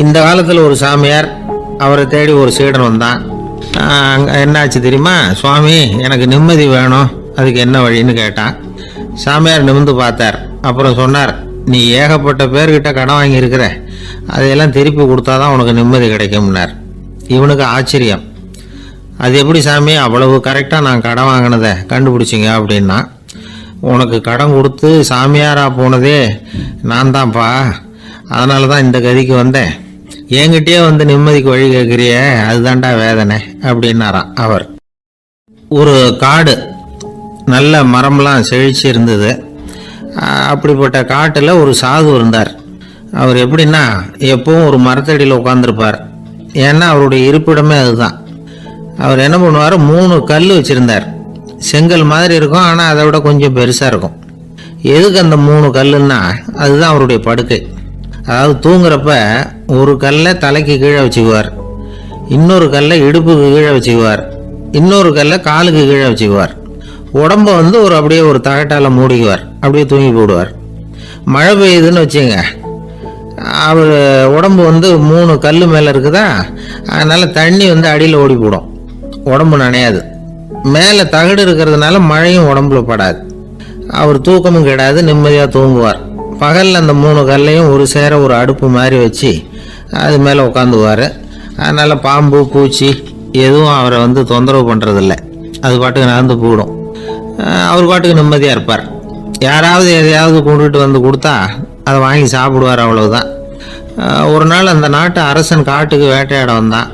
இந்த காலத்தில் ஒரு சாமியார் அவரை தேடி ஒரு சீடன் வந்தான். என்னாச்சு தெரியுமா? சுவாமி, எனக்கு நிம்மதி வேணும், அதுக்கு என்ன வழின்னு கேட்டான். சாமியார் நிமிர்ந்து பார்த்தார். அப்புறம் சொன்னார், நீ ஏகப்பட்ட பேர்கிட்ட கடன் வாங்கியிருக்கிற, அதையெல்லாம் திருப்பி கொடுத்தாதான் உனக்கு நிம்மதி கிடைக்கும்னார். இவனுக்கு ஆச்சரியம். அது எப்படி சாமி, அவ்வளவு கரெக்டாக நான் கடன் வாங்கினதை கண்டுபிடிச்சிங்க அப்படின்னா, உனக்கு கடன் கொடுத்து சாமியாராக போனதே நான் தான்ப்பா, அதனால தான் இந்த கதிக்கு வந்தேன். என்கிட்டயே வந்து நிம்மதிக்கு வழி கேட்குறிய, அதுதான்டா வேதனை அப்படின்னாராம் அவர். ஒரு காடு, நல்ல மரம்லாம் செழிச்சு இருந்தது. அப்படிப்பட்ட காட்டில் ஒரு சாது இருந்தார். அவர் எப்படின்னா, எப்பவும் ஒரு மரத்தடியில் உட்காந்துருப்பார். ஏன்னா அவருடைய இருப்பிடமே அதுதான். அவர் என்ன பண்ணுவார், 3 கல் வச்சுருந்தார். செங்கல் மாதிரி இருக்கும், ஆனால் அதை விட கொஞ்சம் பெருசாக இருக்கும். எதுக்கு அந்த 3 கல்லுன்னா, அதுதான் அவருடைய படுக்கை. அதாவது தூங்குறப்ப ஒரு கல்லை தலைக்கு கீழே வச்சுக்குவார், இன்னொரு கல்லை இடுப்புக்கு கீழே வச்சுக்குவார், இன்னொரு கல்லை காலுக்கு கீழே வச்சுக்குவார். உடம்ப வந்து அப்படியே ஒரு தகட்டால் மூடிக்குவார், அப்படியே தூங்கி போடுவார். மழை பெய்யுதுன்னு வச்சுங்க, அவர் உடம்பு வந்து 3 கல் மேலே இருக்குதா, அதனால் தண்ணி வந்து அடியில் ஓடி போடும், உடம்பு நனையாது. மேலே தகடு இருக்கிறதுனால மழையும் உடம்புல படாது. அவர் தூக்கமும் கெடாது, நிம்மதியாக தூங்குவார். பகலில் அந்த 3 கல்லையும் ஒரு சேர ஒரு அடுப்பு மாதிரி வச்சு அது மேலே உட்காந்துக்குவார். அதனால் பாம்பு பூச்சி எதுவும் அவரை வந்து தொந்தரவு பண்ணுறதில்ல, அது பாட்டுக்கு நடந்து போயிடும். அவர் பாட்டுக்கு நிம்மதியாக இருப்பார். யாராவது எதையாவது கொண்டுகிட்டு வந்து கொடுத்தா அதை வாங்கி சாப்பிடுவார், அவ்வளவுதான். ஒரு நாள் அந்த நாட்டு அரசன் காட்டுக்கு வேட்டையாட வந்தான்.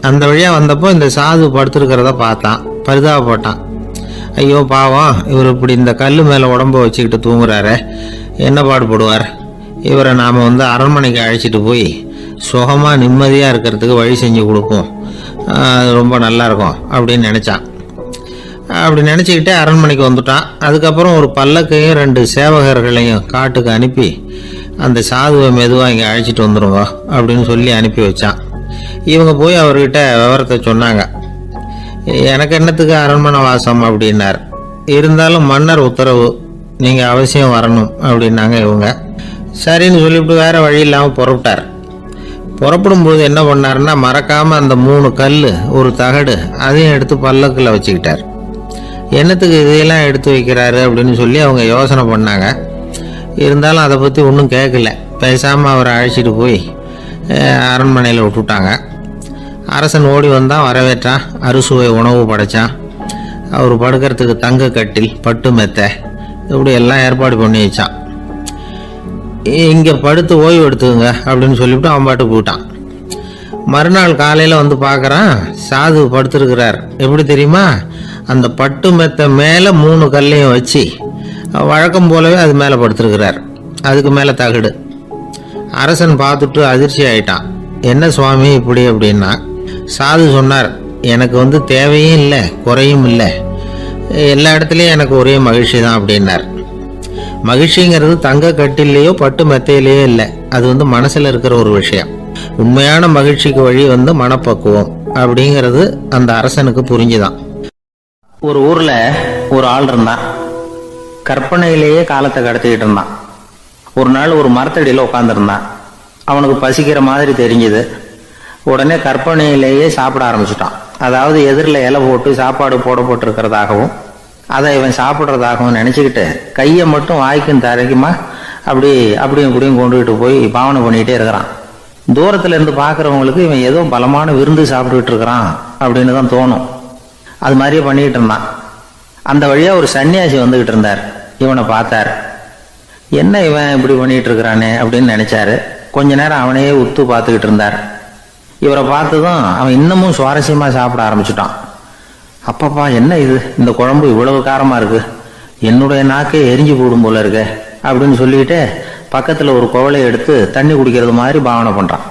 அந்த வழியாக வந்தப்போ இந்த சாது படுத்துருக்கிறத பார்த்தான், பரிதாபப்பட்டான். ஐயோ பாவம், இவர் இப்படி இந்த கல் மேலே உடம்ப வச்சுக்கிட்டு தூங்குறாரு, என்ன பாடுபடுவார். இவரை நாம் வந்து அரண்மனைக்கு அழைச்சிட்டு போய் சுகமாக நிம்மதியாக இருக்கிறதுக்கு வழி செஞ்சு கொடுப்போம், அது ரொம்ப நல்லாயிருக்கும் அப்படின்னு நினச்சான். அப்படி நினச்சிக்கிட்டே அரண்மனைக்கு வந்துட்டான். அதுக்கப்புறம் ஒரு பல்லக்கையும் 2 சேவகர்களையும் காட்டுக்கு அனுப்பி அந்த சாதுவை மெதுவாக இங்கே அழைச்சிட்டு வந்துடுங்க அப்படின்னு சொல்லி அனுப்பி வச்சான். இவங்க போய் அவர்கிட்ட விவரத்தை சொன்னாங்க. எனக்கு என்னத்துக்கு அரண்மனை வாசம் அப்படின்னார். இருந்தாலும் மன்னர் உத்தரவு, நீங்கள் அவசியம் வரணும் அப்படின்னாங்க இவங்க. சரின்னு சொல்லிவிட்டு வேறு வழி இல்லாமல் புறப்பட்டார். புறப்படும்போது என்ன பண்ணாருன்னா, மறக்காமல் அந்த 3 கல் ஒரு தகடு அதையும் எடுத்து பல்லக்கில் வச்சுக்கிட்டார். என்னத்துக்கு இதையெல்லாம் எடுத்து வைக்கிறாரு அப்படின்னு சொல்லி அவங்க யோசனை பண்ணாங்க. இருந்தாலும் அதை பற்றி ஒன்றும் கேட்கல. பேசாமல் அவரை அழைச்சிட்டு போய் அரண்மனையில் விட்டுட்டாங்க. அரசன் ஓடி வந்தான், வரவேற்றான், அறுசுவை உணவு படைத்தான். அவர் படுக்கிறதுக்கு தங்க கட்டில், பட்டு மெத்தை, இப்படி எல்லாம் ஏற்பாடு பண்ணி வச்சான். இங்கே படுத்து ஓய்வு எடுத்துக்குங்க அப்படின்னு சொல்லிவிட்டு அவன் பாட்டு போயிட்டான். மறுநாள் காலையில் வந்து பார்க்குறான், சாது படுத்துருக்கிறார். எப்படி தெரியுமா? அந்த பட்டு மெத்தை மேலே 3 கல்லையும் வச்சு வழக்கம் போலவே அது மேலே படுத்துருக்கிறார். அதுக்கு மேலே தகடு. அரசன் பார்த்துட்டு அதிர்ச்சி ஆயிட்டான். என்ன சுவாமி இப்படி அப்படின்னா, சாது சொன்னார், எனக்கு வந்து தேவையும் இல்லை குறையும் இல்லை, எல்லா இடத்துலையும் எனக்கு ஒரே மகிழ்ச்சி தான் அப்படின்னார். மகிழ்ச்சிங்கிறது தங்க கட்டிலேயோ பட்டு மெத்தையிலேயோ இல்லை, அது வந்து மனசில் இருக்கிற ஒரு விஷயம். உண்மையான மகிழ்ச்சிக்கு வழி வந்து மனப்பக்குவம் அப்படிங்கிறது அந்த அரசனுக்கு புரிஞ்சுதான். ஒரு ஊரில் ஒரு ஆள் இருந்தான். கற்பனையிலேயே காலத்தை கடத்திக்கிட்டு இருந்தான். ஒரு நாள் ஒரு மரத்தடியில் உட்காந்துருந்தான். அவனுக்கு பசிக்கிற மாதிரி தெரிஞ்சுது. உடனே கற்பனையிலேயே சாப்பிட ஆரம்பிச்சிட்டான். அதாவது எதிரில் இலை போட்டு சாப்பாடு போடப்பட்டிருக்கிறதாகவும் அதை இவன் சாப்பிட்றதாகவும் நினச்சிக்கிட்டு கையை மட்டும் வாய்க்கும் தரைக்குமா அப்படியும் இப்படியும் கொண்டுகிட்டு போய் பாவனை பண்ணிக்கிட்டே இருக்கிறான். தூரத்தில் இருந்து பார்க்குறவங்களுக்கு இவன் ஏதோ பலமான விருந்து சாப்பிட்டுக்கிட்டு இருக்கிறான் அப்படின்னு தான் தோணும். அது மாதிரியே பண்ணிக்கிட்டு இருந்தான். அந்த வழியாக ஒரு சன்னியாசி வந்துக்கிட்டு இருந்தார். இவனை பார்த்தார். என்ன இவன் இப்படி பண்ணிகிட்டு இருக்கிறானே அப்படின்னு நினச்சாரு. கொஞ்ச நேரம் அவனையே உத்து பார்த்துக்கிட்டு இருந்தார். இவரை பார்த்ததும் அவன் இன்னமும் சுவாரஸ்யமாக சாப்பிட ஆரம்பிச்சுட்டான். அப்பப்பா, என்ன இது, இந்த குழம்பு இவ்வளவு காரமாக இருக்குது, என்னுடைய நாக்கே எரிஞ்சு போடும் போல இருக்கு அப்படின்னு சொல்லிட்டு பக்கத்தில் ஒரு குவளையை எடுத்து தண்ணி குடிக்கிறது மாதிரி பாவனை பண்ணுறான்.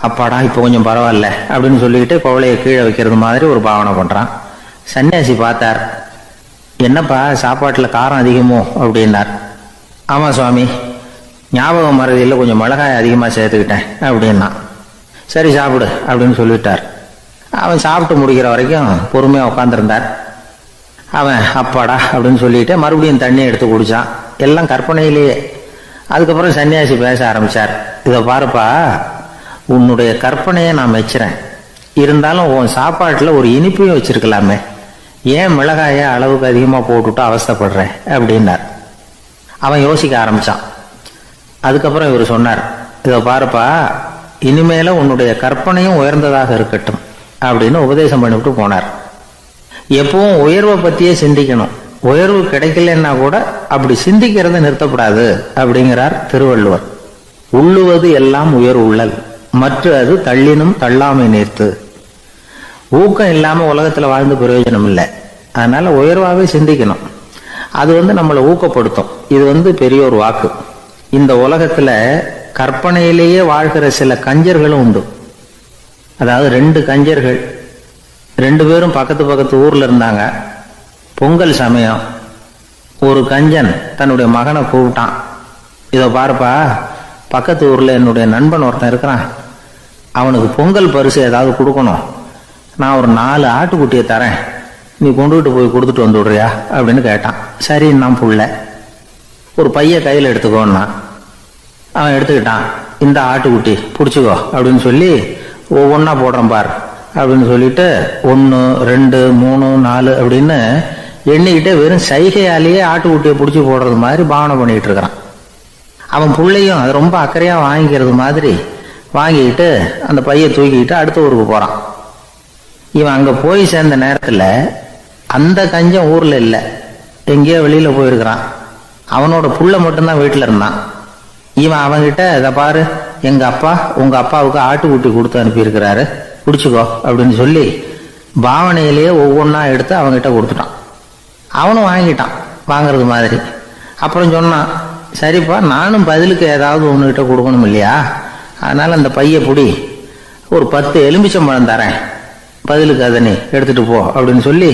அப்பாடா, இப்போ கொஞ்சம் பரவாயில்ல அப்படின்னு சொல்லிக்கிட்டு குவளையை கீழே வைக்கிறது மாதிரி ஒரு பாவனை பண்ணுறான். சன்னியாசி பார்த்தார். என்னப்பா, சாப்பாட்டில் காரம் அதிகமோ அப்படின்னார். ஆமாம் சுவாமி, ஞாபகம் மறதியில் கொஞ்சம் மிளகாய் அதிகமாக சேர்த்துக்கிட்டேன் அப்படின்னா. சரி சாப்பிடு அப்படின்னு சொல்லிவிட்டார். அவன் சாப்பிட்டு முடிக்கிற வரைக்கும் பொறுமையாக உட்காந்துருந்தார். அவன் அப்பாடா அப்படின்னு சொல்லிட்டு மறுபடியும் தண்ணி எடுத்து குடித்தான். எல்லாம் கற்பனையிலேயே. அதுக்கப்புறம் சன்னியாசி பேச ஆரம்பித்தார். இதை பாருப்பா, உன்னுடைய கற்பனையை நான் மெச்சுறேன். இருந்தாலும் உன் சாப்பாட்டில் ஒரு இனிப்பையும் வச்சிருக்கலாமே, ஏன் மிளகாயை அளவுக்கு அதிகமாக போட்டுவிட்டு அவஸ்தைப்படுறேன் அப்படின்னார். அவன் யோசிக்க ஆரம்பித்தான். அதுக்கப்புறம் இவர் சொன்னார், இதை பாருப்பா, இனிமேல உன்னுடைய கற்பனையும் உயர்ந்ததாக இருக்கட்டும் அப்படின்னு உபதேசம் பண்ணிவிட்டு போனார். எப்பவும் உயர்வை பற்றியே சிந்திக்கணும். உயர்வு கிடைக்கலன்னா கூட அப்படி சிந்திக்கிறத நிறுத்தப்படாது அப்படிங்கிறார் திருவள்ளுவர். உள்ளுவது எல்லாம் உயர் உள்ளல், மற்ற அது தள்ளினும் தள்ளாமை நேர்த்து. ஊக்கம் இல்லாம உலகத்துல வாழ்ந்து பிரயோஜனம் இல்லை. அதனால உயர்வாவே சிந்திக்கணும். அது நம்மளை ஊக்கப்படுத்தும். இது பெரிய ஒரு வாக்கு. இந்த உலகத்துல கற்பனையிலேயே வாழ்கிற சில கஞ்சர்களும் உண்டு. அதாவது 2 கஞ்சர்கள் 2 பேரும் பக்கத்து ஊர்ல இருந்தாங்க. பொங்கல் சமயம் ஒரு கஞ்சன் தன்னுடைய மகனை கூப்பிட்டான். இதோ பாருப்பா, பக்கத்து ஊர்ல என்னுடைய நண்பன் ஒருத்தன் இருக்கிறான், அவனுக்கு பொங்கல் பரிசு ஏதாவது கொடுக்கணும். நான் ஒரு 4 ஆட்டுக்குட்டியை தரேன், நீ கொண்டுகிட்டு போய் கொடுத்துட்டு வந்து விடுறியா அப்படின்னு கேட்டான். சரி, நான் புள்ள ஒரு பைய கையில் எடுத்துக்கோன்னா அவன் எடுத்துக்கிட்டான். இந்த ஆட்டுக்குட்டி பிடிச்சிக்கோ அப்படின்னு சொல்லி ஒவ்வொன்றா போடுறேன் பார் அப்படின்னு சொல்லிட்டு 1 2 3 4 அப்படின்னு எண்ணிக்கிட்டே வெறும் சைகையாலேயே ஆட்டுக்குட்டியை பிடிச்சி போடுறது மாதிரி பாவனை பண்ணிட்டு இருக்கிறான். அவன் பிள்ளையும் அது ரொம்ப அக்கறையா வாங்கிக்கிறது மாதிரி வாங்கிக்கிட்டு அந்த பையை தூக்கிக்கிட்டு அடுத்த ஊருக்கு போறான். இவன் அங்க போய் சேர்ந்த நேரத்துல அந்த கஞ்சம் ஊர்ல இல்லை, எங்கேயோ வெளியில போயிருக்கிறான். அவனோட புள்ள மட்டும்தான் வீட்டுல இருந்தான். இவன் அவன்கிட்ட, இதை பாரு, எங்க அப்பா உங்க அப்பாவுக்கு ஆட்டுக்குட்டி கொடுத்து அனுப்பியிருக்கிறாரு, பிடிச்சிக்கோ அப்படின்னு சொல்லி பாவனையிலேயே ஒவ்வொன்றா எடுத்து அவன்கிட்ட கொடுத்துட்டான். அவனும் வாங்கிட்டான் வாங்கிறது மாதிரி. அப்புறம் சொன்னான், சரிப்பா, நானும் பதிலுக்கு ஏதாவது ஒன்றுகிட்ட கொடுக்கணும் இல்லையா, அதனால அந்த பைய புடி, ஒரு 10 எலுமிச்சம்பழம் தரேன், பதிலுக்கு அதை நீ எடுத்துட்டு போ அப்படின்னு சொல்லி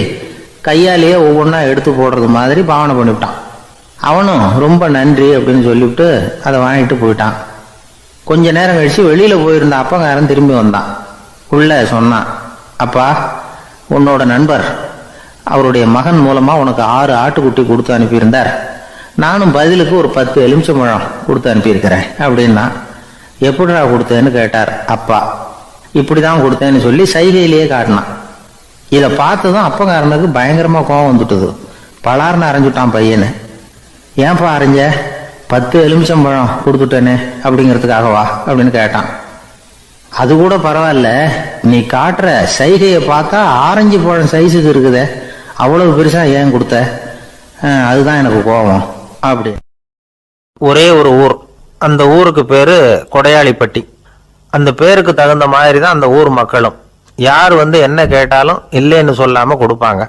கையாலேயே ஒவ்வொன்றா எடுத்து போடுறது மாதிரி பாவனை பண்ணிவிட்டான். அவனும் ரொம்ப நன்றி அப்படின்னு சொல்லிவிட்டு அதை வாங்கிட்டு போயிட்டான். கொஞ்ச நேரம் கழிச்சு வெளியில போயிருந்த அப்பங்காரன் திரும்பி வந்தான். உள்ள சொன்னான், அப்பா, உன்னோட நண்பர் அவருடைய மகன் மூலமா உனக்கு 6 ஆட்டுக்குட்டி கொடுத்து அனுப்பியிருந்தார், நானும் பதிலுக்கு ஒரு 10 எலுமிச்சம்பழம் கொடுத்து அனுப்பியிருக்கிறேன் அப்படின்னா. எப்படிடா கொடுத்தேன்னு கேட்டார் அப்பா. இப்படிதான் கொடுத்தேன்னு சொல்லி சைகையிலேயே காட்டினான். இதை பார்த்ததும் அப்பங்காரனுக்கு பயங்கரமா கோபம் வந்துட்டுது. பலார்னு அரைஞ்சுட்டான் பையனு. ஏன்பா அரைஞ்ச? 10 எலுமிச்சம்பழம் கொடுத்துட்டேனே அப்படிங்கிறதுக்காகவா அப்படின்னு கேட்டான். அது கூட பரவாயில்ல, நீ காட்டுற சைகையை பார்த்தா ஆரஞ்சு பழம் சைஸுக்கு இருக்குதே, அவ்வளவு பெருசா ஏன் கொடுத்த? அதுதான் எனக்கு கோபம் அப்படி. ஒரே ஒரு ஊர், அந்த ஊருக்கு பேரு கொடையாளிப்பட்டி. அந்த பேருக்கு தகுந்த மாதிரி தான் அந்த ஊர் மக்களும். யார் என்ன கேட்டாலும் இல்லைன்னு சொல்லாம கொடுப்பாங்க.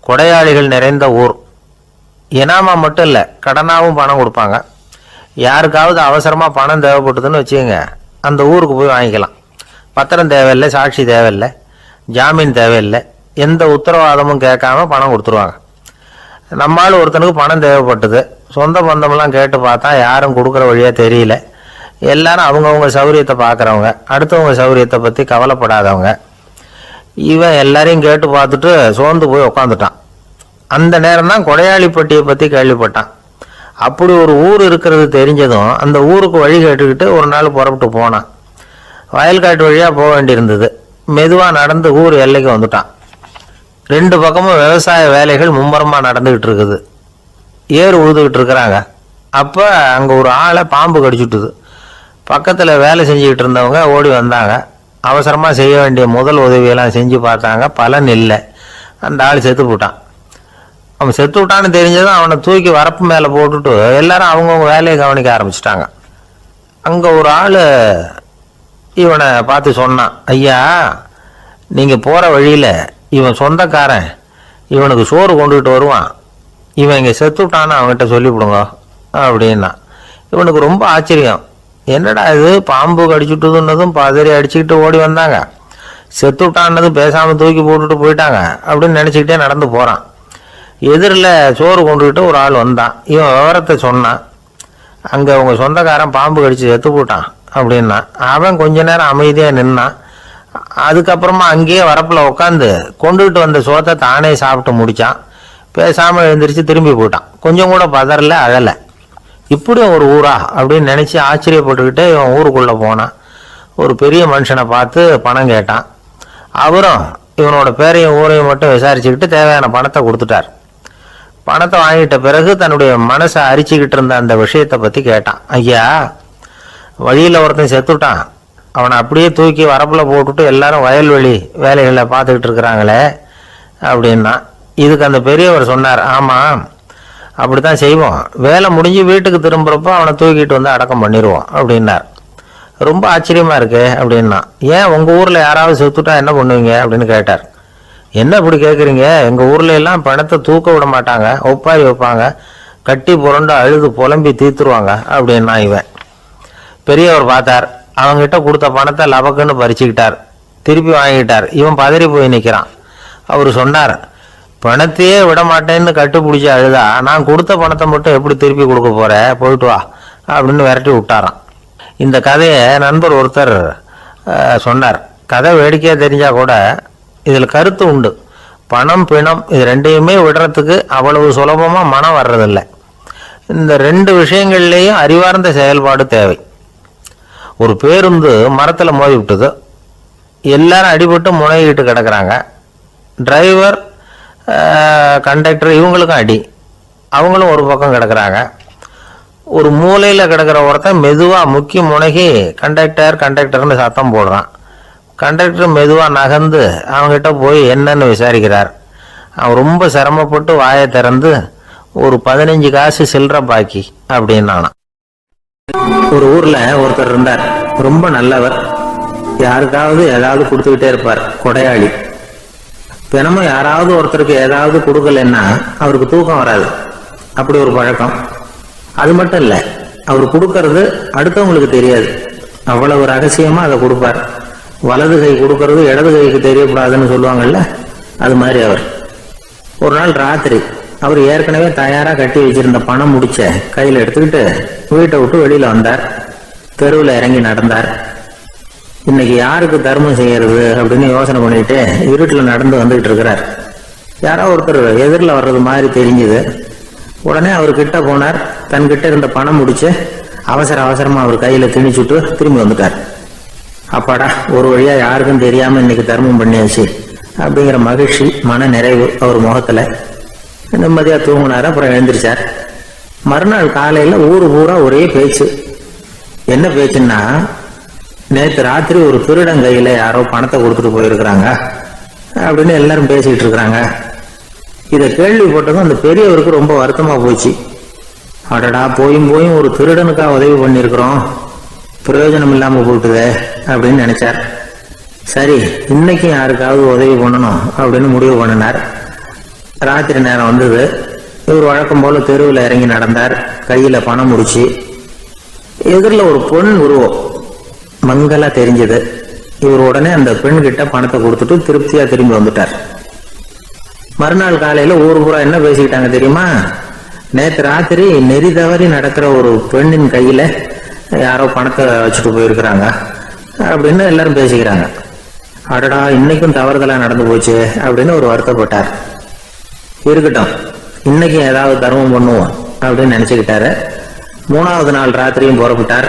கொடையாளிகள் நிறைந்த ஊர். இனாமா மட்டும் இல்லை, கடனாவும் பணம் கொடுப்பாங்க. யாருக்காவது அவசரமா பணம் தேவைப்பட்டதுன்னு வச்சுக்கோங்க, அந்த ஊருக்கு போய் வாங்கிக்கலாம். பத்திரம் தேவையில்லை, சாட்சி தேவையில்லை, ஜாமீன் தேவையில்லை, எந்த உத்தரவாதமும் கேட்காம பணம் கொடுத்துருவாங்க. நம்மால் ஒருத்தனுக்கு பணம் தேவைப்பட்டது, சொந்த பந்தமெல்லாம் கேட்டு பார்த்தா யாரும் கொடுக்குற வழியா தெரியல. எல்லாரும் அவங்கவுங்க சௌரியத்தை பார்க்குறவங்க, அடுத்தவங்க சௌரியத்தை பற்றி கவலைப்படாதவங்க. இவன் எல்லாரையும் கேட்டு பார்த்துட்டு சோர்ந்து போய் உக்காந்துட்டான். அந்த நேரம் தான் கொடையாளிப்பட்டியை பற்றி கேள்விப்பட்டான். அப்படி ஒரு ஊர் இருக்கிறது தெரிஞ்சதும் அந்த ஊருக்கு வழி கேட்டுக்கிட்டு ஒரு நாள் புறப்பட்டு போனான். வயல்காட்டு வழியாக போக வேண்டியிருந்தது. மெதுவாக நடந்து ஊர் எல்லைக்கு வந்துட்டான். 2 பக்கமும் விவசாய வேலைகள் மும்முரமாக நடந்துகிட்டு இருக்குது. ஏர் உழுதுகிட்டு இருக்கிறாங்க. அப்போ அங்கே ஒரு ஆளை பாம்பு கடிச்சுட்டுது. பக்கத்தில் வேலை செஞ்சுக்கிட்டு இருந்தவங்க ஓடி வந்தாங்க. அவசரமாக செய்ய வேண்டிய முதல் உதவியெல்லாம் செஞ்சு பார்த்தாங்க, பலன் இல்லை. அந்த ஆள் செத்து போட்டான். அவன் செத்து விட்டான்னு தெரிஞ்சதும் அவனை தூக்கி வரப்பு மேலே போட்டுட்டு எல்லாரும் அவங்கவுங்க வேலையை கவனிக்க ஆரம்பிச்சிட்டாங்க. அங்கே ஒரு ஆள் இவனை பார்த்து சொன்னான், ஐயா, நீங்கள் போகிற வழியில் இவன் சொந்தக்காரன் இவனுக்கு சோறு கொண்டுகிட்டு வருவான், இவன் இங்கே செத்து விட்டான்னு அவன்கிட்ட சொல்லிவிடுங்க அப்படின்னா. இவனுக்கு ரொம்ப ஆச்சரியம். என்னடா இது, பாம்பு கடிச்சுட்டுதுன்னதும் பதறி அடிச்சுக்கிட்டு ஓடி வந்தாங்க, செத்து விட்டான்னதும் பேசாமல் தூக்கி போட்டுட்டு போயிட்டாங்க அப்படின்னு நினச்சிக்கிட்டே நடந்து போகிறான். எதிரில் சோறு கொண்டுகிட்டு ஒரு ஆள் வந்தான். இவன் விவரத்தை சொன்னான். அங்கே அவங்க சொந்தக்காரன் பாம்பு கடிச்சு செத்து போட்டான் அப்படின்னா. அவன் கொஞ்ச நேரம் அமைதியாக நின்னான். அதுக்கப்புறமா அங்கேயே வரப்பில் உட்காந்து கொண்டுகிட்டு வந்த சோத்தை தானே சாப்பிட்டு முடித்தான். பேசாமல் எழுந்திரிச்சு திரும்பி போயிட்டான். கொஞ்சம் கூட பதறல, அழலை. இப்படியும் ஒரு ஊரா அப்படின்னு நினச்சி ஆச்சரியப்பட்டுக்கிட்டே இவன் ஊருக்குள்ளே போனான். ஒரு பெரிய மனுஷனை பார்த்து பணம் கேட்டான். அவரும் இவனோட பேரையும் ஊரையும் மட்டும் விசாரிச்சுக்கிட்டு தேவையான பணத்தை கொடுத்துட்டார். பணத்தை வாங்கிட்ட பிறகு தன்னுடைய மனசை அரிச்சுக்கிட்டு இருந்த அந்த விஷயத்தை பற்றி கேட்டான். ஐயா, வழியில் ஒருத்தன் செத்துட்டான், அவனை அப்படியே தூக்கி வரப்பில் போட்டுட்டு எல்லாரும் வயல்வெளி வேலைகளை பார்த்துக்கிட்டு இருக்கிறாங்களே அப்படின்னா. இதுக்கு அந்த பெரியவர் சொன்னார், ஆமாம் அப்படி தான் செய்வோம், வேலை முடிஞ்சு வீட்டுக்கு திரும்புகிறப்போ அவனை தூக்கிட்டு வந்து அடக்கம் பண்ணிடுவோம் அப்படின்னார். ரொம்ப ஆச்சரியமாக இருக்கு அப்படின்னா. ஏன் உங்கள் ஊரில் யாராவது செத்துட்டா என்ன பண்ணுவீங்க அப்படின்னு கேட்டார். என்ன இப்படி கேட்குறீங்க, எங்கள் ஊர்ல எல்லாம் பணத்தை தூக்க விட மாட்டாங்க, ஒப்பாரி வைப்பாங்க, கட்டி புரண்டு அழுது புலம்பி தீத்துருவாங்க அப்படின்னா. இவன் பெரியவர் பார்த்தார், அவங்ககிட்ட கொடுத்த பணத்தை லபக்குன்னு பறிச்சுக்கிட்டார், திருப்பி வாங்கிட்டார். இவன் பதறி போய் நிற்கிறான். அவர் சொன்னார், பணத்தையே விட மாட்டேன்னு கட்டுப்பிடிச்சி அழுதா நான் கொடுத்த பணத்தை மட்டும் எப்படி திருப்பி கொடுக்க போகிறேன், போயிட்டு வா அப்படின்னு விரட்டி விட்டாராம். இந்த கதையை நண்பர் ஒருத்தர் சொன்னார். கதை வேடிக்கையாக தெரிஞ்சால் கூட இதில் கருத்து உண்டு. பணம் பிணம் இது ரெண்டையுமே விடுறதுக்கு அவ்வளவு சுலபமாக மனம் வர்றதில்லை. இந்த ரெண்டு விஷயங்கள்லேயும் அறிவார்ந்த செயல்பாடு தேவை. ஒரு பேருந்து மரத்தில் மோதி விட்டுது, எல்லாரும் அடிபட்டு முனைகிட்டு கிடக்கிறாங்க. டிரைவர் கண்டக்டர் இவங்களுக்கும் அடி, அவங்களும் ஒரு பக்கம் கிடக்கிறாங்க. ஒரு மூலையில் கிடக்கிற ஒருத்தன் மெதுவாக முக்கி முனகி கண்டக்டர்னு சத்தம் போடுறான். கண்டக்டர் மெதுவாக நகர்ந்து அவங்ககிட்ட போய் என்னன்னு விசாரிக்கிறார். அவன் ரொம்ப சிரமப்பட்டு வாயை திறந்து ஒரு 15 காசு சில்லற பாக்கி அப்படின்னானா. ஒரு ஊரில் ஒருத்தர் இருந்தார், ரொம்ப நல்லவர், யாருக்காவது ஏதாவது கொடுத்துக்கிட்டே இருப்பார், கொடையாளி. தினமும் யாராவது ஒருத்தருக்கு ஏதாவது கொடுக்கலன்னா அவருக்கு தூக்கம் வராது, அப்படி ஒரு பழக்கம். அது மட்டும் இல்லை, அவர் கொடுக்கறது அடுத்தவங்களுக்கு தெரியாது, அவ்வளவு ரகசியமா அதை கொடுப்பார். வலது கை கொடுக்கறது இடது கைக்கு தெரியக்கூடாதுன்னு சொல்லுவாங்கல்ல, அது மாதிரி அவர். ஒரு நாள் ராத்திரி அவர் ஏற்கனவே தயாராக கட்டி வச்சிருந்த பணம் முடிச்ச கையில் எடுத்துக்கிட்டு வீட்டை விட்டு வெளியில் வந்தார். தெருவில் இறங்கி நடந்தார். இன்னைக்கு யாருக்கு தர்மம் செய்யறது அப்படின்னு யோசனை பண்ணிட்டு இருட்டில் நடந்து வந்துகிட்டு இருக்கிறார். யாரோ ஒருத்தர் எதிரில் வர்றது மாதிரி தெரிஞ்சுது. உடனே அவர் கிட்ட போனார். தன்கிட்ட இருந்த பணம் முடிச்சு அவசரமா அவர் கையில் திணிச்சுட்டு திரும்பி வந்துட்டார். அப்பாடா, ஒரு வழியா யாருக்கும் தெரியாம இன்னைக்கு தர்மம் பண்ணியாச்சு அப்படிங்கிற மகிழ்ச்சி, மன நிறைவு அவர் முகத்துல. நிம்மதியா தூங்கினார். அப்புறம் எழுந்திரிச்சார். மறுநாள் காலையில ஊரு பூரா ஒரே பேச்சு. என்ன பேச்சுன்னா, நேற்று ராத்திரி ஒரு திருடன் கையில யாரோ பணத்தை கொடுத்துட்டு போயிருக்கிறாங்க அப்படின்னு எல்லாரும் பேசிக்கிட்டு இருக்கிறாங்க. இதை கேள்விப்பட்டதும் அந்த பெரியவருக்கு ரொம்ப வருத்தமா போச்சு. அடடா, போயும் ஒரு திருடனுக்கா உதவி பண்ணியிருக்கிறோம், பிரயோஜனம் இல்லாம போட்டுதே அப்படின்னு நினைச்சார். சரி, இன்னைக்கு யாருக்காவது உதவி பண்ணணும் அப்படின்னு முடிவு பண்ணினார். ராத்திரி நேரம் வந்தது. இவர் வழக்கம் போல தெருவில் இறங்கி நடந்தார். கையில பணம் முடிச்சு. எதிரில் ஒரு பெண் உருவம் மங்கலா தெரிஞ்சது. இவர் உடனே அந்த பெண் கிட்ட பணத்தை கொடுத்துட்டு திருப்தியா திரும்பி வந்துட்டார். மறுநாள் காலையில ஊர் பூரா என்ன பேசிக்கிட்டாங்க தெரியுமா? நேற்று ராத்திரி நெறி தவறி நடக்கிற ஒரு பெண்ணின் கையில யாரோ பணத்தை வச்சுட்டு போயிருக்கிறாங்க அப்படின்னு எல்லாரும் பேசிக்கிறாங்க. அடடா, இன்னைக்கும் தவறுதலா நடந்து போச்சு அப்படின்னு ஒரு வருத்தப்பட்டார். இருக்கட்டும், இன்னைக்கு ஏதாவது தர்மம் பண்ணுவோம் அப்படின்னு நினைச்சுக்கிட்டாரு. 3வது நாள் ராத்திரியும் புறப்பட்டார்.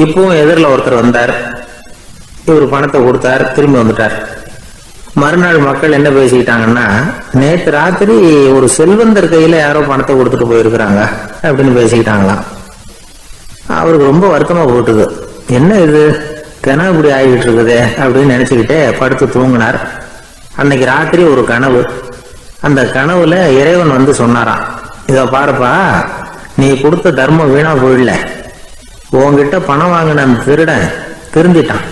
இப்பவும் எதிரில் ஒருத்தர் வந்தார். இவர் பணத்தை கொடுத்தார், திரும்பி வந்துட்டார். மறுநாள் மக்கள் என்ன பேசிக்கிட்டாங்கன்னா, நேற்று ராத்திரி ஒரு செல்வந்தர் கையில யாரோ பணத்தை கொடுத்துட்டு போயிருக்கிறாங்க அப்படின்னு பேசிக்கிட்டாங்களாம். அவருக்கு ரொம்ப வருத்தமா போட்டுது. என்ன இது, தினம் இப்படி ஆகிட்டு இருக்குது அப்படின்னு நினைச்சுக்கிட்டே படுத்து தூங்கினார். அன்னைக்கு ராத்திரி ஒரு கனவு. அந்த கனவுல இறைவன் வந்து சொன்னாராம், இத பாருப்பா, நீ கொடுத்த தர்மம் வீணா போயிடல. உன்கிட்ட பணம் வாங்கின அந்த திருடன் திருந்திட்டான்,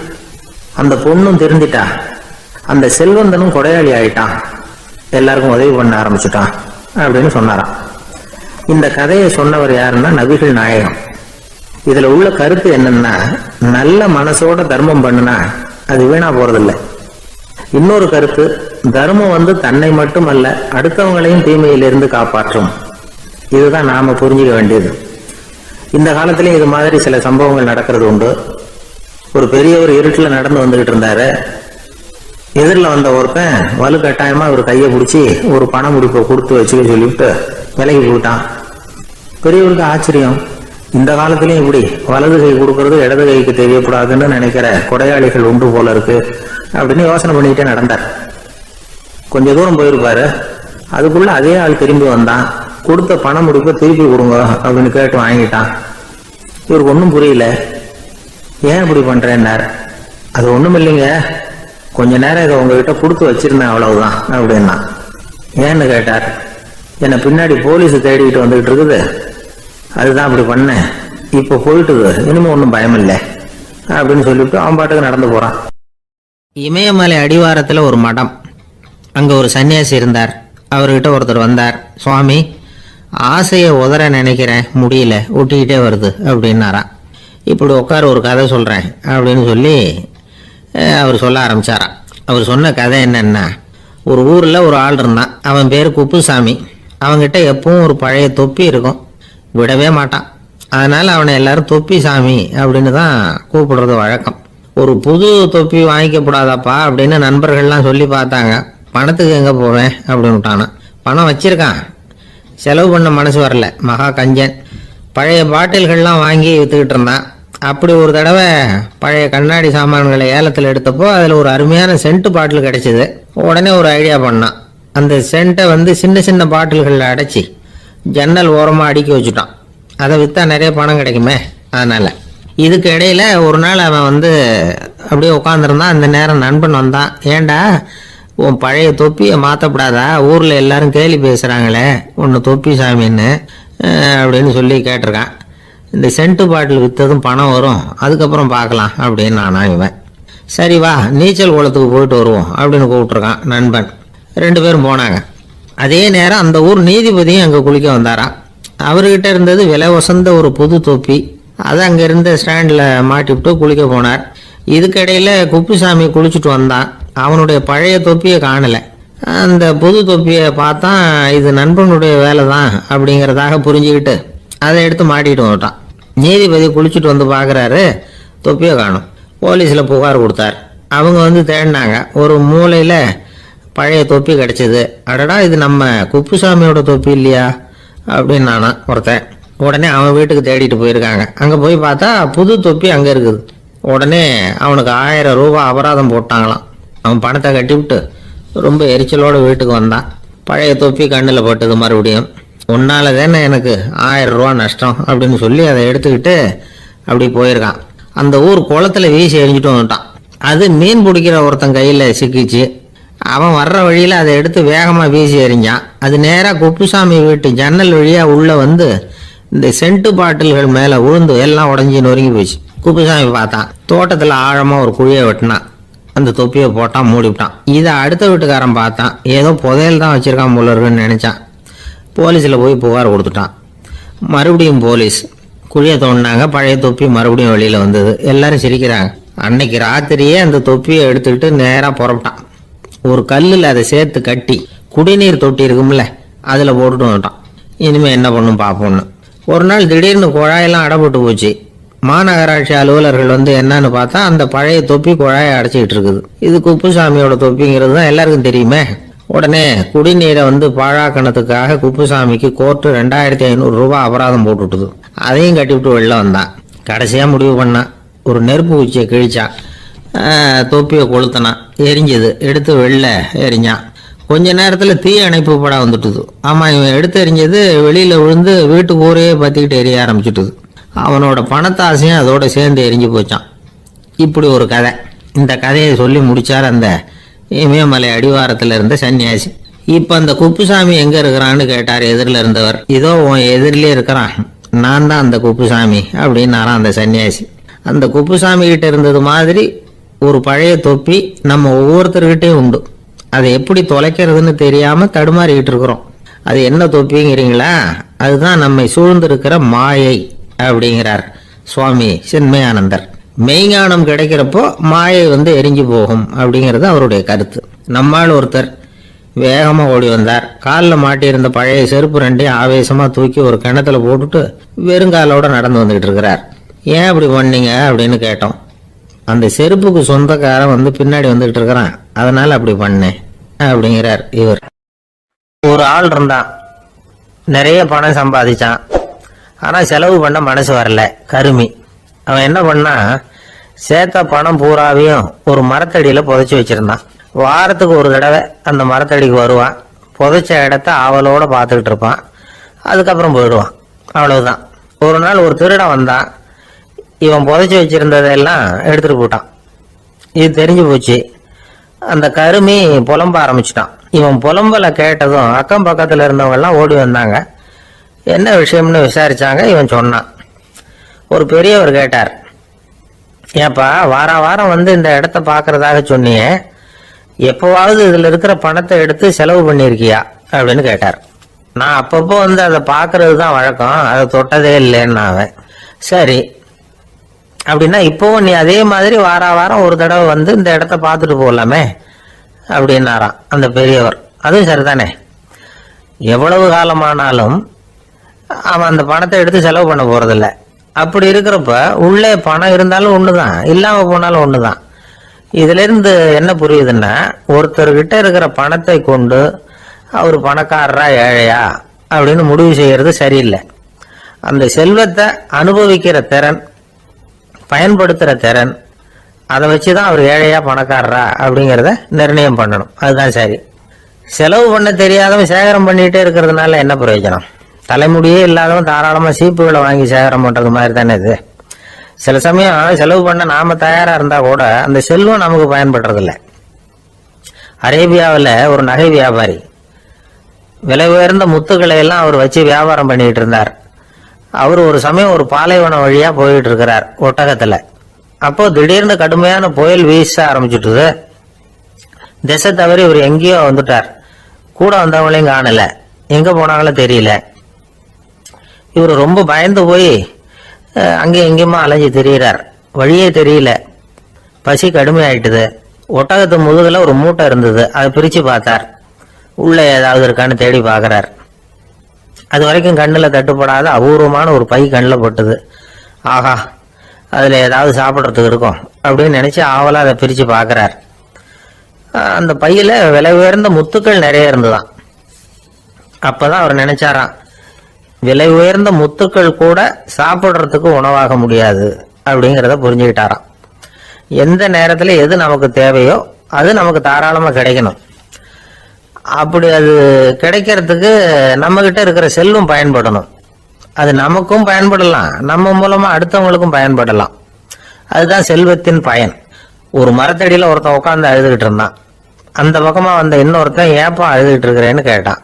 அந்த பொண்ணும் திருந்திட்டா, அந்த செல்வந்தனும் கொடையாளி ஆயிட்டான், எல்லாருக்கும் உதவி பண்ண ஆரம்பிச்சுட்டான் அப்படின்னு சொன்னாராம். இந்த கதையை சொன்னவர் யாருன்னா நபிகள் நாயகம். இதுல உள்ள கருத்து என்னன்னா, நல்ல மனசோட தர்மம் பண்ணுனா அது வீணா போறதில்லை. இன்னொரு கருத்து, தர்மம் வந்து தன்னை மட்டுமல்ல அடுத்தவங்களையும் தீமையிலிருந்து காப்பாற்றும். இதுதான் நாம புரிஞ்சுக்க வேண்டியது. இந்த காலத்திலயும் இது மாதிரி சில சம்பவங்கள் நடக்கிறது உண்டு. ஒரு பெரியவர் இருட்டில் நடந்து வந்துகிட்டு இருந்தாரு. எதிரில் வந்த ஒருத்தன் வலுக்கட்டாயமா ஒரு கையை பிடிச்சி ஒரு பண முடிப்பை கொடுத்து வச்சுக்க சொல்லிவிட்டு விலகி போட்டான். பெரியவருக்கு ஆச்சரியம், இந்த காலத்திலயும் இப்படி வலது கை கொடுக்கறது இடது கைக்கு தெரியக்கூடாதுன்னு நினைக்கிற கொடையாளிகள் உண்டு போல இருக்கு அப்படின்னு யோசனை பண்ணிக்கிட்டே நடந்தார். கொஞ்ச தூரம் போயிருப்பாரு. அதுக்குள்ள அதே ஆள் திரும்பி வந்தான். கொடுத்த பண முடிப்பை திருப்பி கொடுங்க அப்படின்னு கேட்டு வாங்கிட்டான். இவருக்கு ஒன்றும் புரியல. ஏன் இப்படி பண்றேன்னார். அது ஒண்ணும் இல்லைங்க, கொஞ்ச நேரம் இதை உங்ககிட்ட கொடுத்து வச்சிருந்தேன் அவ்வளவுதான் அப்படின்னா. ஏன்னு கேட்டார். என்னை பின்னாடி போலீஸ் தேடிக்கிட்டு வந்துகிட்டு இருக்குது, அதுதான் அப்படி பண்ணேன். இப்போ போயிட்டுது, இனிமே ஒன்றும் பயம் இல்லை அப்படின்னு சொல்லிவிட்டு அவன் பாட்டுக்கு நடந்து போறான். இமயமலை அடிவாரத்தில் ஒரு மடம். அங்கே ஒரு சன்னியாசி இருந்தார். அவர்கிட்ட ஒருத்தர் வந்தார். சுவாமி, ஆசையை உதற நினைக்கிறேன், முடியல, ஊட்டிக்கிட்டே வருது அப்படின்னாராம். இப்படி உட்கார ஒரு கதை சொல்கிறேன் அப்படின்னு சொல்லி அவர் சொல்ல ஆரம்பித்தாராம். அவர் சொன்ன கதை என்னன்னா, ஒரு ஊரில் ஒரு ஆள் இருந்தான். அவன் பேர் குப்புசாமி. அவன்கிட்ட எப்பவும் ஒரு பழைய தொப்பி இருக்கும், விடவே மாட்டான். அதனால் அவனை எல்லாரும் தொப்பி சாமி அப்படின்னு தான் கூப்பிடுறது வழக்கம். ஒரு புது தொப்பி வாங்கிக்கப்படாதாப்பா அப்படின்னு நண்பர்கள்லாம் சொல்லி பார்த்தாங்க. பணத்துக்கு எங்கே போவேன் அப்படின்னு விட்டானா. பணம் வச்சிருக்கான், செலவு பண்ண மனசு வரல, மகா கஞ்சன். பழைய பாட்டில்கள்லாம் வாங்கி விற்றுக்கிட்டு இருந்தான். அப்படி ஒரு தடவை பழைய கண்ணாடி சாமான்களை ஏலத்தில் எடுத்தப்போ அதில் ஒரு அருமையான சென்ட் பாட்டில் கிடைச்சிது. உடனே ஒரு ஐடியா பண்ணான். அந்த சென்ட்டை சின்ன சின்ன பாட்டில்களில் அடைச்சி ஜன்னல் ஓரமாக அடுக்கி வச்சுட்டான். அதை விற்றா நிறைய பணம் கிடைக்குமே. அதனால் இதுக்கு இடையில் ஒரு நாள் அவன் அப்படியே உட்காந்துருந்தான். அந்த நேரம் நண்பன் வந்தான். ஏண்டா, உன் பழைய தொப்பியை மாற்றப்படாதா, ஊரில் எல்லாரும் கேலி பேசுகிறாங்களே ஒன்று தொப்பி சாமின்னு அப்படின்னு சொல்லி கேட்டிருக்கான். இந்த சென்ட்டு பாட்டில் விற்றதும் பணம் வரும், அதுக்கப்புறம் பார்க்கலாம் அப்படின்னு நானா இவன். சரி வா, நீச்சல் குளத்துக்கு போயிட்டு வருவோம் அப்படின்னு கூப்பிட்ருக்கான் நண்பன். 2 பேரும் போனாங்க. அதே நேரம் அந்த ஊர் நீதிபதியும் அங்கே குளிக்க வந்தாராம். அவர்கிட்ட இருந்தது விலை வசந்த ஒரு புது தொப்பி. அதை அங்கே இருந்த ஸ்டாண்டில் மாட்டிவிட்டு குளிக்க போனார். இதுக்கிடையில் குப்புசாமி குளிச்சுட்டு வந்தான். அவனுடைய பழைய தொப்பியை காணலை. அந்த புது தொப்பியை பார்த்தா இது நண்பனுடைய வேலை தான் அப்படிங்கிறதாக புரிஞ்சுக்கிட்டு அதை எடுத்து மாட்டிக்கிட்டு வந்துட்டான். நீதிபதி குளிச்சுட்டு வந்து பார்க்குறாரு, தொப்பியை காணும். போலீஸில் புகார் கொடுத்தார். அவங்க தேடினாங்க. ஒரு மூலையில் பழைய தொப்பி கிடச்சிது. அடடா, இது நம்ம குப்புசாமியோட தொப்பி இல்லையா அப்படின்னு நானா ஒருத்தன். உடனே அவன் வீட்டுக்கு தேடிட்டு போயிருக்காங்க. அங்கே போய் பார்த்தா புது தொப்பி அங்கே இருக்குது. உடனே அவனுக்கு 1000 ரூபாய் அபராதம் போட்டாங்களாம். அவன் பணத்தை கட்டிவிட்டு ரொம்ப எரிச்சலோடு வீட்டுக்கு வந்தான். பழைய தொப்பி கண்ணில் போட்டது. மறுபடியும் உன்னால தானே எனக்கு 1000 ரூபா நஷ்டம் அப்படின்னு சொல்லி அதை எடுத்துக்கிட்டு அப்படி போயிருக்கான். அந்த ஊர் குளத்தில் வீசி எரிஞ்சிட்டு வந்துட்டான். அது மீன் பிடிக்கிற ஒருத்தன் கையில் சிக்கிச்சு. அவன் வர்ற வழியில் அதை எடுத்து வேகமாக வீசி எறிஞ்சான். அது நேராக குப்புசாமி வீட்டு ஜன்னல் வழியாக உள்ளே இந்த சென்ட்டு பாட்டில்கள் மேலே விழுந்து எல்லாம் உடஞ்சி நொறுங்கி போச்சு. குப்புசாமி பார்த்தான். தோட்டத்தில் ஆழமாக ஒரு குழியை வெட்டினான். அந்த தொப்பியை போட்டான், மூடிவிட்டான். இதை அடுத்த வீட்டுக்காரன் பார்த்தான். ஏதோ புதையல் தான் வச்சுருக்கான் போல இருக்குன்னு நினச்சான். போலீஸில் போய் புகார் கொடுத்துட்டான். மறுபடியும் போலீஸ் குழியை தோண்டினாங்க. பழைய தொப்பி மறுபடியும் வெளியில் வந்தது. எல்லாரும் சிரிக்கிறாங்க. அன்னைக்கு ராத்திரியே அந்த தொப்பியை எடுத்துக்கிட்டு நேராக புறப்பட்டான். ஒரு கல்லில் அதை சேர்த்து கட்டி குடிநீர் தொட்டி இருக்கும்ல, அதில் போட்டுட்டு வந்துட்டான். இனிமேல் என்ன பண்ணும் பார்ப்போம்னு. ஒரு நாள் திடீர்னு குழாயெல்லாம் அடைப்பட்டு போச்சு. மாநகராட்சி அலுவலர்கள் என்னன்னு பார்த்தா அந்த பழைய தொப்பி குழாயை அடைச்சிக்கிட்டு இருக்குது. இது குப்புசாமியோட தொப்பிங்கிறது தான் எல்லாருக்கும் தெரியுமே. உடனே குடிநீரை பாழாக்கணத்துக்காக குப்புசாமிக்கு கோர்ட்டு 2500 ரூபாய் அபராதம் போட்டுவிட்டுது. அதையும் கட்டிவிட்டு வெளில வந்தான். கடைசியாக முடிவு பண்ணான். ஒரு நெருப்பு குச்சியை கிழிச்சான். தொப்பியை கொளுத்தினான். எரிஞ்சது. எடுத்து வெளில எரிஞ்சான். கொஞ்ச நேரத்தில் தீ அணைப்பு படம் வந்துட்டுது. ஆமாம், இவன் எடுத்து எரிஞ்சது வெளியில் விழுந்து வீட்டுக்கு ஊரையே பற்றிக்கிட்டு எரிய ஆரம்பிச்சுட்டுது. அவனோட பணத்தாசையும் அதோட சேர்ந்து எரிஞ்சு போச்சான். இப்படி ஒரு கதை. இந்த கதையை சொல்லி முடித்தார் அந்த இமயமலை அடிவாரத்தில் இருந்த சன்னியாசி. இப்போ அந்த குப்புசாமி எங்கே இருக்கிறான்னு கேட்டார் எதிரில் இருந்தவர். இதோ உன் எதிரிலே இருக்கிறான், நான் தான் அந்த குப்புசாமி அப்படின்னாரான் அந்த சன்னியாசி. அந்த குப்புசாமி கிட்ட இருந்தது மாதிரி ஒரு பழைய தொப்பி நம்ம ஒவ்வொருத்தர்கிட்டையும் உண்டு. அதை எப்படி தொலைக்கிறதுன்னு தெரியாமல் தடுமாறிக்கிட்டு இருக்கிறோம். அது என்ன தொப்பிங்கிறீங்களா? அதுதான் நம்மை சூழ்ந்திருக்கிற மாயை அப்படிங்கிறார் சுவாமி சின்மயானந்தர். மெய்ஞானம் கிடைக்கிறப்போ மாயை எரிஞ்சு போகும் அப்படிங்கிறது அவருடைய கருத்து. நம்மால் ஒருத்தர் வேகமாக ஓடி வந்தார். காலில் மாட்டியிருந்த பழைய செருப்பு 2 ஆவேசமாக தூக்கி ஒரு கிணத்துல போட்டுட்டு வெறுங்காலோட நடந்து வந்துகிட்டு இருக்கிறார். ஏன் அப்படி பண்ணீங்க அப்படின்னு கேட்டோம். அந்த செருப்புக்கு சொந்தக்காரன் பின்னாடி வந்துகிட்டு இருக்கிறான், அதனால அப்படி பண்ணேன் அப்படிங்கிறார் இவர். ஒரு ஆள் இருந்தான், நிறைய பணம் சம்பாதிச்சான். ஆனால் செலவு பண்ண மனசு வரல. கருமி அவன் என்ன பண்ணா, சேர்த்த பணம் பூராவையும் ஒரு மரத்தடியில் புதைச்சி வச்சிருந்தான். வாரத்துக்கு ஒரு தடவை அந்த மரத்தடிக்கு வருவான். புதைச்ச இடத்த ஆவலோடு பார்த்துக்கிட்டு இருப்பான். அதுக்கப்புறம் போயிடுவான். அவ்வளவுதான். ஒரு நாள் ஒரு திருடன் வந்தான். இவன் புதைச்சி வச்சிருந்ததெல்லாம் எடுத்துட்டு போட்டான். இது தெரிஞ்சு போச்சு. அந்த கருமி புலம்ப ஆரம்பிச்சிட்டான். இவன் புலம்பலை கேட்டதும் அக்கம் பக்கத்தில் இருந்தவங்க எல்லாம் ஓடி வந்தாங்க. என்ன விஷயம்னு விசாரிச்சாங்க. இவன் சொன்னான். ஒரு பெரியவர் கேட்டார், ஏப்பா வாரம் வாரம் வந்து இந்த இடத்த பார்க்கறதாக சொன்னியே, எப்போவாவது இதில் இருக்கிற பணத்தை எடுத்து செலவு பண்ணியிருக்கியா அப்படின்னு கேட்டார். நான் அப்பப்போ வந்து அதை பார்க்கறது தான் வழக்கம், அதை தொட்டதே இல்லைன்னு அவன். சரி, அப்படின்னா இப்போவும் நீ அதே மாதிரி வாரம் ஒரு தடவை வந்து இந்த இடத்த பார்த்துட்டு போகலாமே அப்படின்னாராம் அந்த பெரியவர். அதுவும் சரிதானே, எவ்வளவு காலமானாலும் அவன் அந்த பணத்தை எடுத்து செலவு பண்ண போறதில்ல. அப்படி இருக்கிறப்ப உள்ளே பணம் இருந்தாலும் ஒண்ணுதான், இல்லாம போனாலும் ஒண்ணுதான். இதுல இருந்து என்ன புரியுதுன்னா, ஒருத்தர்கிட்ட இருக்கிற பணத்தை கொண்டு அவர் பணக்காரரா ஏழையா அப்படின்னு முடிவு செய்யறது சரியில்லை. அந்த செல்வத்தை அனுபவிக்கிற திறன், பயன்படுத்துற திறன், அதை வச்சுதான் அவர் ஏழையா பணக்காரரா அப்படிங்கிறத நிர்ணயம் பண்ணணும். அதுதான் சரி. செலவு பண்ண தெரியாதவன் சேகரம் பண்ணிட்டே இருக்கிறதுனால என்ன பிரயோஜனம்? தலைமுடியே இல்லாதவன் தாராளமா சீப்புகளை வாங்கி சேகரம் பண்றது மாதிரி தானே இது. சில சமயம் செலவு பண்ண நாம தயாரா இருந்தா கூட அந்த செல்வம் நமக்கு பயன்படுறதில்லை. அரேபியாவில் ஒரு நகை வியாபாரி விலை உயர்ந்த முத்துக்களை எல்லாம் அவர் வச்சு வியாபாரம் பண்ணிட்டு இருந்தார். அவர் ஒரு சமயம் ஒரு பாலைவனம் வழியா போயிட்டு இருக்கிறார் ஒட்டகத்துல. அப்போ திடீர்னு கடுமையான புயல் வீச ஆரம்பிச்சுட்டுது. திசை தவறி இவர் எங்கேயோ வந்துட்டார். கூட வந்தவங்களையும் காணல, எங்க போனாங்களோ தெரியல. இவர் ரொம்ப பயந்து போய் அங்கேயும் எங்கேயுமா அலைஞ்சு திரியிறார். வழியே தெரியல. பசி கடுமையாயிட்டுது. ஒட்டகத்து முதுகுல ஒரு மூட்டை இருந்தது. அதை பிரிச்சு பார்த்தார். உள்ள ஏதாவது இருக்கான்னு தேடி பார்க்கறார். அது வரைக்கும் கண்ணில் தட்டுப்படாத அபூர்வமான ஒரு பை கண்ணில் பட்டுது. ஆஹா, அதுல ஏதாவது சாப்பிட்றதுக்கு இருக்கும் அப்படின்னு நினைச்சு ஆவலா அதை பிரிச்சு பார்க்கறார். அந்த பையில விலை உயர்ந்த முத்துக்கள் நிறைய இருந்துதான். அப்பதான் அவர் நினைச்சாராம், விலை உயர்ந்த முத்துக்கள் கூட சாப்பிட்றதுக்கு உணவாக முடியாது அப்படிங்கிறத புரிஞ்சுக்கிட்டாராம். எந்த நேரத்துல எது நமக்கு தேவையோ அது நமக்கு தாராளமா கிடைக்கணும். அப்படி அது கிடைக்கிறதுக்கு நம்ம கிட்ட இருக்கிற செல்வம் பயன்படணும். அது நமக்கும் பயன்படலாம், நம்ம மூலமா அடுத்தவங்களுக்கும் பயன்படலாம். அதுதான் செல்வத்தின் பயன். ஒரு மரத்தடியில ஒருத்தன் உட்காந்து அழுதுகிட்டு இருந்தான். அந்த பக்கமா வந்த இன்னொருத்தன் ஏப்பா அழுதுகிட்டு இருக்கிறேன்னு கேட்டான்.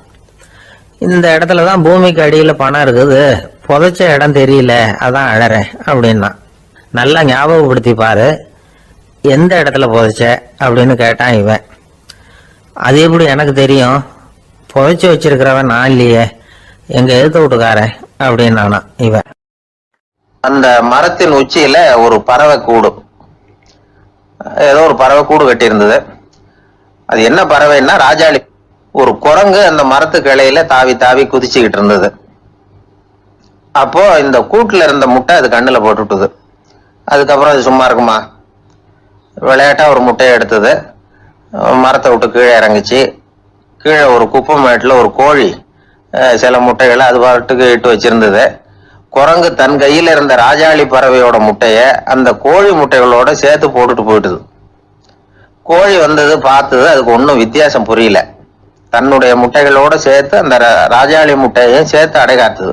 இந்த இடத்துலதான் பூமிக்கு அடியில பணம் இருக்குது, புதைச்ச இடம் தெரியல, அதான் அழறேன் அப்படின்னா. நல்லா ஞாபகப்படுத்தி பாரு, எந்த இடத்துல புதைச்ச அப்படின்னு கேட்டான் இவன். அது எப்படி எனக்கு தெரியும், புதைச்சி வச்சிருக்கிறவன் நான் இல்லையே, எங்க எதிர்த்து வீட்டுக்காரன் அப்படின்னானா இவன். அந்த மரத்தின் உச்சியில ஒரு பறவை கூடு, ஏதோ ஒரு பறவை கூடு கட்டி இருந்தது. அது என்ன பறவைன்னா ராஜாளி. ஒரு குரங்கு அந்த மரத்து கிளையில தாவி தாவி குதிச்சுக்கிட்டு இருந்தது. அப்போ இந்த கூட்டுல இருந்த முட்டை அது கண்ணுல போட்டுட்டுது. அதுக்கப்புறம் அது சும்மா இருக்குமா, விளையாட்டா ஒரு முட்டையை எடுத்தது, மரத்தை விட்டு கீழே இறங்குச்சு. கீழே ஒரு குப்பை மேட்டுல ஒரு கோழி சில முட்டைகளை அது பாட்டுக்கு இட்டு வச்சிருந்தது. குரங்கு தன் கையில இருந்த ராஜாளி பறவையோட முட்டைய அந்த கோழி முட்டைகளோட சேர்த்து போட்டுட்டு போயிட்டுது. கோழி வந்தது, பார்த்தது, அதுக்கு ஒன்றும் வித்தியாசம் புரியல. தன்னுடைய முட்டைகளோட சேர்த்து அந்த ராஜாளி முட்டையையும் சேர்த்து அடைகாத்துது.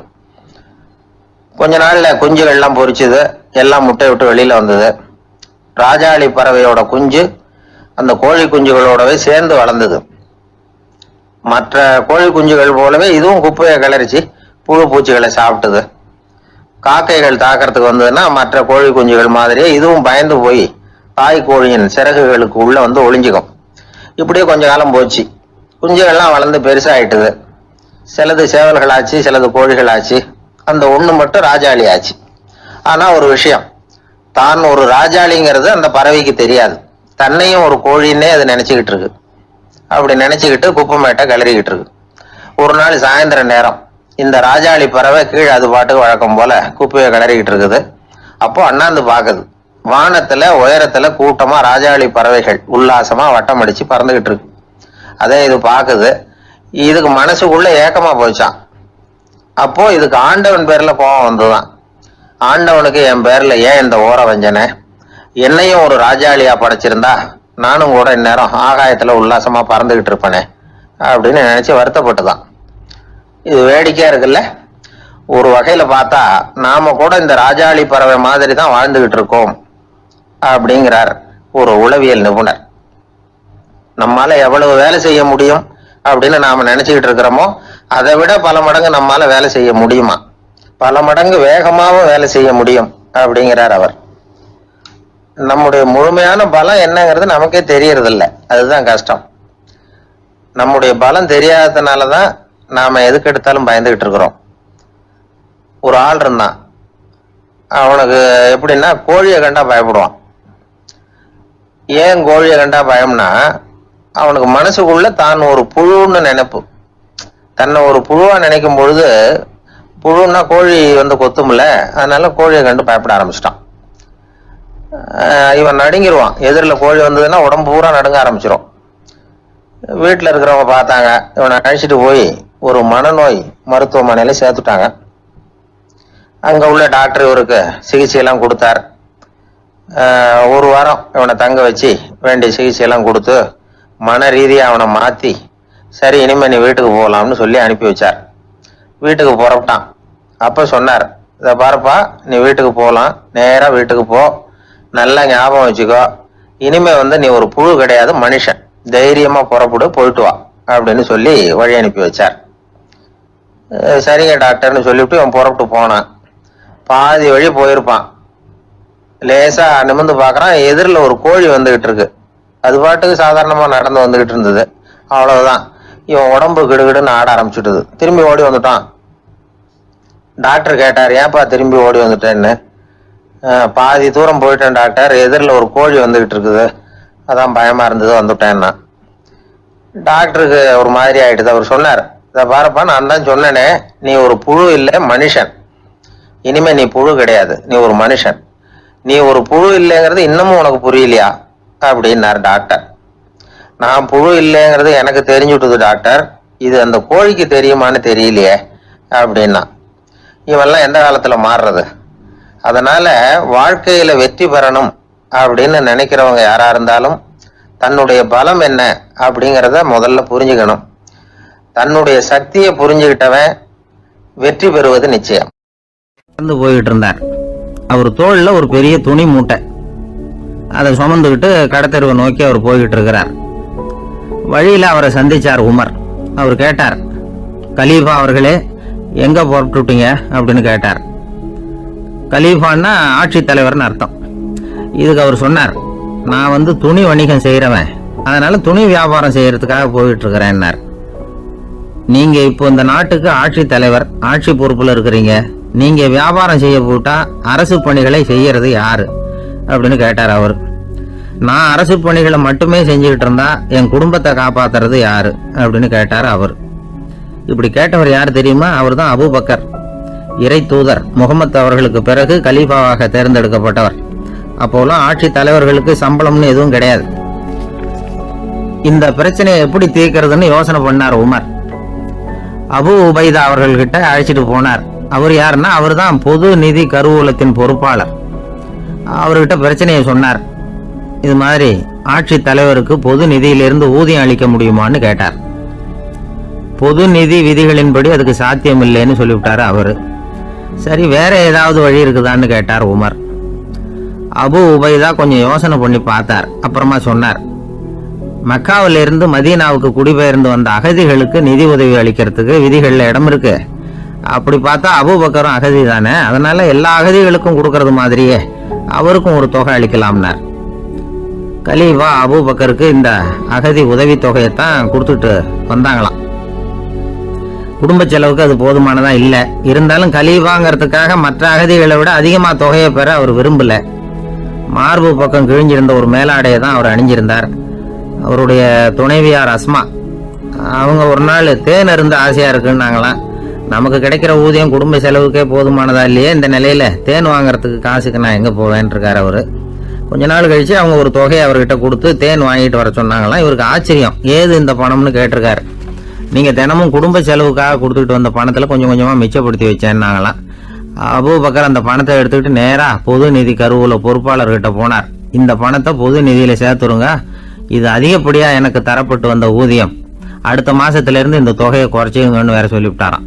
கொஞ்ச நாள்ல குஞ்சுகள் எல்லாம் பொரிச்சுது, எல்லாம் முட்டை விட்டு வெளியில வந்தது. ராஜாளி பறவையோட குஞ்சு அந்த கோழி குஞ்சுகளோடவே சேர்ந்து வளர்ந்தது. மற்ற கோழி குஞ்சுகள் போலவே இதுவும் குப்பையை கிளறிச்சு புழு பூச்சிகளை சாப்பிட்டுது. காக்கைகள் தாக்கிறதுக்கு வந்ததுன்னா மற்ற கோழி குஞ்சுகள் மாதிரியே இதுவும் பயந்து போய் தாய் கோழியின் சிறகுகளுக்கு உள்ள வந்து ஒளிஞ்சுக்கும். இப்படியே கொஞ்ச காலம் போச்சு. குஞ்சுகள்லாம் வளர்ந்து பெருசாயிட்டுது. சிலது சேவல்கள் ஆச்சு, சிலது கோழிகள் ஆச்சு. அந்த ஒண்ணு மட்டும் ராஜாளி ஆச்சு. ஆனா ஒரு விஷயம், தான் ஒரு ராஜாளிங்கிறது அந்த பறவைக்கு தெரியாது. தன்னையும் ஒரு கோழின்னே அது நினைச்சுக்கிட்டு இருக்கு. அப்படி நினைச்சுக்கிட்டு குப்பை மேட்டை கிளறிக்கிட்டு இருக்கு. ஒரு நாள் சாயந்தர நேரம் இந்த ராஜாளி பறவை கீழே அது பாட்டுக்கு வழக்கம் போல குப்பையை கிளறிக்கிட்டு இருக்குது. அப்போ அண்ணாந்து பாக்குது. வானத்துல உயரத்துல கூட்டமா ராஜாளி பறவைகள் உல்லாசமா வட்டம் அடிச்சு பறந்துகிட்டு இருக்கு. அதே இது பாக்குது. இதுக்கு மனசுக்குள்ள ஏக்கமா போச்சான், அப்போ இதுக்கு ஆண்டவன் பேர்ல கோபம் வந்துதான். ஆண்டவனுக்கு என் பேர்ல ஏன் இந்த ஓர வஞ்சனை, என்னையும் ஒரு ராஜாளியா படைச்சிருந்தா நானும் கூட இந்நேரம் ஆகாயத்துல உல்லாசமா பறந்துகிட்டு இருப்பேனே அப்படின்னு நினைச்சு வருத்தப்பட்டுதான். இது வேடிக்கையா இருக்குல்ல. ஒரு வகையில பார்த்தா நாம கூட இந்த ராஜாளி பறவை மாதிரி தான் வாழ்ந்துகிட்டு இருக்கோம் அப்படிங்கிறார் ஒரு உளவியல் நிபுணர். நம்மால எவ்வளவு வேலை செய்ய முடியும் அப்படின்னு நாம நினைச்சுக்கிட்டு இருக்கிறோமோ அதை விட பல மடங்கு நம்மால வேலை செய்ய முடியுமா, பல மடங்கு வேகமாவும் வேலை செய்ய முடியும் அப்படிங்கிறார் அவர். நம்முடைய முழுமையான பலம் என்னங்கிறது நமக்கே தெரியறது இல்லை, அதுதான் கஷ்டம். நம்முடைய பலம் தெரியாததுனாலதான் நாம எதுக்கு எடுத்தாலும் பயந்துகிட்டு இருக்கிறோம். ஒரு ஆள் இருந்தான், அவனுக்கு எப்படின்னா கோழியை கண்டா பயப்படுவான். ஏன் கோழியை கண்டா பயம்னா, அவனுக்கு மனசுக்குள்ள தான் ஒரு புழுன்னு நினைப்பு. தன்னை ஒரு புழுவா நினைக்கும் பொழுது, புழுன்னா கோழி வந்து கொத்தும்ல, அதனால கோழியை கண்டு பயப்பட ஆரம்பிச்சிட்டான். இவன் நடுங்கிடுவான். எதிரில் கோழி வந்ததுன்னா உடம்பு பூரா நடுங்க ஆரம்பிச்சிடும். வீட்டில் இருக்கிறவங்க பார்த்தாங்க, இவனை அழைச்சிட்டு போய் ஒரு மனநோய் மருத்துவமனையில சேர்த்துட்டாங்க. அங்க உள்ள டாக்டர் இவருக்கு சிகிச்சையெல்லாம் கொடுத்தார். ஒரு வாரம் இவனை தங்க வச்சு வேண்டிய சிகிச்சையெல்லாம் கொடுத்து மன ரீதியா அவனை மாத்தி, சரி இனிமே நீ வீட்டுக்கு போகலாம்னு சொல்லி அனுப்பி வச்சார். வீட்டுக்கு புறப்பட்டான். அப்ப சொன்னார், இதை பாருப்பா, நீ வீட்டுக்கு போகலாம், நேரா வீட்டுக்கு போ, நல்லா ஞாபகம் வச்சுக்கோ, இனிமே வந்து நீ ஒரு புழு கிடையாது, மனுஷன், தைரியமா புறப்படு, போயிட்டு வா அப்படின்னு சொல்லி வழி அனுப்பி வச்சார். சரிங்க டாக்டர்னு சொல்லிவிட்டு அவன் புறப்பட்டு போனான். பாதி வழி போயிருப்பான். லேசா நிமிர்ந்து பாக்குறான், எதிரில் ஒரு கோழி வந்துகிட்டு இருக்கு. அது பாட்டுக்கு சாதாரணமா நடந்து வந்துகிட்டு இருந்தது. அவ்வளவுதான், இவன் உடம்பு கிடுகிடுன்னு ஆட ஆரம்பிச்சுட்டுது. திரும்பி ஓடி வந்துட்டான். டாக்டர் கேட்டார், ஏன்பா திரும்பி ஓடி வந்துட்டேன்னு. பாதி தூரம் போயிட்டேன் டாக்டர், எதிரில் ஒரு கோழி வந்துகிட்டு இருக்குது, அதான் பயமா இருந்தது வந்துட்டேன்னா. டாக்டருக்கு ஒரு மாதிரி ஆயிடுது. அவர் சொன்னார், இதை பாருப்பா, நான் தான் சொன்னேனே, நீ ஒரு புழு இல்லை, மனுஷன். இனிமே நீ புழு கிடையாது, நீ ஒரு மனுஷன். நீ ஒரு புழு இல்லைங்கிறது இன்னமும் உனக்கு புரியலையா அப்படின்னாரு டாக்டர். நான் புழு இல்லைங்கிறது எனக்கு தெரிஞ்சுட்டுது டாக்டர், இது அந்த கோழிக்கு தெரியுமான்னு தெரியலையே அப்படின்னா. இவெல்லாம் எந்த காலத்துல மாறுறது? அதனால வாழ்க்கையில வெற்றி பெறணும் அப்படின்னு நினைக்கிறவங்க யாரா இருந்தாலும் தன்னுடைய பலம் என்ன அப்படிங்கிறத முதல்ல புரிஞ்சுக்கணும். தன்னுடைய சக்தியை புரிஞ்சுக்கிட்டவன் வெற்றி பெறுவது நிச்சயம். போயிட்டு இருந்தார். அவர் தோள்ல ஒரு பெரிய துணி மூட்டை, அதை சுமந்துக்கிட்டு கடத்தெருவை நோக்கி அவர் போய்கிட்டு இருக்கிறார். வழியில அவரை சந்திச்சார் உமர். அவர் கேட்டார், கலீஃபா அவர்களே, எங்க புறப்பட்டுட்டீங்க அப்படின்னு கேட்டார். கலீஃபான்னா ஆட்சி தலைவர்னு அர்த்தம். இதுக்கு அவர் சொன்னார், நான் வந்து துணி வணிகம் செய்யறவன், அதனால துணி வியாபாரம் செய்யறதுக்காக போயிட்டு இருக்கிறேன்னார். நீங்க இப்போ இந்த நாட்டுக்கு ஆட்சி தலைவர், ஆட்சி பொறுப்புல இருக்கிறீங்க, நீங்க வியாபாரம் செய்ய போட்டா அரசு பணிகளை செய்யறது யாரு அப்படின்னு கேட்டார் அவர். நான் அரசு பணிகளை மட்டுமே செஞ்சுக்கிட்டு இருந்தா என் குடும்பத்தை காப்பாத்துறது யாரு அப்படின்னு கேட்டார் அவர். இப்படி கேட்டவர் யாரு தெரியுமா? அவர் தான் அபூபக்கர், இறை தூதர் முகமது அவர்களுக்கு பிறகு கலீஃபாவாக தேர்ந்தெடுக்கப்பட்டவர். அப்போலாம் ஆட்சி தலைவர்களுக்கு சம்பளம்னு எதுவும் கிடையாது. இந்த பிரச்சனையை எப்படி தீர்க்கிறதுன்னு யோசனை பண்ணார் உமர். அபு உபைதா அவர்கள்கிட்ட அழைச்சிட்டு போனார். அவர் யாருன்னா, அவர் தான் பொது நிதி கருவூலத்தின் பொறுப்பாளர். அவர்கிட்ட பிரச்சனையை சொன்னார். இது மாதிரி ஆட்சி தலைவருக்கு பொது நிதியிலிருந்து ஊதியம் அளிக்க முடியுமான்னு கேட்டார். பொது நிதி விதிகளின்படி அதுக்கு சாத்தியம் இல்லைன்னு சொல்லிவிட்டாரு அவரு. சரி, வேற ஏதாவது வழி இருக்குதான்னு கேட்டார் உமர். அபு உபைதா கொஞ்சம் யோசனை பண்ணி பார்த்தார். அப்புறமா சொன்னார், மக்காவிலிருந்து மதீனாவுக்கு குடிபெயர்ந்து வந்த அகதிகளுக்கு நிதி உதவி அளிக்கிறதுக்கு விதிகள்ல இடம் இருக்கு. அப்படி பார்த்தா அபூபக்கரும் அகதி தானே, அதனால எல்லா அகதிகளுக்கும் கொடுக்கறது மாதிரியே அவருக்கும் ஒரு தொகை அளிக்கலாம்னார். கலீஃபா அபூபக்கருக்கு இந்த அகதி உதவி தொகையைத்தான் கொடுத்துட்டு வந்தாங்களாம். குடும்ப செலவுக்கு அது போதுமானதா இல்லை. இருந்தாலும் கலீஃபாங்கிறதுக்காக மற்ற அகதிகளை விட அதிகமா தொகையை பெற அவர் விரும்பல. மார்பு பக்கம் கிழிஞ்சிருந்த ஒரு மேலாடையை தான் அவர் அணிஞ்சிருந்தார். அவருடைய துணைவியார் அஸ்மா, அவங்க ஒரு நாள் தேன் இருந்து ஆசையா இருக்குன்னாங்களாம். நமக்கு கிடைக்கிற ஊதியம் குடும்ப செலவுக்கே போதுமானதா இல்லையே, இந்த நிலையில தேன் வாங்கறதுக்கு காசுக்கு நான் எங்க போவேன் இருக்காரு அவரு. கொஞ்ச நாள் கழிச்சு அவங்க ஒரு தொகையை அவர்கிட்ட கொடுத்து தேன் வாங்கிட்டு வர சொன்னாங்களாம். இவருக்கு ஆச்சரியம், ஏது இந்த பணம்னு கேட்டிருக்காரு. நீங்கள் தினமும் குடும்ப செலவுக்காக கொடுத்துக்கிட்டு வந்த பணத்தில் கொஞ்சம் கொஞ்சமாக மிச்சப்படுத்தி வச்சேன்னாங்களாம். அபூபக்கர் அந்த பணத்தை எடுத்துக்கிட்டு நேராக பொது நிதி கருவூல பொறுப்பாளர்கிட்ட போனார். இந்த பணத்தை பொது நிதியில் சேர்த்துருங்க, இது அதிகப்படியாக எனக்கு தரப்பட்டு வந்த ஊதியம், அடுத்த மாசத்திலிருந்து இந்த தொகையை குறைச்சிங்கன்னு வேற சொல்லிவிட்டாராம்.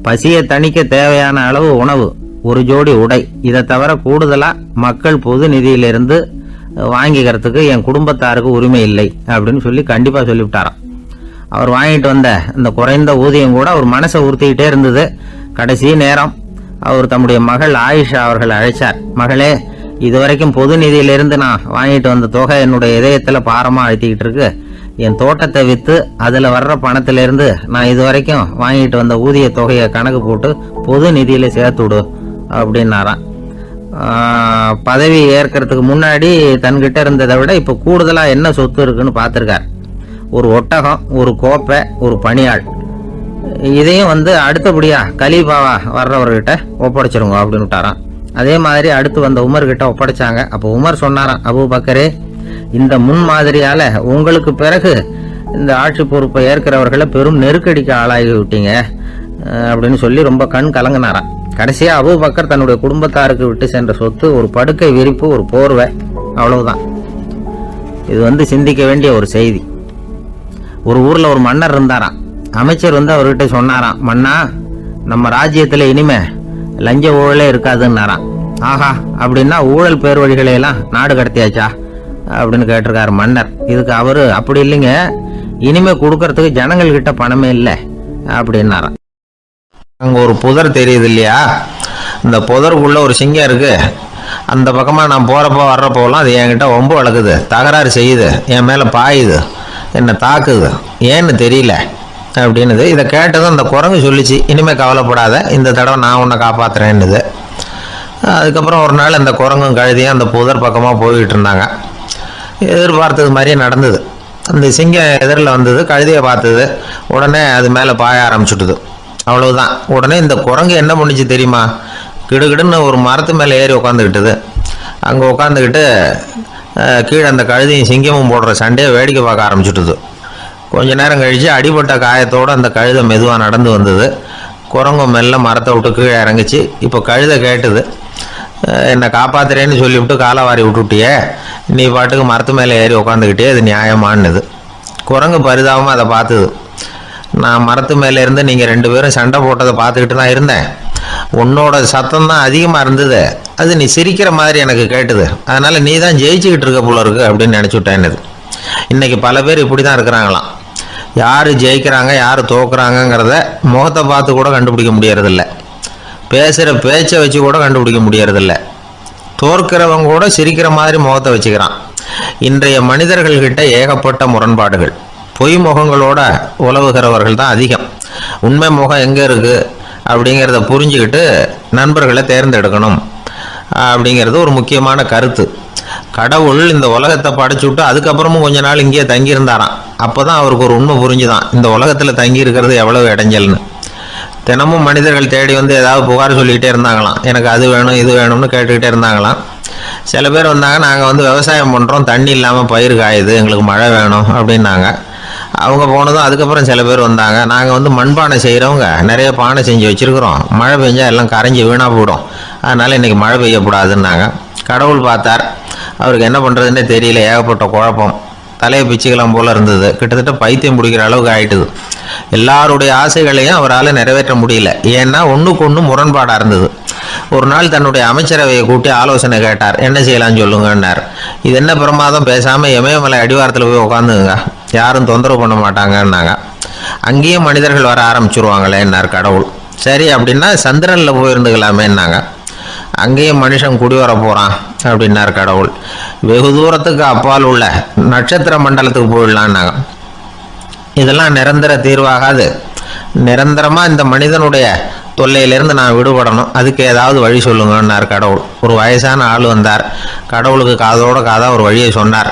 பசியை தணிக்க தேவையான அளவு உணவு, ஒரு ஜோடி உடை, இதை தவிர கூடுதலா மக்கள் பொது நிதியிலிருந்து வாங்கிக்கிறதுக்கு என் குடும்பத்தாருக்கு உரிமை இல்லை அப்படின்னு சொல்லி கண்டிப்பா சொல்லிவிட்டாராம். அவர் வாங்கிட்டு வந்த இந்த குறைந்த ஊதியம் கூட அவர் மனசை உறுத்திக்கிட்டே இருந்தது. கடைசி நேரம் அவர் தம்முடைய மகள் ஆயிஷா அவர்களை அழைச்சார். மகளே, இதுவரைக்கும் பொது நிதியிலிருந்து நான் வாங்கிட்டு வந்த தொகை என்னுடைய இதயத்துல பாரமா அழுத்திக்கிட்டு இருக்கு. என் தோட்டத்தை வித்து அதுல வர்ற பணத்திலிருந்து நான் இதுவரைக்கும் வாங்கிட்டு வந்த ஊதிய தொகையை கணக்கு போட்டு பொது நிதியில சேர்த்து விடு அப்படின்னாராம். பதவி ஏற்கிறதுக்கு முன்னாடி தன்கிட்ட இருந்ததை விட இப்ப கூடுதலா என்ன சொத்து இருக்குன்னு பார்த்திருக்கார். ஒரு ஒட்டகம், ஒரு கோப்பை, ஒரு பணியாள். இதையும் அடுத்தபடியா கலீஃபாவா வர்றவர்கிட்ட ஒப்படைச்சிருங்க அப்படின்னு விட்டாராம். அதே மாதிரி அடுத்து வந்த உமர் கிட்ட ஒப்படைச்சாங்க. அப்போ உமர் சொன்னாராம், அபூபக்கரே, இந்த முன்மாதிரியால உங்களுக்கு பிறகு இந்த ஆட்சி பொறுப்பை ஏற்கிறவர்களை பெரும் நெருக்கடிக்கு ஆளாகி விட்டீங்க அப்படின்னு சொல்லி ரொம்ப கண் கலங்கினாராம். கடைசியா அபூபக்கர் தன்னுடைய குடும்பத்தாருக்கு விட்டு சென்ற சொத்து ஒரு படுக்கை விரிப்பு, ஒரு போர்வை, அவ்வளவுதான். இது சிந்திக்க வேண்டிய ஒரு செய்தி. ஒரு ஊர்ல ஒரு மன்னர் இருந்தாராம். அமைச்சர் அவர்கிட்ட சொன்னாராம், மன்னா, நம்ம ராஜ்யத்துல இனிமே லஞ்ச ஊழலே இருக்காதுன்னாராம். ஆஹா, அப்படின்னா ஊழல் பேர் வழிகளை எல்லாம் நாடு கடத்தியாச்சா அப்படின்னு கேட்டிருக்காரு மன்னர். இதுக்கு அவரு, அப்படி இல்லைங்க, இனிமே கொடுக்கறதுக்கு ஜனங்கள் கிட்ட பணமே இல்லை அப்படின்னாராம். அங்கே ஒரு புதர் தெரியுது இல்லையா, இந்த புதருக்குள்ள ஒரு சிங்கம் இருக்கு. அந்த பக்கமாக நான் போகிறப்போ வர்றப்போலாம் அது என்கிட்ட ஒம்பு வளர்க்குது, தகராறு செய்யுது, என் மேலே பாயுது, என்னை தாக்குது, ஏன்னு தெரியல அப்படின்னுது. இதை கேட்டதும் அந்த குரங்கு சொல்லிச்சு, இனிமேல் கவலைப்படாத, இந்த தடவை நான் உன்னை காப்பாற்றுறேன்னுது. அதுக்கப்புறம் ஒரு நாள் அந்த குரங்கும் கழுதியும் அந்த புதர் பக்கமாக போய்கிட்டு இருந்தாங்க. எதிர்பார்த்தது மாதிரியே நடந்தது. அந்த சிங்கம் எதிரில் வந்தது, கழுதியை பார்த்தது, உடனே அது மேலே பாய ஆரம்பிச்சுட்டுது. அவ்வளவுதான். உடனே இந்த குரங்கு என்ன பண்ணிச்சு தெரியுமா, கிடுகிடுன்னு ஒரு மரத்து மேலே ஏறி உட்காந்துக்கிட்டது. அங்கே உட்காந்துக்கிட்டு கீழே அந்த கழுதியும் சிங்கமும் போடுற சண்டையை வேடிக்கை பார்க்க ஆரம்பிச்சுட்டுது. கொஞ்ச நேரம் கழித்து அடிபட்ட காயத்தோடு அந்த கழுதை மெதுவாக நடந்து வந்தது. குரங்கு மெல்ல மரத்தை விட்டு கீழே இறங்குச்சு. இப்போ கழுதை கேட்டுது, என்னை காப்பாத்துறேன்னு சொல்லிவிட்டு காலவாரி விட்டுட்டியே, நீ பாட்டுக்கு மரத்து மேலே ஏறி உட்காந்துக்கிட்டே, அது நியாயமானது. குரங்கு பரிதாபமாக அதை பார்த்துது. நான் மரத்து மேலே இருந்து நீங்கள் 2 பேரும் சண்டை போட்டதை பார்த்துக்கிட்டு தான் இருந்தேன். உன்னோட சத்தம் தான் அதிகமாக இருந்தது, அது நீ சிரிக்கிற மாதிரி எனக்கு கேட்டுது, அதனால் நீ தான் ஜெயிச்சுக்கிட்டு இருக்க போல இருக்கு அப்படின்னு நினச்சிவிட்டேன்னுது. இன்றைக்கி பல பேர் இப்படி தான் இருக்கிறாங்களாம். யார் ஜெயிக்கிறாங்க யார் தோக்குறாங்கங்கிறத முகத்தை பார்த்து கூட கண்டுபிடிக்க முடியறதில்ல, பேசுகிற பேச்சை வச்சு கூட கண்டுபிடிக்க முடியறதில்ல. தோற்கிறவங்க கூட சிரிக்கிற மாதிரி முகத்தை வச்சுக்கிறான். இன்றைய மனிதர்கள்கிட்ட ஏகப்பட்ட முரண்பாடுகள். பொய் முகங்களோட உலவுகிறவர்கள் தான் அதிகம். உண்மை முகம் எங்கே இருக்குது அப்படிங்கிறத புரிஞ்சுக்கிட்டு நண்பர்களை தேர்ந்தெடுக்கணும் அப்படிங்கிறது ஒரு முக்கியமான கருத்து. கடவுள் இந்த உலகத்தை படைச்சுட்டு அதுக்கப்புறமும் கொஞ்ச நாள் இங்கேயே தங்கியிருந்தாராம். அப்போ தான் அவருக்கு ஒரு உண்மை புரிஞ்சுதான், இந்த உலகத்தில் தங்கி இருக்கிறது எவ்வளவு இடைஞ்சல்னு. தினமும் மனிதர்கள் தேடி ஏதாவது புகார் சொல்லிக்கிட்டே இருந்தாங்களாம். எனக்கு அது வேணும் இது வேணும்னு கேட்டுக்கிட்டே இருந்தாங்களாம். சில பேர் வந்தாங்க, நாங்கள் விவசாயம் பண்ணுறோம், தண்ணி இல்லாமல் பயிர் காயுது, எங்களுக்கு மழை வேணும் அப்படின்னாங்க. அவங்க போனதும் அதுக்கப்புறம் சில பேர் வந்தாங்க, நாங்கள் மண்பானை செய்கிறவங்க நிறைய பானை செஞ்சு வச்சுருக்குறோம், மழை பெஞ்சால் எல்லாம் கரைஞ்சி வீணாக போயிடும், அதனால் இன்றைக்கி மழை பெய்யக்கூடாதுன்னாங்க. கடவுள் பார்த்தார், அவருக்கு என்ன பண்ணுறதுன்னே தெரியல, ஏகப்பட்ட குழப்பம், தலையை பிச்சுக்கலாம் போல் இருந்தது, கிட்டத்தட்ட பைத்தியம் பிடிக்கிற அளவுக்கு ஆயிட்டுது. எல்லாருடைய ஆசைகளையும் அவரால் நிறைவேற்ற முடியல, ஏன்னா ஒன்றுக்கு ஒன்று முரண்பாடாக இருந்தது. ஒரு நாள் தன்னுடைய அமைச்சரவையை கூட்டி ஆலோசனை கேட்டார், என்ன செய்யலாம்னு சொல்லுங்கன்னார். இது என்ன பிரமாதம், பேசாமல் இமயமலை அடிவாரத்தில் போய் உட்காந்துங்க, யாரும் தொந்தரவு பண்ண மாட்டாங்கன்னாங்க. அங்கேயும் மனிதர்கள் வர ஆரம்பிச்சுருவாங்களேன்னார் கடவுள். சரி அப்படின்னா சந்திரனில் போயிருந்துக்கலாமேன்னாங்க. அங்கேயும் மனுஷன் குடி வர போகிறான் அப்படின்னார் கடவுள். வெகு தூரத்துக்கு அப்பால் உள்ள நட்சத்திர மண்டலத்துக்கு போயிடலான்னாங்க. இதெல்லாம் நிரந்தர தீர்வாகாது, நிரந்தரமாக இந்த மனிதனுடைய தொல்லையிலிருந்து நான் விடுபடணும், அதுக்கு ஏதாவது வழி சொல்லுங்கன்னார் கடவுள். ஒரு வயசான ஆள் வந்தார், கடவுளுக்கு காதோட காதாக ஒரு வழியை சொன்னார்.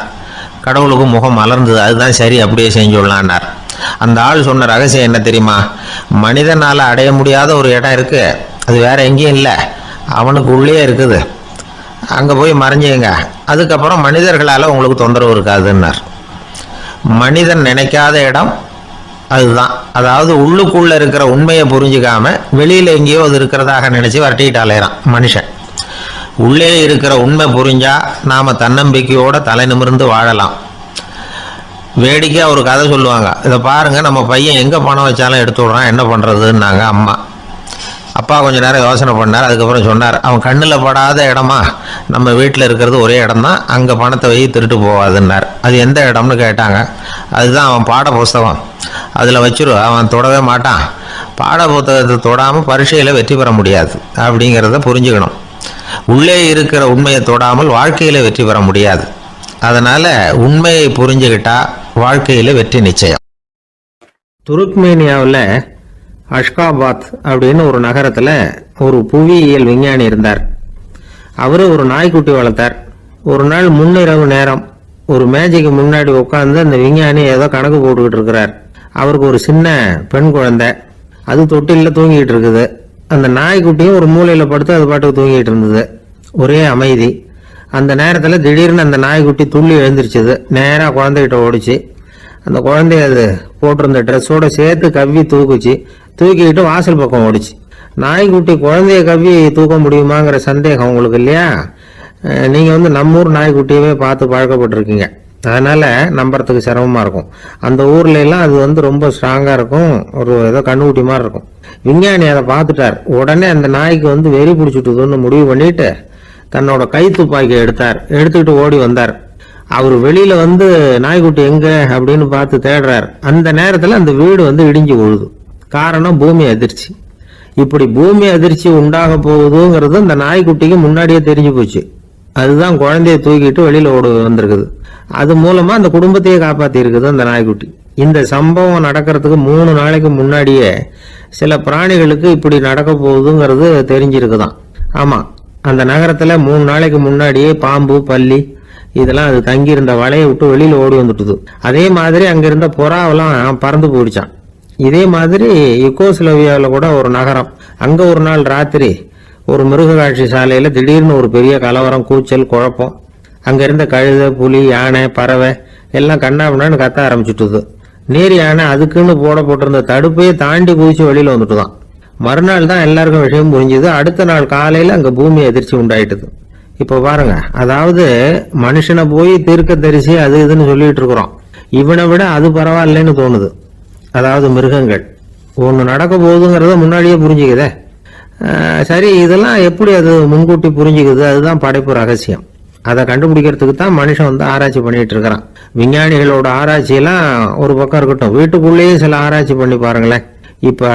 கடவுளுக்கு முகம் மலர்ந்தது, அதுதான் சரி, அப்படியே செஞ்சுடலான்னார். அந்த ஆள் சொன்ன ரகசியம் என்ன தெரியுமா, மனிதனால் அடைய முடியாத ஒரு இடம் இருக்குது, அது வேற எங்கேயும் இல்லை, அவனுக்கு உள்ளே இருக்குது, அங்கே போய் மறைஞ்சுங்க, அதுக்கப்புறம் மனிதர்களால் உங்களுக்கு தொந்தரவு இருக்காதுன்னார். மனிதன் நினைக்காத இடம் அதுதான். அதாவது உள்ளுக்குள்ள இருக்கிற உண்மையை புரிஞ்சுக்காம வெளியில எங்கேயோ அது இருக்கிறதாக நினைச்சு வரட்டிட்டு அலையறான் மனுஷன். உள்ளே இருக்கிற உண்மை புரிஞ்சா நாம தன்னம்பிக்கையோட தலை நிமிர்ந்து வாழலாம். வேடிக்கையா ஒரு கதை சொல்லுவாங்க. இதை பாருங்க, நம்ம பையன் எங்க பணம் வச்சாலும் எடுத்து விடுறான், என்ன பண்றதுன்னாங்க அம்மா. அப்பா கொஞ்ச நேரம் யோசனை பண்ணார். அதுக்கப்புறம் சொன்னார், அவன் கண்ணில் படாத இடமா நம்ம வீட்டில் இருக்கிறது ஒரே இடம் தான், அங்கே பணத்தை வை திருட்டு போவாதுன்னார். அது எந்த இடம்னு கேட்டாங்க. அதுதான் அவன் பாட புஸ்தகம், அதில் வச்சிரு, அவன் தொடவே மாட்டான். பாட புத்தகத்தை தொடாமல் பரீட்சையில் வெற்றி பெற முடியாது அப்படிங்கிறத புரிஞ்சுக்கணும். உள்ளே இருக்கிற உண்மையை தொடாமல் வாழ்க்கையில் வெற்றி பெற முடியாது. அதனால் உண்மையை புரிஞ்சுக்கிட்டா வாழ்க்கையில் வெற்றி நிச்சயம். துருக்மேனியாவில் அஷ்காபாத் அப்படின்னு ஒரு நகரத்தில் ஒரு புவியியல் விஞ்ஞானி இருந்தார். அவர் ஒரு நாய்க்குட்டி வளர்த்தார். ஒரு நாள் முன்னிரவு நேரம் ஒரு மேஜைக்கு முன்னாடி உட்காந்து அந்த விஞ்ஞானி ஏதோ கணக்கு போட்டுக்கிட்டு இருக்கிறார். அவருக்கு ஒரு சின்ன பெண் குழந்தை, அது தொட்டிலில் தூங்கிட்டு இருக்குது. அந்த நாய்க்குட்டியும் ஒரு மூலையில் படுத்து அது பாட்டுக்கு தூங்கிட்டு இருந்தது. ஒரே அமைதி. அந்த நேரத்தில் திடீர்னு அந்த நாய்க்குட்டி துள்ளி எழுந்திருச்சுது. நேராக குழந்தைகிட்ட ஓடிச்சு. அந்த குழந்தைய அது போட்டிருந்த ட்ரெஸ்ஸோட சேர்த்து கவ்வி தூக்குச்சு. தூக்கிக்கிட்டு வாசல் பக்கம் ஓடிச்சு. நாய்க்குட்டி குழந்தைய கவ்வி தூக்க முடியுமாங்கிற சந்தேகம் உங்களுக்கு இல்லையா? நீங்கள் நம்ம ஊர் நாய்க்குட்டியவே பார்த்து பழக்கப்பட்டிருக்கீங்க, அதனால் நம்புறதுக்கு சிரமமாக இருக்கும். அந்த ஊர்ல எல்லாம் அது ரொம்ப ஸ்ட்ராங்காக இருக்கும், ஒரு ஏதோ கண்ணுக்குட்டி மாதிரி இருக்கும். விஞ்ஞானி அதை பார்த்துட்டார். உடனே அந்த நாய்க்கு வெறி பிடிச்சிட்டுதுன்னு முடிவு பண்ணிட்டு தன்னோட கை துப்பாக்கியை எடுத்துக்கிட்டு ஓடி வந்தார். அவர் வெளியில நாய்க்குட்டி எங்க அப்படின்னு பார்த்து தேடுறார். அந்த நேரத்தில் அந்த வீடு இடிஞ்சு விழுது. காரணம் பூமி அதிர்ச்சி. இப்படி பூமி அதிர்ச்சி உண்டாக போகுதுங்கிறது அந்த நாய்க்குட்டிக்கு முன்னாடியே தெரிஞ்சு போச்சு. அதுதான் குழந்தைய தூக்கிட்டு வெளியில ஓடி வந்திருக்குது. அது மூலமா அந்த குடும்பத்தையே காப்பாத்தி இருக்குது அந்த நாய்க்குட்டி. இந்த சம்பவம் நடக்கிறதுக்கு 3 நாளைக்கு முன்னாடியே சில பிராணிகளுக்கு இப்படி நடக்க போகுதுங்கிறது தெரிஞ்சிருக்குதான். ஆமா, அந்த நகரத்துல 3 நாளைக்கு முன்னாடியே பாம்பு, பல்லி இதெல்லாம் அது தங்கியிருந்த வலையை விட்டு வெளியில ஓடி வந்துட்டுது. அதே மாதிரி அங்கிருந்த புறாவெல்லாம் பறந்து போயிடுச்சான். இதே மாதிரி யுகோஸ்லோவியாவில் கூட ஒரு நகரம், அங்க ஒரு நாள் ராத்திரி ஒரு மிருக காட்சி சாலையில திடீர்னு ஒரு பெரிய கலவரம், கூச்சல், குழப்பம். அங்க இருந்த கழுதை, புலி, யானை, பறவை எல்லாம் கண்ணாபின்னான்னு கத்த ஆரம்பிச்சுட்டுது. நீர் யானை அதுக்குன்னு போட்டிருந்த தடுப்பையே தாண்டி குதிச்சு வெளியில வந்துட்டுதான். மறுநாள் தான் எல்லாருக்கும் விஷயம் புரிஞ்சுது. அடுத்த நாள் காலையில அங்க பூமி அதிர்ச்சி உண்டாயிட்டுது. இப்ப பாருங்க, அதாவது மனுஷனை போய் தீர்க்க தரிசி அது இதுன்னு சொல்லிட்டு இருக்கிறோம். இவனை விட அது பரவாயில்லைன்னு தோணுது. அதாவது மிருகங்கள் ஒன்று நடக்க போகுதுங்கிறத முன்னாடியே புரிஞ்சுக்குதே. சரி, இதெல்லாம் எப்படி அது முன்கூட்டி புரிஞ்சுக்குது? அதுதான் படைப்பு ரகசியம். அதை கண்டுபிடிக்கிறதுக்கு தான் மனுஷன் ஆராய்ச்சி பண்ணிட்டு இருக்கிறான். விஞ்ஞானிகளோட ஆராய்ச்சியெல்லாம் ஒரு பக்கம் இருக்கட்டும், வீட்டுக்குள்ளேயே சில ஆராய்ச்சி பண்ணி பாருங்களேன். இப்ப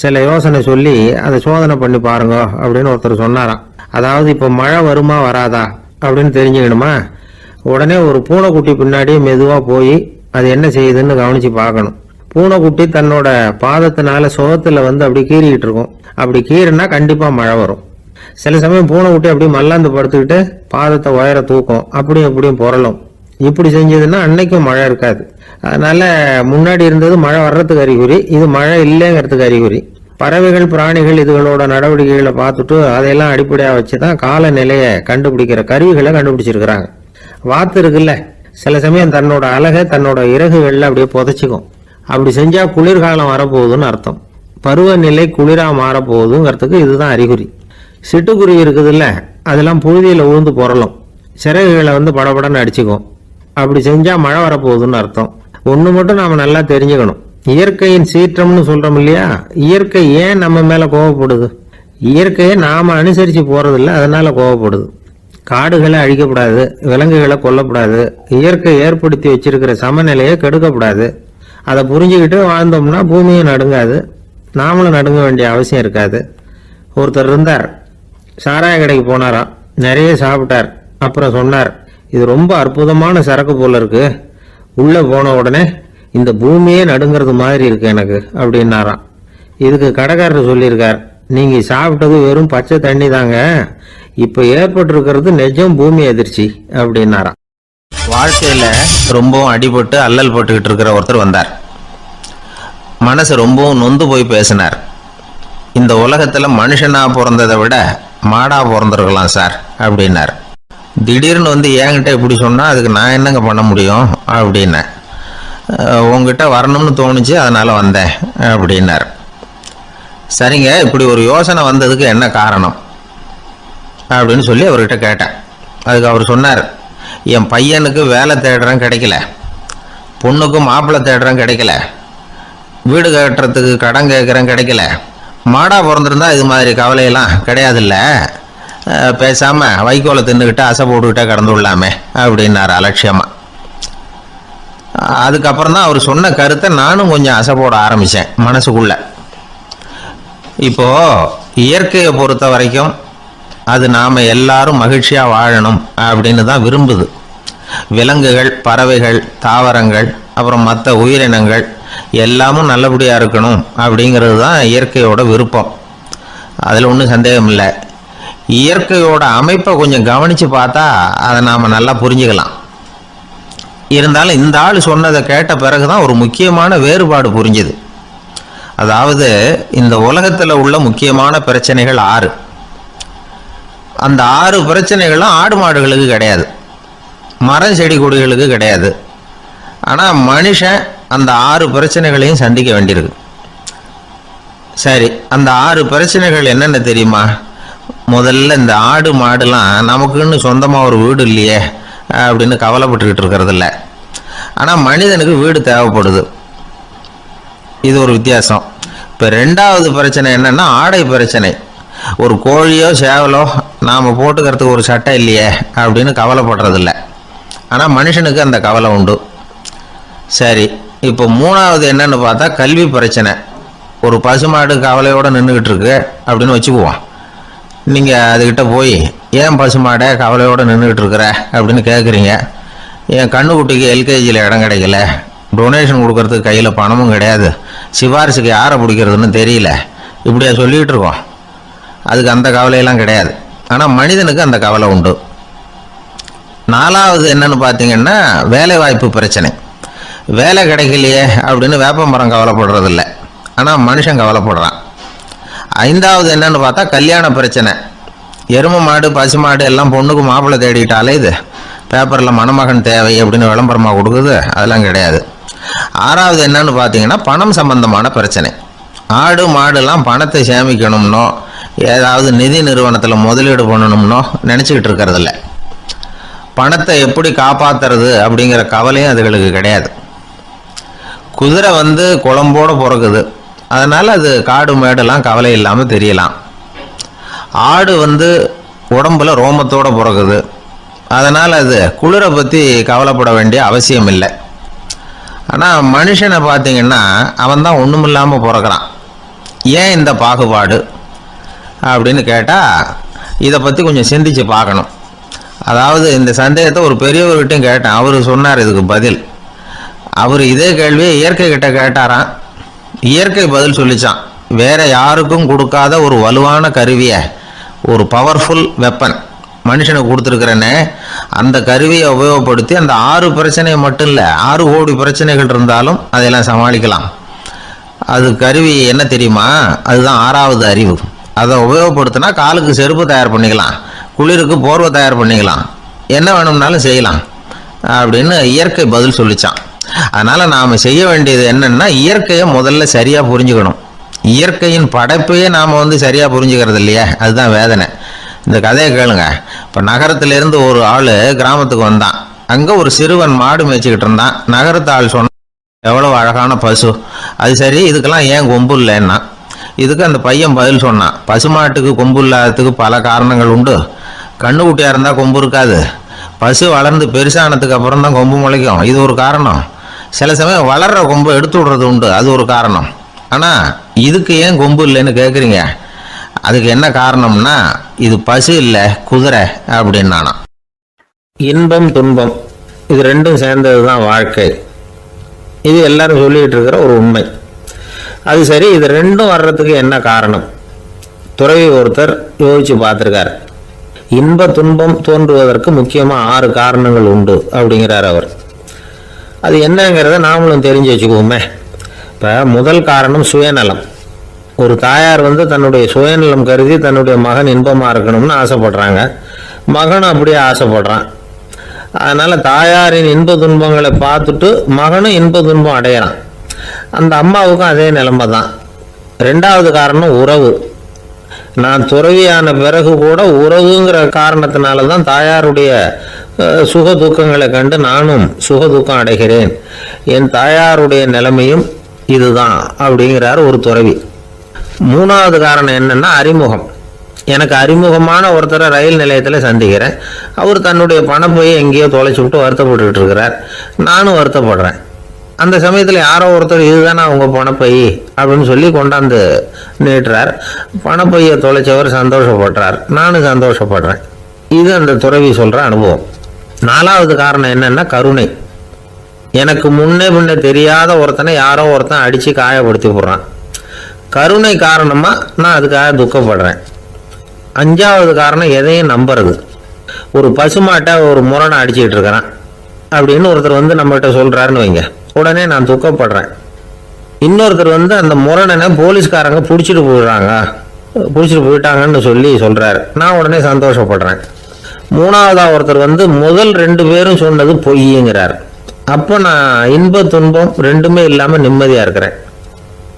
சில யோசனை சொல்லி அதை சோதனை பண்ணி பாருங்க அப்படின்னு ஒருத்தர் சொன்னாராம். அதாவது இப்ப மழை வருமா வராதா அப்படின்னு தெரிஞ்சுக்கணுமா, உடனே ஒரு பூனைக்குட்டி பின்னாடியே மெதுவா போய் அது என்ன செய்யுதுன்னு கவனிச்சு பார்க்கணும். பூனைக்குட்டி தன்னோட பாதத்தினால சுகத்துல அப்படி கீறிக்கிட்டு இருக்கும். அப்படி கீறினா கண்டிப்பா மழை வரும். சில சமயம் பூனைக்குட்டி அப்படி மல்லாந்து படுத்துக்கிட்டு பாதத்தை உயர தூக்கும், அப்படியும் புரளும். இப்படி செஞ்சதுன்னா அன்னைக்கும் மழை இருக்காது. அதனால முன்னாடி இருந்தது மழை வர்றதுக்கு அறிகுறி, இது மழை இல்லைங்கிறதுக்கு அறிகுறி. பறவைகள், பிராணிகள் இதுகளோட நடவடிக்கைகளை பார்த்துட்டு அதையெல்லாம் அடிப்படையாக வச்சுதான் காலநிலையை கண்டுபிடிக்கிற கருவிகளை கண்டுபிடிச்சிருக்கிறாங்க. வாத்து இருக்குல்ல, சில சமயம் தன்னோட அழகை தன்னோட இறகுகள்ல அப்படியே புதைச்சிக்கும். அப்படி செஞ்சா குளிர்காலம் வரப்போகுதுன்னு அர்த்தம். பருவநிலை குளிரா மாறப்போகுதுங்கிறதுக்கு இதுதான் அறிகுறி. சிட்டுக்குருவி இருக்குதுல்ல, அதெல்லாம் புழுதியில உழுந்து புரளும், சிறகுகளை படபடன்னு அடிச்சுக்கும். அப்படி செஞ்சா மழை வரப்போகுதுன்னு அர்த்தம். ஒண்ணு மட்டும் நாம நல்லா தெரிஞ்சுக்கணும், இயற்கையின் சீற்றம்னு சொல்றோம் இல்லையா, இயற்கை ஏன் நம்ம மேல கோவப்படுது? இயற்கையை நாம அனுசரிச்சு போறதில்ல, அதனால கோவப்படுது. காடுகளை அழிக்கப்படாது, விலங்குகளை கொல்லப்படாது, இயற்கை ஏற்படுத்தி வச்சிருக்கிற சமநிலையை கெடுக்கப்படாது. அதை புரிஞ்சுக்கிட்டு வாழ்ந்தோம்னா பூமியும் நடுங்காது, நாமளும் நடுங்க வேண்டிய அவசியம் இருக்காது. ஒருத்தர் இருந்தார், சாராய கடைக்கு போனாராம், நிறைய சாப்பிட்டார். அப்புறம் சொன்னார், இது ரொம்ப அற்புதமான சரக்கு போல இருக்கு. உள்ள போன உடனே இந்த பூமியே நடுங்கிறது மாதிரி இருக்கு எனக்கு அப்படின்னாராம். இதுக்கு கடைக்காரர் சொல்லியிருக்கார், நீங்க சாப்பிட்டது வெறும் பச்சை தண்ணி தாங்க, இப்ப ஏற்பட்டிருக்கிறது நிஜம் பூமி அதிர்ச்சி அப்படின்னாராம். வாழ்க்கையில ரொம்பவும் அடிபட்டு அல்லல் போட்டுக்கிட்டு இருக்கிற ஒருத்தர் வந்தார். மனசு ரொம்பவும் நொந்து போய் பேசினார். இந்த உலகத்துல மனுஷனா பிறந்ததை விட மாடா பிறந்திருக்கலாம் சார் அப்படின்னார். திடீர்னு என்கிட்ட இப்படி சொன்னா அதுக்கு நான் என்னங்க பண்ண முடியும் அப்படின்ன. உங்ககிட்ட வரணும்னு தோணுச்சு, அதனால் வந்தேன் அப்படின்னார். சரிங்க, இப்படி ஒரு யோசனை வந்ததுக்கு என்ன காரணம் அப்படின்னு சொல்லி அவர்கிட்ட கேட்டேன். அதுக்கு அவர் சொன்னார், என் பையனுக்கு வேலை தேடுறேன் கிடைக்கல, பொண்ணுக்கும் மாப்பிள்ளை தேடுறேன் கிடைக்கல, வீடு கட்டுறதுக்கு கடன் கேட்குறேன் கிடைக்கல, மாடா பிறந்திருந்தா இது மாதிரி கவலையெல்லாம் கிடையாதுல்ல, பேசாமல் வைக்கோலை தின்னுக்கிட்டு அசை போட்டுக்கிட்டே கடந்து விடலாமே அப்படின்னார் அலட்சியமாக. அதுக்கப்புறம் தான் அவர் சொன்ன கருத்தை நானும் கொஞ்சம் அசை போட ஆரம்பித்தேன் மனசுக்குள்ள. இப்போது இயற்கையை பொறுத்த வரைக்கும் அது நாம் எல்லாரும் மகிழ்ச்சியாக வாழணும் அப்படின்னு தான் விரும்புது. விலங்குகள், பறவைகள், தாவரங்கள், அப்புறம் மற்ற உயிரினங்கள் எல்லாமும் நல்லபடியாக இருக்கணும் அப்படிங்கிறது தான் இயற்கையோட விருப்பம். அதில் ஒன்றும் சந்தேகம் இல்லை. இயற்கையோட அமைப்பை கொஞ்சம் கவனித்து பார்த்தா அதை நாம் நல்லா புரிஞ்சுக்கலாம். இருந்தாலும் இந்த ஆள் சொன்னதை கேட்ட பிறகு தான் ஒரு முக்கியமான வேறுபாடு புரிஞ்சுது. அதாவது இந்த உலகத்தில் உள்ள முக்கியமான பிரச்சனைகள் 6. அந்த 6 பிரச்சனைகளும் ஆடு மாடுகளுக்கு கிடையாது, மரம் செடி கொடிகளுக்கு கிடையாது. ஆனால் மனுஷன் அந்த 6 பிரச்சனைகளையும் சந்திக்க வேண்டியிருக்கு. சரி, அந்த 6 பிரச்சனைகள் என்னென்ன தெரியுமா? முதல்ல இந்த ஆடு மாடுலாம் நமக்குன்னு சொந்தமாக ஒரு வீடு இல்லையே அப்படின்னு கவலைப்பட்டுக்கிட்டு இருக்கிறதில்ல. ஆனால் மனிதனுக்கு வீடு தேவைப்படுது. இது ஒரு வித்தியாசம். இப்போ 2வது பிரச்சனை என்னென்னா ஆடை பிரச்சனை. ஒரு கோழியோ சேவலோ நாம் போட்டுக்கிறதுக்கு ஒரு சட்டை இல்லையே அப்படின்னு கவலைப்படுறதில்ல. ஆனால் மனுஷனுக்கு அந்த கவலை உண்டு. சரி, இப்போ 3வது என்னன்னு பார்த்தா கல்வி பிரச்சனை. ஒரு பசுமாடு கவலையோடு நின்றுக்கிட்டு இருக்கு அப்படின்னு வச்சுக்குவோம். நீங்கள் அதுக்கிட்ட போய், ஏன் பசுமாடை கவலையோடு நின்றுக்கிட்டு இருக்கிற அப்படின்னு கேட்குறீங்க. என் கண்ணுக்குட்டிக்கு எல்கேஜியில் இடம் கிடைக்கல, டொனேஷன் கொடுக்கறதுக்கு கையில் பணமும் கிடையாது, சிபாரிசுக்கு யாரை பிடிக்கிறதுன்னு தெரியல, இப்படியா சொல்லிகிட்டு இருக்கோம். அதுக்கு அந்த கவலையெல்லாம் கிடையாது. ஆனால் மனிதனுக்கு அந்த கவலை உண்டு. 4வது என்னன்னு பார்த்தீங்கன்னா வேலை வாய்ப்பு பிரச்சனை. வேலை கிடைக்கலையே அப்படின்னு வேப்ப மரம் கவலைப்படுறதில்ல, ஆனால் மனுஷன் கவலைப்படுறான். 5வது என்னன்னு பார்த்தா கல்யாண பிரச்சனை. எருமை மாடு பசு மாடு எல்லாம் பொண்ணுக்கு மாப்பிள்ளை தேடிட்டாலே இது பேப்பரில் மணமகன் தேவை அப்படின்னு விளம்பரமாக கொடுக்குது, அதெல்லாம் கிடையாது. 6வது என்னன்னு பார்த்தீங்கன்னா பணம் சம்பந்தமான பிரச்சனை. ஆடு மாடுலாம் பணத்தை சேமிக்கணும்னோ ஏதாவது நிதி நிறுவனத்தில் முதலீடு பண்ணணும்னோ நினச்சிக்கிட்டு இருக்கிறதில்ல. பணத்தை எப்படி காப்பாற்றுறது அப்படிங்கிற கவலையும் அதுகளுக்கு கிடையாது. குதிரை குளம்போடு பிறக்குது, அதனால் அது காடு மேடெல்லாம் கவலை இல்லாமல் தெரியலாம். ஆடு உடம்புல ரோமத்தோடு பிறக்குது, அதனால் அது குளிரை பற்றி கவலைப்பட வேண்டிய அவசியம் இல்லை. ஆனால் மனுஷனை பார்த்திங்கன்னா அவன் தான் ஒன்றும் இல்லாமல் பிறக்கிறான். ஏன் இந்த பாகுபாடு அப்படின்னு கேட்டால் இதை பற்றி கொஞ்சம் சிந்திச்சு பார்க்கணும். அதாவது இந்த சந்தேகத்தை ஒரு பெரியவர்கிட்டையும் கேட்டேன். அவர் சொன்னார் இதுக்கு பதில். அவர் இதே கேள்வியை இயற்கை கிட்ட கேட்டாராம். இயற்கை பதில் சொல்லிச்சான். வேற யாருக்கும் கொடுக்காத ஒரு வலுவான கருவியை, ஒரு பவர்ஃபுல் வெப்பன் மனுஷனுக்கு கொடுத்துருக்கிறேன்னு, அந்த கருவியை உபயோகப்படுத்தி அந்த 6 பிரச்சனையை மட்டும் இல்லை 6 கோடி பிரச்சனைகள் இருந்தாலும் அதையெல்லாம் சமாளிக்கலாம். அது கருவி என்ன தெரியுமா? அதுதான் 6வது அறிவு. அதை உபயோகப்படுத்தினா காலுக்கு செருப்பு தயார் பண்ணிக்கலாம், குளிருக்கு போர்வை தயார் பண்ணிக்கலாம், என்ன வேணும்னாலும் செய்யலாம் அப்படின்னு இயற்கை பதில் சொல்லிச்சான். அதனால் நாம் செய்ய வேண்டியது என்னென்னா இயற்கையை முதல்ல சரியாக புரிஞ்சுக்கணும். இயற்கையின் படைப்பையே நாம் சரியாக புரிஞ்சுக்கிறது இல்லையா, அதுதான் வேதனை. இந்த கதையை கேளுங்க. இப்போ நகரத்திலேருந்து ஒரு ஆள் கிராமத்துக்கு வந்தான். அங்கே ஒரு சிறுவன் மாடு மேய்ச்சிக்கிட்டு இருந்தான். நகரத்து ஆள் சொன்ன, எவ்வளோ அழகான பசு, அது சரி இதுக்கெல்லாம் ஏன் கொம்பு இல்லைன்னா. இதுக்கு அந்த பையன் பதில் சொன்னான், பசுமாட்டுக்கு கொம்பு இல்லாததுக்கு பல காரணங்கள் உண்டு. கண்ணுக்குட்டியாக இருந்தால் கொம்பு இருக்காது, பசு வளர்ந்து பெருசானதுக்கு அப்புறம் தான் கொம்பு முளைக்கும், இது ஒரு காரணம். சில சமயம் வளர்கிற கொம்பு எடுத்து விடுறது உண்டு, அது ஒரு காரணம். ஆனால் இதுக்கு ஏன் கொம்பு இல்லைன்னு கேட்குறீங்க, அதுக்கு என்ன காரணம்னா இது பசு இல்லை குதிரை அப்படின்னானா. இன்பம் துன்பம் இது ரெண்டும் சேர்ந்தது தான் வாழ்க்கை. இது எல்லாரும் சொல்லிகிட்டு இருக்கிற ஒரு உண்மை. அது சரி, இது ரெண்டும் வர்றதுக்கு என்ன காரணம்? துறவி ஒருத்தர் யோசிச்சு பார்த்துருக்கார். இன்ப துன்பம் தோன்றுவதற்கு முக்கியமாக 6 காரணங்கள் உண்டு அப்படிங்கிறார் அவர். அது என்னங்கிறத நாமளும் தெரிஞ்சு வச்சுக்குவோமே. இப்போ முதல் காரணம் சுயநலம். ஒரு தாயார் தன்னுடைய சுயநலம் கருதி தன்னுடைய மகன் இன்பமாக இருக்கணும்னு ஆசைப்படுறாங்க. மகனும் அப்படியே ஆசைப்படுறான். அதனால தாயாரின் இன்ப துன்பங்களை பார்த்துட்டு மகனும் இன்ப துன்பம் அடையிறான். அந்த அம்மாவுக்கும் அதே நிலைமை தான். ரெண்டாவது காரணம் உறவு. நான் துறவியான பிறகு கூட உறவுங்கிற காரணத்தினால தான் தாயாருடைய சுக துக்கங்களை கண்டு நானும் சுக துக்கம் அடைகிறேன். என் தாயாருடைய நிலைமையும் இதுதான் அப்படிங்கிறார் ஒரு துறவி. மூணாவது காரணம் என்னன்னா அறிமுகம். எனக்கு அறிமுகமான ஒருத்தரை ரயில் நிலையத்தில் சந்திக்கிறேன். அவர் தன்னுடைய பணப்பையை எங்கேயோ தொலைச்சி விட்டு வருத்தப்பட்டுக்கிட்டு இருக்கிறார். நானும் வருத்தப்படுறேன். அந்த சமயத்தில் யாரோ ஒருத்தர் இதுதானே அவங்க பணப்பை அப்படின்னு சொல்லி கொண்டாந்து நீட்டுறார். பணப்பையை தொலைச்சவர் சந்தோஷப்படுறார், நானும் சந்தோஷப்படுறேன். இது அந்த துறவி சொல்கிற அனுபவம். நாலாவது காரணம் என்னென்னா கருணை. எனக்கு முன்னே தெரியாத ஒருத்தனை யாரோ ஒருத்தன் அடித்து காயப்படுத்தி போடுறான். கருணை காரணமாக நான் அதுக்காக துக்கப்படுறேன். அஞ்சாவது காரணம் எதையும் நம்புறது. ஒரு பசுமாட்டை ஒரு முரணை அடிச்சுக்கிட்டு இருக்கிறான் அப்படின்னு ஒருத்தர் வந்து நம்மகிட்ட சொல்கிறாருன்னு வைங்க, உடனே நான் துக்கப்படுறேன். இன்னொருத்தர் வந்து அந்த முரணனை போலீஸ்காரங்க பிடிச்சிட்டு போயிட்டாங்கன்னு சொல்லி சொல்கிறாரு, நான் உடனே சந்தோஷப்படுறேன். மூணாவதாக ஒருத்தர் வந்து முதல் 2 பேரும் சொன்னது பொய்யுங்கிறார். அப்போ நான் இன்ப துன்பம் ரெண்டுமே இல்லாமல் நிம்மதியாக இருக்கிறேன்.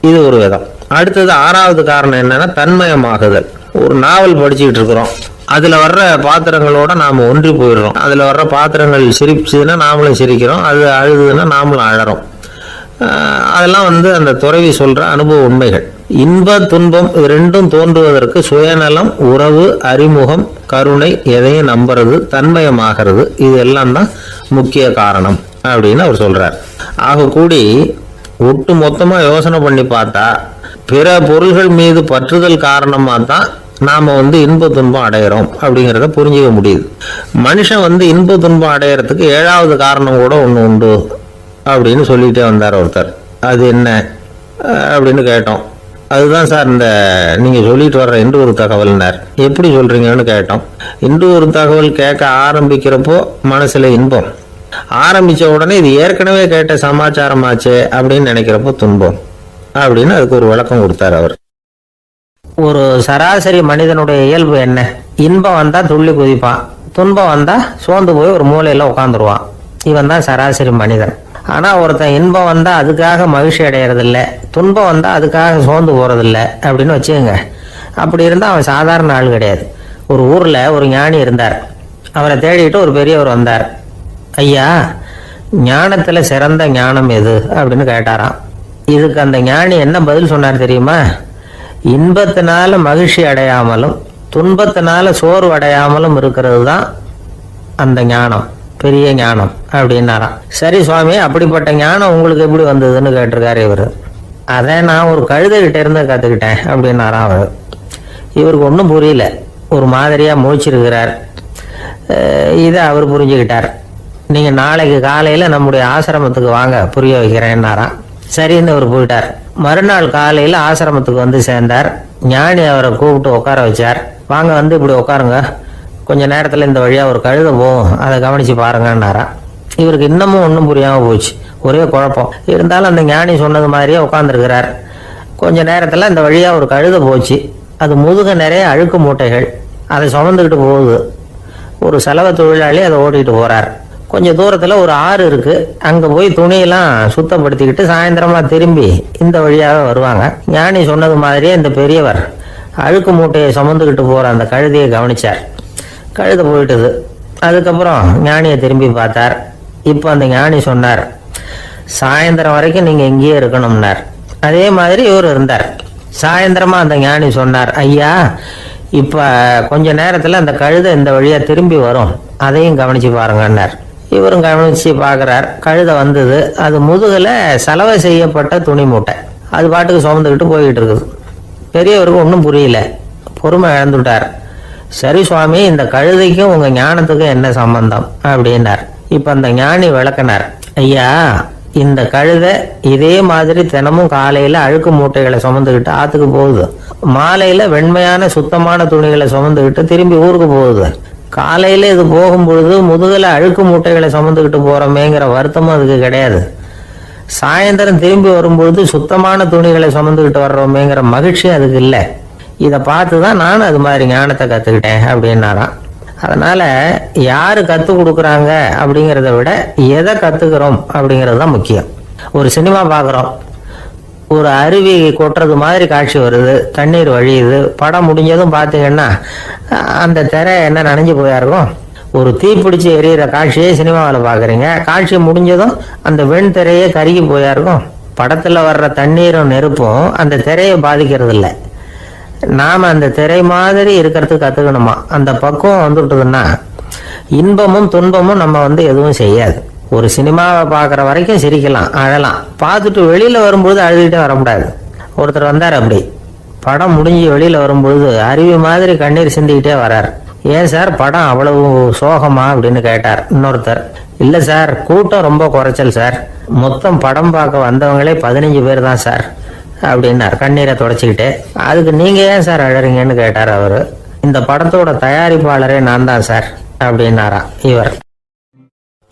இது ஒரு விதம். அடுத்தது 6வது காரணம் என்னன்னா தன்மயமாகுதல். ஒரு நாவல் படிச்சுக்கிட்டு இருக்கிறோம், அதில் வர்ற பாத்திரங்களோட நாம் ஒன்றி போயிடுறோம். அதில் வர்ற பாத்திரங்கள் சிரிச்சுதுன்னா நாமளும் சிரிக்கிறோம், அது அழுதுன்னா நாமளும் அழறோம். அதெல்லாம் வந்து அந்த துறவி சொல்கிற அனுபவ உண்மைகள். இன்ப துன்பம் இது ரெண்டும் தோன்றுவதற்கு சுயநலம், உறவு, அறிமுகம், கருணை, எதையும் நம்புறது, தன்மயமாகிறது, இது எல்லாம் தான் முக்கிய காரணம் அப்படின்னு அவர் சொல்கிறார். ஆக கூடி ஒட்டு மொத்தமாக யோசனை பண்ணி பார்த்தா பிற பொருள்கள் மீது பற்றுதல் காரணமாக தான் நாம் வந்து இன்ப துன்பம் அடையிறோம் அப்படிங்கிறத புரிஞ்சிக்க முடியுது. மனுஷன் வந்து இன்ப துன்பம் அடையிறதுக்கு 7வது காரணம் கூட ஒன்று உண்டு அப்படின்னு சொல்லிகிட்டே வந்தார் ஒருத்தர். அது என்ன அப்படின்னு கேட்டோம். அதுதான் சார் இந்த நீங்கள் சொல்லிட்டு வர்ற இன்று ஒரு தகவல்னார். எப்படி சொல்கிறீங்கன்னு கேட்டோம். இன்று ஒரு தகவல் கேட்க ஆரம்பிக்கிறப்போ மனசில் இன்பம், ஆரம்பித்த உடனே இது ஏற்கனவே கேட்ட சமாச்சாரமாச்சே அப்படின்னு நினைக்கிறப்போ துன்பம் அப்படின்னு அதுக்கு ஒரு விளக்கம் கொடுத்தார் அவர். ஒரு சராசரி மனிதனுடைய இயல்பு என்ன? இன்பம் வந்தால் துள்ளி குதிப்பான், துன்பம் வந்தால் சோர்ந்து போய் ஒரு மூலையில் உட்காந்துருவான். இவன் தான் சராசரி மனிதன். ஆனால் ஒருத்தன் இன்பம் வந்தால் அதுக்காக மகிழ்ச்சி அடையிறதில்ல, துன்பம் வந்தால் அதுக்காக சோர்ந்து போகிறதில்ல அப்படின்னு வச்சுக்கோங்க. அப்படி இருந்தால் அவன் சாதாரண ஆள் கிடையாது. ஒரு ஊரில் ஒரு ஞானி இருந்தார். அவரை தேடிட்டு ஒரு பெரியவர் வந்தார். ஐயா, ஞானத்தில் சிறந்த ஞானம் எது அப்படின்னு கேட்டாராம். இதுக்கு அந்த ஞானி என்ன பதில் சொன்னார் தெரியுமா? இன்பத்தினால மகிழ்ச்சி அடையாமலும் துன்பத்தினால சோர்வு அடையாமலும் இருக்கிறது தான் அந்த ஞானம், பெரிய ஞானம் அப்படின்னாராம். சரி சுவாமி, அப்படிப்பட்ட ஞானம் உங்களுக்கு எப்படி வந்ததுன்னு கேட்டிருக்காரு இவர். அதை நான் ஒரு கழுதைகிட்ட இருந்து கற்றுக்கிட்டேன் அப்படின்னாராம் அவர். இவருக்கு ஒன்றும் புரியல, ஒரு மாதிரியாக முழிச்சிருக்கிறார். இதை அவர் புரிஞ்சுக்கிட்டார். நீங்கள் நாளைக்கு காலையில் நம்முடைய ஆசிரமத்துக்கு வாங்க, புரிய வைக்கிறேன்னாராம். சரின்னு அவர் போயிட்டார். மறுநாள் காலையில் ஆசிரமத்துக்கு வந்து சேர்ந்தார். ஞானி அவரை கூப்பிட்டு உட்கார வச்சார். வாங்க வந்து இப்படி உட்காருங்க, கொஞ்ச நேரத்தில் இந்த வழியாக ஒரு கழுதை போகும், அதை கவனித்து பாருங்கன்னாராம். இவருக்கு இன்னமும் ஒன்றும் புரியாமல் போச்சு, ஒரே குழப்பம். இருந்தாலும் அந்த ஞானி சொன்னது மாதிரியே உட்காந்துருக்கிறார். கொஞ்ச நேரத்தில் இந்த வழியாக ஒரு கழுதை போச்சு. அது முதுக நிறைய அழுக்கு மூட்டைகள், அதை சுமந்துக்கிட்டு போகுது. ஒரு செலவு தொழிலாளி அதை ஓட்டிகிட்டு போகிறார். கொஞ்சம் தூரத்தில் ஒரு ஆறு இருக்குது. அங்கே போய் துணியெல்லாம் சுத்தப்படுத்திக்கிட்டு சாயந்தரமாக திரும்பி இந்த வழியாக வருவாங்க. ஞானி சொன்னது மாதிரியே இந்த பெரியவர் அழுக்கு மூட்டையை சுமந்துக்கிட்டு போகிற அந்த கழுதையை கவனித்தார். கழுதை போயிட்டுது. அதுக்கப்புறம் ஞானியை திரும்பி பார்த்தார். இப்போ அந்த ஞானி சொன்னார், சாயந்தரம் வரைக்கும் நீங்கள் இங்கேயே இருக்கணும்னார். அதே மாதிரி இவர் இருந்தார். சாயந்தரமாக அந்த ஞானி சொன்னார், ஐயா இப்போ கொஞ்ச நேரத்தில் அந்த கழுதை இந்த வழியாக திரும்பி வரும், அதையும் கவனித்து பாருங்கன்னார். இவரும் கவனித்து பார்க்குறார். கழுதை வந்தது. அது முதுகில் சலவை செய்யப்பட்ட துணி மூட்டை, அது பாட்டுக்கு சுமந்துக்கிட்டு போய்கிட்டு இருக்குது. பெரியவருக்கு ஒன்றும் புரியல, பொறுமை இழந்துட்டார். சரி சுவாமி, இந்த கழுதைக்கும் உங்கள் ஞானத்துக்கும் என்ன சம்பந்தம் அப்படின்னார். இப்போ அந்த ஞானி விளக்கினார். ஐயா, இந்த கழுதை இதே மாதிரி தினமும் காலையில் அழுக்கு மூட்டைகளை சுமந்துக்கிட்டு ஆற்றுக்கு போகுது, மாலையில் வெண்மையான சுத்தமான துணிகளை சுமந்துக்கிட்டு திரும்பி ஊருக்கு போகுது. காலையில் இது போகும் பொழுது முதுகில் அழுக்கு மூட்டைகளை சுமந்துக்கிட்டு போகிறோமேங்கிற வருத்தமும் அதுக்கு கிடையாது. சாயந்தரம் திரும்பி வரும்பொழுது சுத்தமான துணிகளை சுமந்துக்கிட்டு வர்றோமேங்கிற மகிழ்ச்சி அதுக்கு இல்லை. இதை பார்த்து தான் நானும் அது மாதிரி ஞானத்தை கற்றுக்கிட்டேன் அப்படின்னாராம். அதனால யாரு கற்றுக் கொடுக்குறாங்க அப்படிங்கிறத விட எதை கற்றுக்கிறோம் அப்படிங்கிறது தான் முக்கியம். ஒரு சினிமா பார்க்குறோம், ஒரு அருவி கொட்டுறது மாதிரி காட்சி வருது, தண்ணீர் வழியுது. படம் முடிஞ்சதும் பார்த்தீங்கன்னா அந்த திரை என்ன நனைஞ்சு போயா இருக்கும். ஒரு தீப்பிடிச்சு எரியிற காட்சியே சினிமாவில் பார்க்குறீங்க, காட்சி முடிஞ்சதும் அந்த வெண் திரையே கருகி போயா இருக்கும். படத்தில் வர்ற தண்ணீரும் நெருப்பும் அந்த திரையை பாதிக்கிறது இல்லை. நாம் அந்த திரை மாதிரி இருக்கிறதுக்கு கற்றுக்கணுமா. அந்த பக்குவம் வந்துட்டுதுன்னா இன்பமும் துன்பமும் நம்ம எதுவும் செய்யாது. ஒரு சினிமாவை பார்க்குற வரைக்கும் சிரிக்கலாம், அழலாம். பார்த்துட்டு வெளியில் வரும்பொழுது அழுதுகிட்டே வரக்கூடாது. ஒருத்தர் வந்தார், அப்படி படம் முடிஞ்சு வெளியில் வரும்பொழுது அருவி மாதிரி கண்ணீர் சிந்திக்கிட்டே வரார். ஏன் சார் படம் அவ்வளவு சோகமா அப்படின்னு கேட்டார். இன்னொருத்தர், இல்லை சார் கூட்டம் ரொம்ப குறைச்சல் சார், மொத்தம் படம் பார்க்க வந்தவங்களே 15 பேர் தான் சார் அப்படின்னார் கண்ணீரை தொடச்சிக்கிட்டே. அதுக்கு நீங்க ஏன் சார் அழறீங்கன்னு கேட்டார் அவரு. இந்த படத்தோட தயாரிப்பாளரே நான் தான் சார் அப்படின்னாரா இவர்.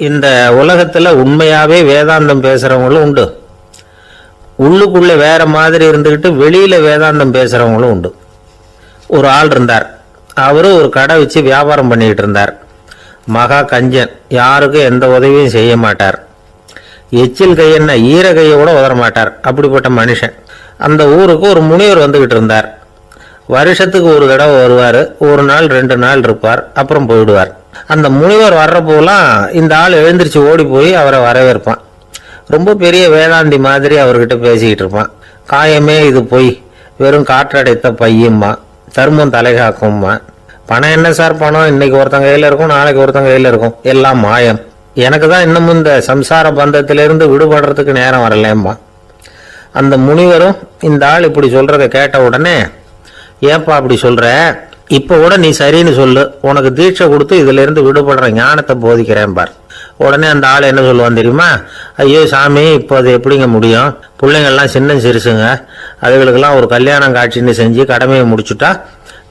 இந்த உலகத்துல உண்மையாவே வேதாந்தம் பேசுறவங்களும் உண்டு, உள்ளுக்குள்ள வேற மாதிரி இருந்துகிட்டு வெளியில வேதாந்தம் பேசுறவங்களும் உண்டு. ஒரு ஆள் இருந்தார், அவரு ஒரு கடை வச்சு வியாபாரம் பண்ணிக்கிட்டு இருந்தார். மகா கஞ்சன், யாருக்கும் எந்த உதவியும் செய்ய மாட்டார். எச்சில் கையென்ன ஈர கையை கூட உதற மாட்டார். அப்படிப்பட்ட மனுஷன். அந்த ஊருக்கு ஒரு முனிவர் வந்துகிட்டு இருந்தார். வருஷத்துக்கு ஒரு தடவை வருவார், ஒரு நாள் 2 நாள் இருப்பார், அப்புறம் போயிடுவார். அந்த முனிவர் வர்றப்போலாம் இந்த ஆள் எழுந்திரிச்சு ஓடி போய் அவரை வரவேற்பான். ரொம்ப பெரிய வேதாந்தி மாதிரி அவர்கிட்ட பேசிக்கிட்டு இருப்பான். காயமே இது போய் வெறும் காற்றடைத்த பையம்மா, தர்மம் தலைகாக்கும்மா. பணம் என்ன சார் பணம், இன்னைக்கு ஒருத்தன் கையில் இருக்கும், நாளைக்கு ஒருத்தன் கையில் இருக்கும், எல்லாம் மாயம். எனக்கு தான் இன்னமும் இந்த சம்சார பந்தத்திலிருந்து விடுபடுறதுக்கு நேரம் வரலேம்மா. அந்த முனிவரும் இந்த ஆள் இப்படி சொல்றதை கேட்ட உடனே, ஏப்பா அப்படி சொல்ற, இப்போ கூட நீ சரின்னு சொல்லு, உனக்கு தீட்சை கொடுத்து இதுல இருந்து விடுபடுற ஞானத்தை போதிக்கிறேன் பார். உடனே அந்த ஆள் என்ன சொல்லுவான் தெரியுமா, ஐயோ சாமி இப்போ அது எப்படிங்க முடியும், பிள்ளைங்கள்லாம் சின்ன சிறுசுங்க, அதுகளுக்கெல்லாம் ஒரு கல்யாணம் காட்சின்னு செஞ்சு கடமையை முடிச்சுட்டா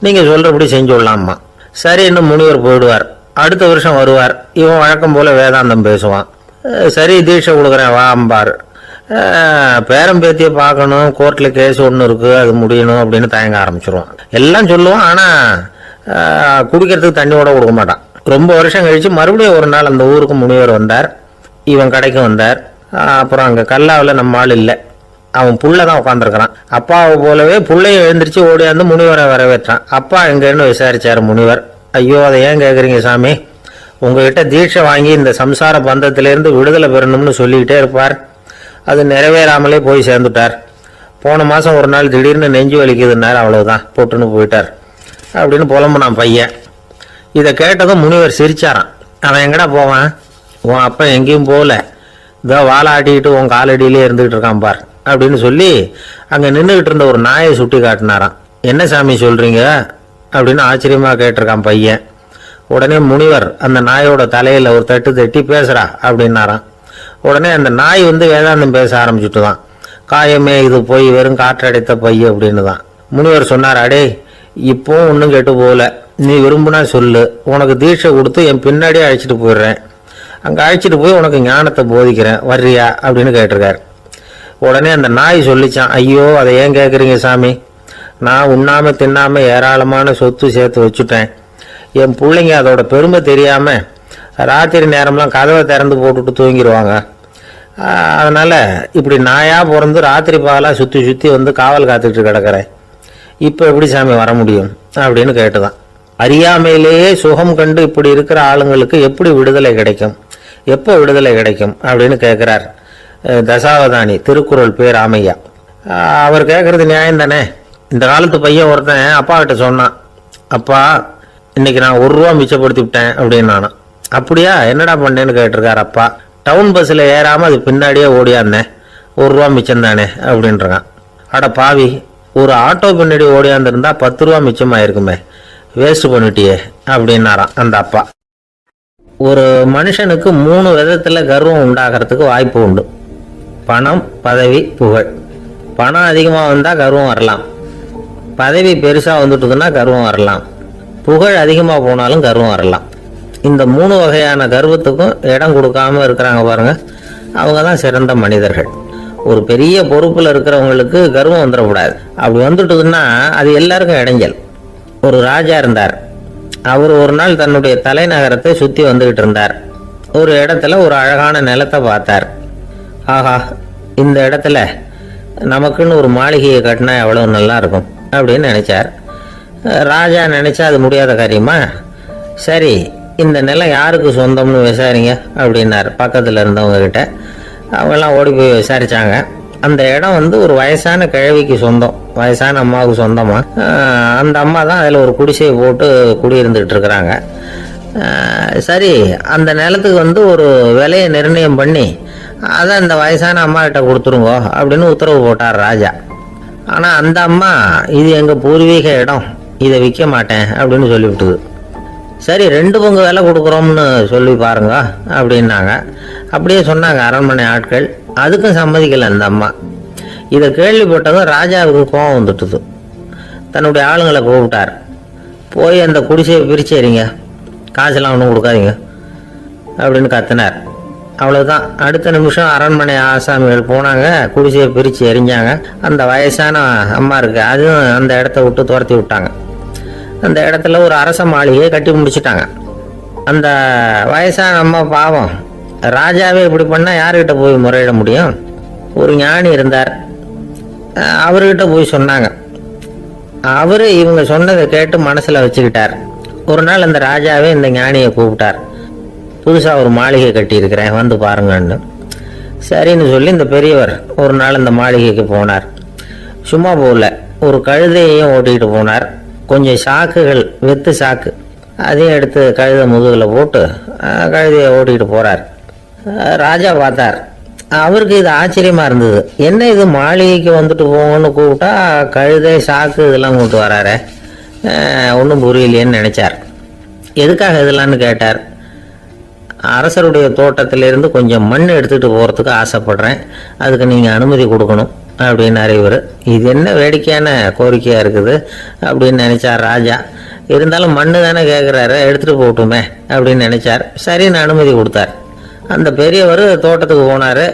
நீங்க சொல்றபடி செஞ்சு விடலாமா. சரின்னு முனிவர் போயிடுவார். அடுத்த வருஷம் வருவார். இவன் வழக்கம் போல வேதாந்தம் பேசுவான். சரி தீட்சை கொடுக்குறேன் வா அம்பார். பேரம்பேத்தியை பார்க்கணும், கோர்ட்ல கேஸ் ஒன்று இருக்கு, அது முடியணும் அப்படின்னு தயங்க ஆரம்பிச்சிருவான். எல்லாம் சொல்லுவான், ஆனா குடிக்கிறதுக்கு தண்ணியோட கொடுக்க மாட்டான். ரொம்ப வருஷம் கழிச்சு மறுபடியும் ஒரு நாள் அந்த ஊருக்கு முனிவர் வந்தார். இவன் கடைக்கு வந்தார். அப்புறம் அங்க கல்லாவில் நம்ம ஆள் இல்லை, அவன் புள்ள தான் உட்காந்துருக்கிறான். அப்பாவை போலவே புள்ளையும் எழுந்திரிச்சு ஓடியாந்து முனிவரை வரவேற்றான். அப்பா எங்கன்னு விசாரிச்சாரு முனிவர். ஐயோ அதை ஏன் கேட்குறீங்க சாமி, உங்ககிட்ட தீட்சை வாங்கி இந்த சம்சார பந்தத்திலேருந்து விடுதலை பெறணும்னு சொல்லிக்கிட்டே இருப்பார், அது நிறைவேறாமலே போய் சேர்ந்துட்டார். போன மாதம் ஒரு நாள் திடீர்னு நெஞ்சு வலிக்குதுன்னார், அவ்வளவுதான் போட்டுன்னு போயிட்டார் அப்படின்னு புலம்புனான் பையன். இதை கேட்டதும் முனிவர் சிரிச்சாரான். அவன் எங்கடா போவான், உன் அப்பா எங்கேயும் போகல, இதோ வாழை ஆட்டிக்கிட்டு உன் காலடியிலே இருந்துகிட்டு இருக்கான் பார் அப்படின்னு சொல்லி அங்கே நின்றுகிட்டு இருந்த ஒரு நாயை சுட்டி காட்டினாரான். என்ன சாமி சொல்றீங்க அப்படின்னு ஆச்சரியமா கேட்டிருக்கான் பையன். உடனே முனிவர் அந்த நாயோட தலையில ஒரு தட்டு தட்டி பேசுறா அப்படின்னாரான். உடனே அந்த நாய் வேதாந்தம் பேச ஆரம்பிச்சுட்டு தான், காயமே இது போய் வெறும் காற்றடைத்த பைய அப்படின்னு தான். முனிவர் சொன்னார், அடே இப்போ ஒன்றும் கெட்டு போகல, நீ விரும்புனா சொல்லு, உனக்கு தீட்சை கொடுத்து என் பின்னாடியே அழைச்சிட்டு போயிடுறேன், அங்கே அழைச்சிட்டு போய் உனக்கு ஞானத்தை போதிக்கிறேன், வர்றியா அப்படின்னு கேட்டிருக்காரு. உடனே அந்த நாய் சொல்லிச்சான், ஐயோ அதை ஏன் கேட்குறீங்க சாமி, நான் உண்ணாம தின்னாம ஏராளமான சொத்து சேர்த்து வச்சுட்டேன், என் பிள்ளைங்க அதோட பெருமை தெரியாம ராத்திரி நேரம்லாம் கதவை திறந்து போட்டுட்டு தூங்கிடுவாங்க, அதனால இப்படி நாயா பிறந்து ராத்திரி பகலாக சுற்றி சுற்றி காவல் காத்துக்கிட்டு கிடக்கிறேன், இப்போ எப்படி சாமி வர முடியும் அப்படின்னு கேட்டுதான். அறியாமையிலேயே சுகம் கண்டு இப்படி இருக்கிற ஆளுங்களுக்கு எப்படி விடுதலை கிடைக்கும், எப்போ விடுதலை கிடைக்கும் அப்படின்னு கேட்குறார் தசாவதானி, திருக்குறள் பேர் ராமையா. அவர் கேட்கறது நியாயம் தானே. இந்த காலத்து பையன் ஒருத்தன் அப்பா கிட்ட சொன்னான், அப்பா இன்னைக்கு நான் 1 ரூபா மிச்சப்படுத்தி விட்டேன் அப்படின்னு. நானும் அப்படியா என்னடா பண்ணேன்னு கேட்டிருக்காரு அப்பா. டவுன் பஸ்ஸில் ஏறாமல் அது பின்னாடியே ஓடியாந்தேன், 1 ரூபா மிச்சம் தானே அப்படின்றான். அட பாவி, ஒரு ஆட்டோ பின்னாடி ஓடியாந்துருந்தா 10 ரூபா மிச்சமாயிருக்குமே, வேஸ்ட் பண்ணிட்டியே அப்படின்னாராம் அந்த அப்பா. ஒரு மனுஷனுக்கு 3 விதத்தில் கர்வம் உண்டாகிறதுக்கு வாய்ப்பு உண்டு. பணம், பதவி, புகழ். பணம் அதிகமாக வந்தால் கர்வம் வரலாம், பதவி பெருசாக வந்துட்டுதுன்னா கர்வம் வரலாம், புகழ் அதிகமாக போனாலும் கர்வம் வரலாம். இந்த 3 வகையான கர்வத்துக்கும் இடம் கொடுக்காம இருக்கிறாங்க பாருங்க, அவங்க தான் சிறந்த மனிதர்கள். ஒரு பெரிய பொறுப்பில் இருக்கிறவங்களுக்கு கர்வம் வந்துடக்கூடாது. அப்படி வந்துட்டுதுன்னா அது எல்லாருக்கும் இடைஞ்சல். ஒரு ராஜா இருந்தார், அவர் ஒரு நாள் தன்னுடைய தலைநகரத்தை சுற்றி வந்துகிட்டு இருந்தார். ஒரு இடத்துல ஒரு அழகான நிலத்தை பார்த்தார். ஆஹா, இந்த இடத்துல நமக்குன்னு ஒரு மாளிகையை கட்டினா எவ்வளோ நல்லா இருக்கும் அப்படின்னு நினைச்சார். ராஜா நினைச்சா அது முடியாத காரியமா? சரி, இந்த நிலம் யாருக்கு சொந்தம்னு விசாரிங்க அப்படின்னார் பக்கத்தில் இருந்தவங்க கிட்ட. அவங்கெல்லாம் ஓடி போய் விசாரிச்சாங்க. அந்த இடம் வந்து ஒரு வயசான கிழவிக்கு சொந்தம், வயசான அம்மாவுக்கு சொந்தமா. அந்த அம்மா தான் அதில் ஒரு குடிசையை போட்டு குடியிருந்துகிட்டு இருக்கிறாங்க. சரி, அந்த நிலத்துக்கு வந்து ஒரு விலையை நிர்ணயம் பண்ணி அதை அந்த வயசான அம்மா கிட்ட கொடுத்துருங்க அப்படின்னு உத்தரவு போட்டார் ராஜா. ஆனால் அந்த அம்மா இது எங்கள் பூர்வீக இடம், இதை விற்க மாட்டேன் அப்படின்னு சொல்லிவிட்டுது. சரி, 2 பங்கு விலை கொடுக்குறோம்னு சொல்லி பாருங்க அப்படின்னாங்க. அப்படியே சொன்னாங்க அரண்மனை ஆட்கள். அதுக்கும் சம்மதிக்கலை அந்த அம்மா. இதை கேள்விப்பட்டதும் ராஜாவுக்கு கோபம் வந்துட்டுது. தன்னுடைய ஆளுங்களை கூப்பிட்டார். போய் அந்த குடிசையை பிரிச்சேரிங்க, காசெல்லாம் ஒன்றும் கொடுக்காதீங்க அப்படின்னு கத்தினார். அவ்வளோதான். அடுத்த நிமிஷம் அரண்மனை ஆசாமிகள் போனாங்க, குடிசையை பிரித்து எரிஞ்சாங்க. அந்த வயசான அம்மா இருக்கு, அதுவும் அந்த இடத்த விட்டு துரத்தி விட்டாங்க. அந்த இடத்துல ஒரு அரச மாளிகையை கட்டி முடிச்சுட்டாங்க. அந்த வயசான அம்மா பாவம், ராஜாவே இப்படி பண்ணால் யாருக்கிட்ட போய் முறையிட முடியும்? ஒரு ஞானி இருந்தார், அவர்கிட்ட போய் சொன்னாங்க. அவர் இவங்க சொன்னதை கேட்டு மனசில் வச்சுக்கிட்டார். ஒரு நாள் அந்த ராஜாவே இந்த ஞானியை கூப்பிட்டார். புதுசாக ஒரு மாளிகை கட்டியிருக்கிறேன், வந்து பாருங்கன்னு. சரின்னு சொல்லி இந்த பெரியவர் ஒரு நாள் இந்த மாளிகைக்கு போனார். சும்மா போகல, ஒரு கழுதையையும் ஓட்டிகிட்டு போனார். கொஞ்சம் சாக்குகள், வெத்து சாக்கு, அதையும் எடுத்து கழுதை முதுகில் போட்டு கழுதையை ஓட்டிகிட்டு போகிறார். ராஜா பார்த்தார். அவருக்கு இது ஆச்சரியமாக இருந்தது. என்ன இது, மாளிகைக்கு வந்துட்டு போங்கன்னு கூப்பிட்டா கழுதை சாக்கு இதெல்லாம் கூப்பிட்டு வராரு, ஒன்றும் புரியலையேன்னு நினச்சார். எதுக்காக இதெல்லாம்னு கேட்டார். அரசருடைய தோட்டத்திலிருந்து கொஞ்சம் மண் எடுத்துகிட்டு போகிறதுக்கு ஆசைப்படுறேன், அதுக்கு நீங்கள் அனுமதி கொடுக்கணும் அப்படின்னாரு இவர். இது என்ன வேடிக்கையான கோரிக்கையாக இருக்குது அப்படின்னு நினச்சார் ராஜா. இருந்தாலும் மண்ணு தானே கேட்குறாரு, எடுத்துகிட்டு போகட்டுமே அப்படின்னு நினச்சார். சரின்னு அனுமதி கொடுத்தார். அந்த பெரியவர் தோட்டத்துக்கு போனார்,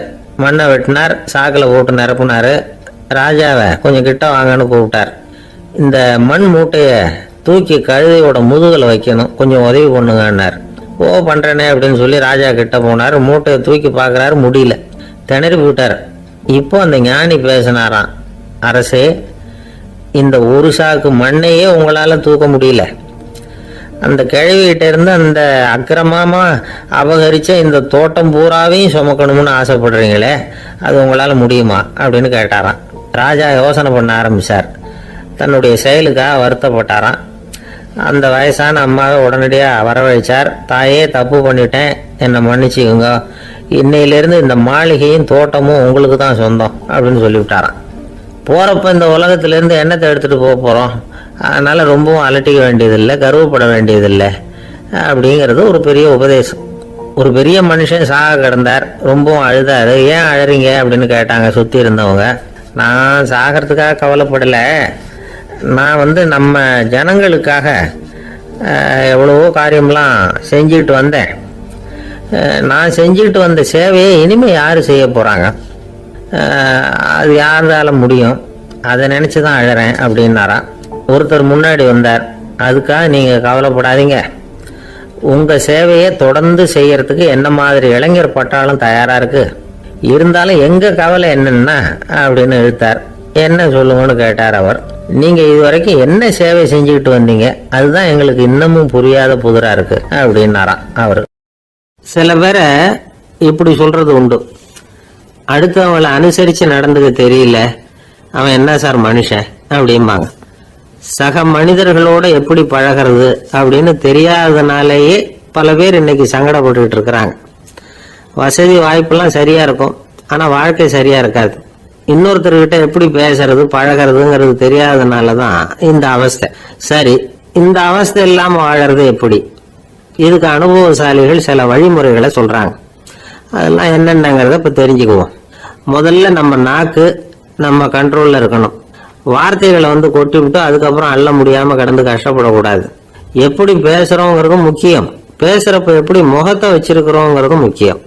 மண்ணை வெட்டினார், சாக்கில் போட்டு நிரப்புனார். ராஜாவை கொஞ்சம் கிட்ட வாங்கன்னு கூப்பிட்டார். இந்த மண் மூட்டையை தூக்கி கழுதையோட முதுகில் வைக்கணும், கொஞ்சம் உதவி பண்ணுங்கன்னார். ஓ, பண்ணுறேனே அப்படின்னு சொல்லி ராஜா கிட்ட போனார். மூட்டையை தூக்கி பார்க்குறாரு, முடியல, திணறி போட்டார். இப்போ அந்த ஞானி பேசினாராம். அரசே, இந்த ஒரு சாக்கு மண்ணையே உங்களால் தூக்க முடியல, அந்த கிழவிகிட்ட இருந்து அந்த அக்கிரமமா அபகரிச்ச இந்த தோட்டம் பூராவையும் சுமக்கணும்னு ஆசைப்படுறீங்களே, அது உங்களால் முடியுமா அப்படின்னு கேட்டாராம். ராஜா யோசனை பண்ண ஆரம்பித்தார். தன்னுடைய செயலுக்காக வருத்தப்பட்டாராம். அந்த வயசான அம்மாவை உடனடியாக வரவழைச்சார். தாயே, தப்பு பண்ணிட்டேன், என்னை மன்னிச்சுக்குங்க, இன்னையிலேருந்து இந்த மாளிகையும் தோட்டமும் உங்களுக்கு தான் சொந்தம் அப்படின்னு சொல்லிவிட்டாராம். போகிறப்ப இந்த உலகத்திலேருந்து எண்ணத்தை எடுத்துகிட்டு போக போகிறோம், அதனால் ரொம்பவும் அலட்டிக்க வேண்டியதில்லை, கர்வப்பட வேண்டியதில்லை அப்படிங்கிறது ஒரு பெரிய உபதேசம். ஒரு பெரிய மனுஷன் சாக கிடந்தார், ரொம்பவும் அழுதார். ஏன் அழறீங்க அப்படின்னு கேட்டாங்க சுற்றி இருந்தவங்க. நான் சாகிறதுக்காக கவலைப்படலை, நான் நம்ம ஜனங்களுக்காக எவ்வளவோ காரியம்லாம் செஞ்சுக்கிட்டு வந்தேன். நான் செஞ்சுக்கிட்டு வந்த சேவையை இனிமேல் யார் செய்ய போகிறாங்க, அது யாரால முடியும், அதை நினச்சி தான் அழறேன் அப்படின்னாராம். ஒருத்தர் முன்னாடி வந்தார். அதுக்காக நீங்கள் கவலைப்படாதீங்க, உங்கள் சேவையை தொடர்ந்து செய்யறதுக்கு என்ன மாதிரி இளைஞர் பட்டாலும் தயாராக இருக்குது, இருந்தாலும் எங்கள் கவலை என்னன்னா அப்படின்னு இழுத்தார். என்ன சொல்லுங்கன்னு கேட்டார் அவர். நீங்கள் இது வரைக்கும் என்ன சேவை செஞ்சுக்கிட்டு வந்தீங்க, அதுதான் எங்களுக்கு இன்னமும் புரியாத புதிராக இருக்குது அப்படின்னாராம் அவர். சில பேரை இப்படி சொல்கிறது உண்டு. அடுத்தவங்களை அனுசரித்து நடந்துக்க தெரியல, அவன் என்ன சார் மனுஷன் அப்படிம்பாங்க. சக மனிதர்களோட எப்படி பழகிறது அப்படின்னு தெரியாதனாலேயே பல பேர் இன்னைக்கு சங்கடப்பட்டுக்கிட்டு இருக்கிறாங்க. வசதி வாய்ப்பெல்லாம் சரியாக இருக்கும், ஆனால் வாழ்க்கை சரியாக இருக்காது. இன்னொருத்தர்கிட்ட எப்படி பேசுறது பழகிறதுங்கிறது தெரியாதனால தான் இந்த அவஸ்தை. சரி, இந்த அவஸ்தை இல்லாமல் வாழறது எப்படி? இதுக்கு அனுபவசாலிகள் சில வழிமுறைகளை சொல்கிறாங்க. அதெல்லாம் என்னென்னங்கிறத இப்போ தெரிஞ்சுக்குவோம். முதல்ல நம்ம நாக்கு நம்ம கண்ட்ரோலில் இருக்கணும். வார்த்தைகளை கொட்டி விட்டு அதுக்கப்புறம் அள்ள முடியாமல் கடந்து கஷ்டப்படக்கூடாது. எப்படி பேசுகிறோங்கிறதும் முக்கியம், பேசுகிறப்ப எப்படி முகத்தை வச்சிருக்கிறோங்கிறதும் முக்கியம்.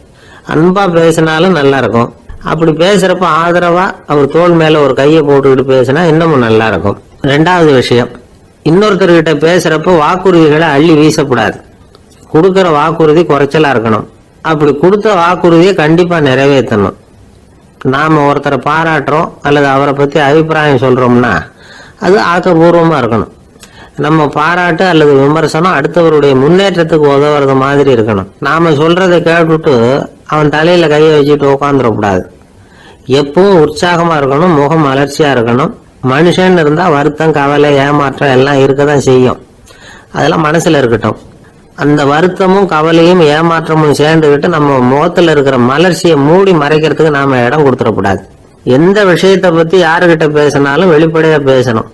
அன்பாக பேசினாலும் நல்லா இருக்கும். அப்படி பேசுகிறப்ப ஆதரவாக அவர் தோள் மேலே ஒரு கையை போட்டுக்கிட்டு பேசினா இன்னமும் நல்லா இருக்கும். ரெண்டாவது விஷயம், இன்னொருத்தர்கிட்ட பேசுறப்ப வாக்குறுதிகளை அள்ளி வீசக்கூடாது. கொடுக்கற வாக்குறுதி குறைச்சலா இருக்கணும். அப்படி கொடுத்த வாக்குறுதியை கண்டிப்பா நிறைவேற்றணும். நாம ஒருத்தரை பாராட்டுறோம் அல்லது அவரை பத்தி அபிப்பிராயம் சொல்றோம்னா அது ஆக்கப்பூர்வமா இருக்கணும். நம்ம பாராட்டு அல்லது விமர்சனம் அடுத்தவருடைய முன்னேற்றத்துக்கு உதவுறது மாதிரி இருக்கணும். நாம சொல்றதை கேட்டுட்டு அவன் தலையில கையை வச்சுட்டு உட்காந்துடக்கூடாது. எப்பவும் உற்சாகமா இருக்கணும், முகம் மலர்ச்சியா இருக்கணும். மனுஷன் இருந்தா வருத்தம், கவலை, ஏமாற்றம் எல்லாம் இருக்கதான் செய்யும். அதெல்லாம் மனசுல இருக்கட்டும். அந்த வருத்தமும் கவலையும் ஏமாற்றமும் சேர்ந்துக்கிட்டு நம்ம முகத்துல இருக்கிற மலர்ச்சியை மூடி மறைக்கிறதுக்கு நாம இடம் கொடுத்துடக்கூடாது. எந்த விஷயத்தை பத்தி யாருகிட்ட பேசினாலும் வெளிப்படையா பேசணும்,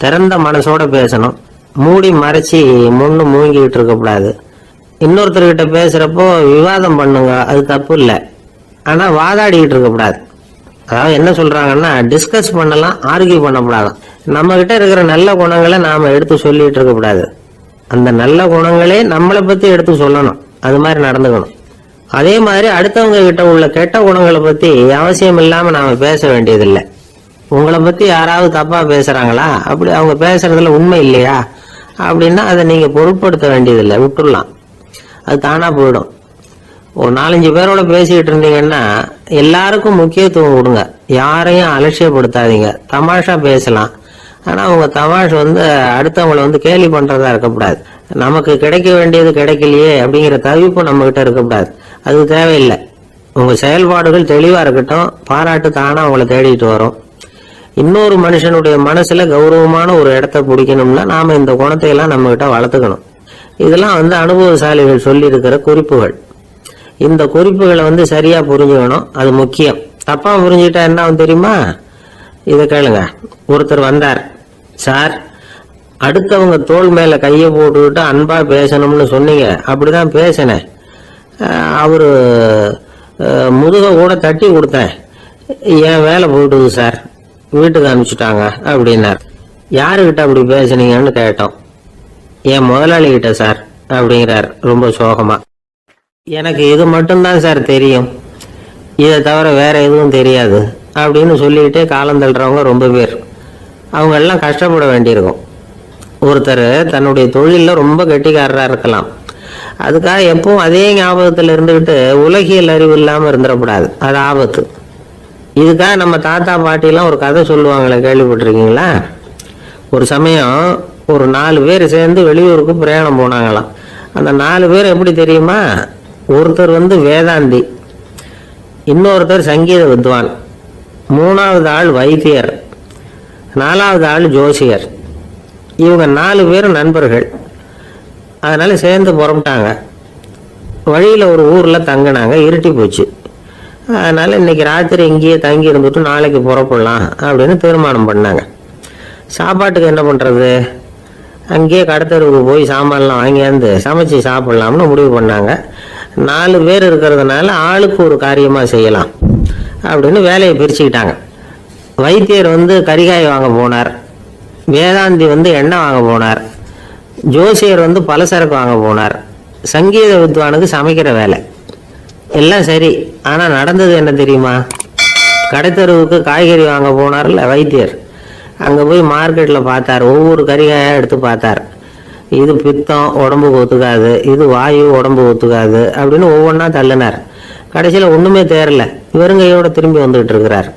திறந்த மனசோட பேசணும். மூடி மறைச்சி முன்னு மூங்கிக்கிட்டு இருக்கக்கூடாது. இன்னொருத்தர்கிட்ட பேசுறப்போ விவாதம் பண்ணுங்க, அது தப்பு இல்லை. ஆனா வாதாடிக்கிட்டு இருக்கக்கூடாது. அதாவது என்ன சொல்றாங்கன்னா, டிஸ்கஸ் பண்ணலாம், ஆர்கியூ பண்ணக்கூடாது. நம்ம கிட்ட இருக்கிற நல்ல குணங்களை நாம எடுத்து சொல்லிட்டு இருக்கக்கூடாது. அந்த நல்ல குணங்களே நம்மளை பத்தி எடுத்து சொல்லணும். அது மாதிரி நடந்துக்கணும். அதே மாதிரி அடுத்தவங்க கிட்ட உள்ள கெட்ட குணங்களை பத்தி அவசியம் இல்லாம நாம பேச வேண்டியதில்லை. உங்களை பத்தி யாராவது தப்பா பேசுறாங்களா, அப்படி அவங்க பேசுறதுல உண்மை இல்லையா அப்படின்னா அதை நீங்க பொருட்படுத்த வேண்டியதில்லை, விட்டுடலாம். அது தானா போயிடும். ஒரு 4-5 பேரோட பேசிக்கிட்டு இருந்தீங்கன்னா எல்லாருக்கும் முக்கியத்துவம் கொடுங்க, யாரையும் அலட்சியப்படுத்தாதீங்க. தமாஷா பேசலாம், ஆனா உங்க தமாஷ் அடுத்தவங்களை கேலி பண்றதா இருக்கக்கூடாது. நமக்கு கிடைக்க வேண்டியது கிடைக்கலையே அப்படிங்கிற தவிப்பு நம்ம கிட்ட இருக்கக்கூடாது. அது தேவையில்லை. உங்க செயல்பாடுகள் தெளிவா இருக்கட்டும், பாராட்டு தானா உங்களை தேடிட்டு வரும். இன்னொரு மனுஷனுடைய மனசுல கௌரவமான ஒரு இடத்த பிடிக்கணும்னா நாம இந்த குணத்தை எல்லாம் நம்ம கிட்ட வளர்த்துக்கணும். இதெல்லாம் அனுபவசாலிகள் சொல்லி இருக்கிற குறிப்புகள். இந்த குறிப்புகளை சரியா புரிஞ்சுக்கணும், அது முக்கியம். தப்பா புரிஞ்சுக்கிட்டா என்ன ஆகும் தெரியுமா? இதை கேளுங்க. ஒருத்தர் வந்தார், சார் அடுத்தவங்க தோள் மேல கையை போட்டுக்கிட்டு அன்பா பேசணும்னு சொன்னீங்க, அப்படிதான் பேசினேன். அவரு முதுக கூட தட்டி கொடுத்தேன், என் வேலை போயிட்டுது சார், வீட்டுக்கு அனுப்பிச்சுட்டாங்க அப்படின்னார். யாருக்கிட்ட அப்படி பேசுனீங்கன்னு கேட்டோம். என் முதலாளி கிட்ட சார் அப்படிங்கிறார் ரொம்ப சோகமா. எனக்கு இது மட்டும்தான் சார் தெரியும், இதை தவிர வேற எதுவும் தெரியாது அப்படின்னு சொல்லிக்கிட்டே காலம் தள்ளுறவங்க ரொம்ப பேர். அவங்க எல்லாம் கஷ்டப்பட வேண்டியிருக்கும். ஒருத்தர் தன்னுடைய தொழிலில் ரொம்ப கெட்டிக்காரராக இருக்கலாம். அதுக்காக எப்பவும் அதே ஞாபகத்தில் இருந்துக்கிட்டு உலகியல் அறிவு இல்லாமல் இருந்துடக்கூடாது, அது ஆபத்து. இதுக்காக நம்ம தாத்தா பாட்டிலாம் ஒரு கதை சொல்லுவாங்களே, கேள்விப்பட்டிருக்கீங்களா? ஒரு சமயம் ஒரு 4 பேர் சேர்ந்து வெளியூருக்கு பிரயாணம் போனாங்களாம். அந்த 4 பேர் எப்படி தெரியுமா? ஒருத்தர் வேதாந்தி, இன்னொருத்தர் சங்கீத வித்வான், 3வது ஆள் வைத்தியர், 4வது ஆள் ஜோசியர். இவங்க 4 பேரும் நண்பர்கள். அதனால சேர்ந்து புறப்பட்டாங்க. வழியில் ஒரு ஊரில் தங்கினாங்க. இருட்டி போச்சு. அதனால இன்னைக்கு ராத்திரி இங்கேயே தங்கி இருந்துட்டு நாளைக்கு புறப்படலாம் அப்படின்னு தீர்மானம் பண்ணாங்க. சாப்பாட்டுக்கு என்ன பண்ணுறது? அங்கேயே கடத்தெருவுக்கு போய் சாமான்லாம் வாங்கியாந்து சமைச்சு சாப்பிட்லாம்னு முடிவு பண்ணாங்க. 4 பேர் இருக்கிறதுனால ஆளுக்கு ஒரு காரியமாக செய்யலாம் அப்படின்னு வேலையை பிரிச்சுக்கிட்டாங்க. வைத்தியர் கரிகாய் வாங்க போனார், வேதாந்தி எண்ணெய் வாங்க போனார், ஜோசியர் பலசரக்கு வாங்க போனார், சங்கீத வித்வானுக்கு சமைக்கிற வேலை. எல்லாம் சரி, ஆனால் நடந்தது என்ன தெரியுமா? கடைத்தெருவுக்கு காய்கறி வாங்க போனார்ல வைத்தியர், அங்கே போய் மார்க்கெட்டில் பார்த்தார். ஒவ்வொரு கரிகாயாக எடுத்து பார்த்தார். இது பித்தம், உடம்புக்கு ஒத்துக்காது, இது வாயு, உடம்பு ஒத்துக்காது அப்படின்னு ஒவ்வொன்றா தள்ளினார். கடைசியில் ஒன்றுமே தேரல, வெறுங்கையோட திரும்பி வந்துகிட்டு இருக்கிறார்.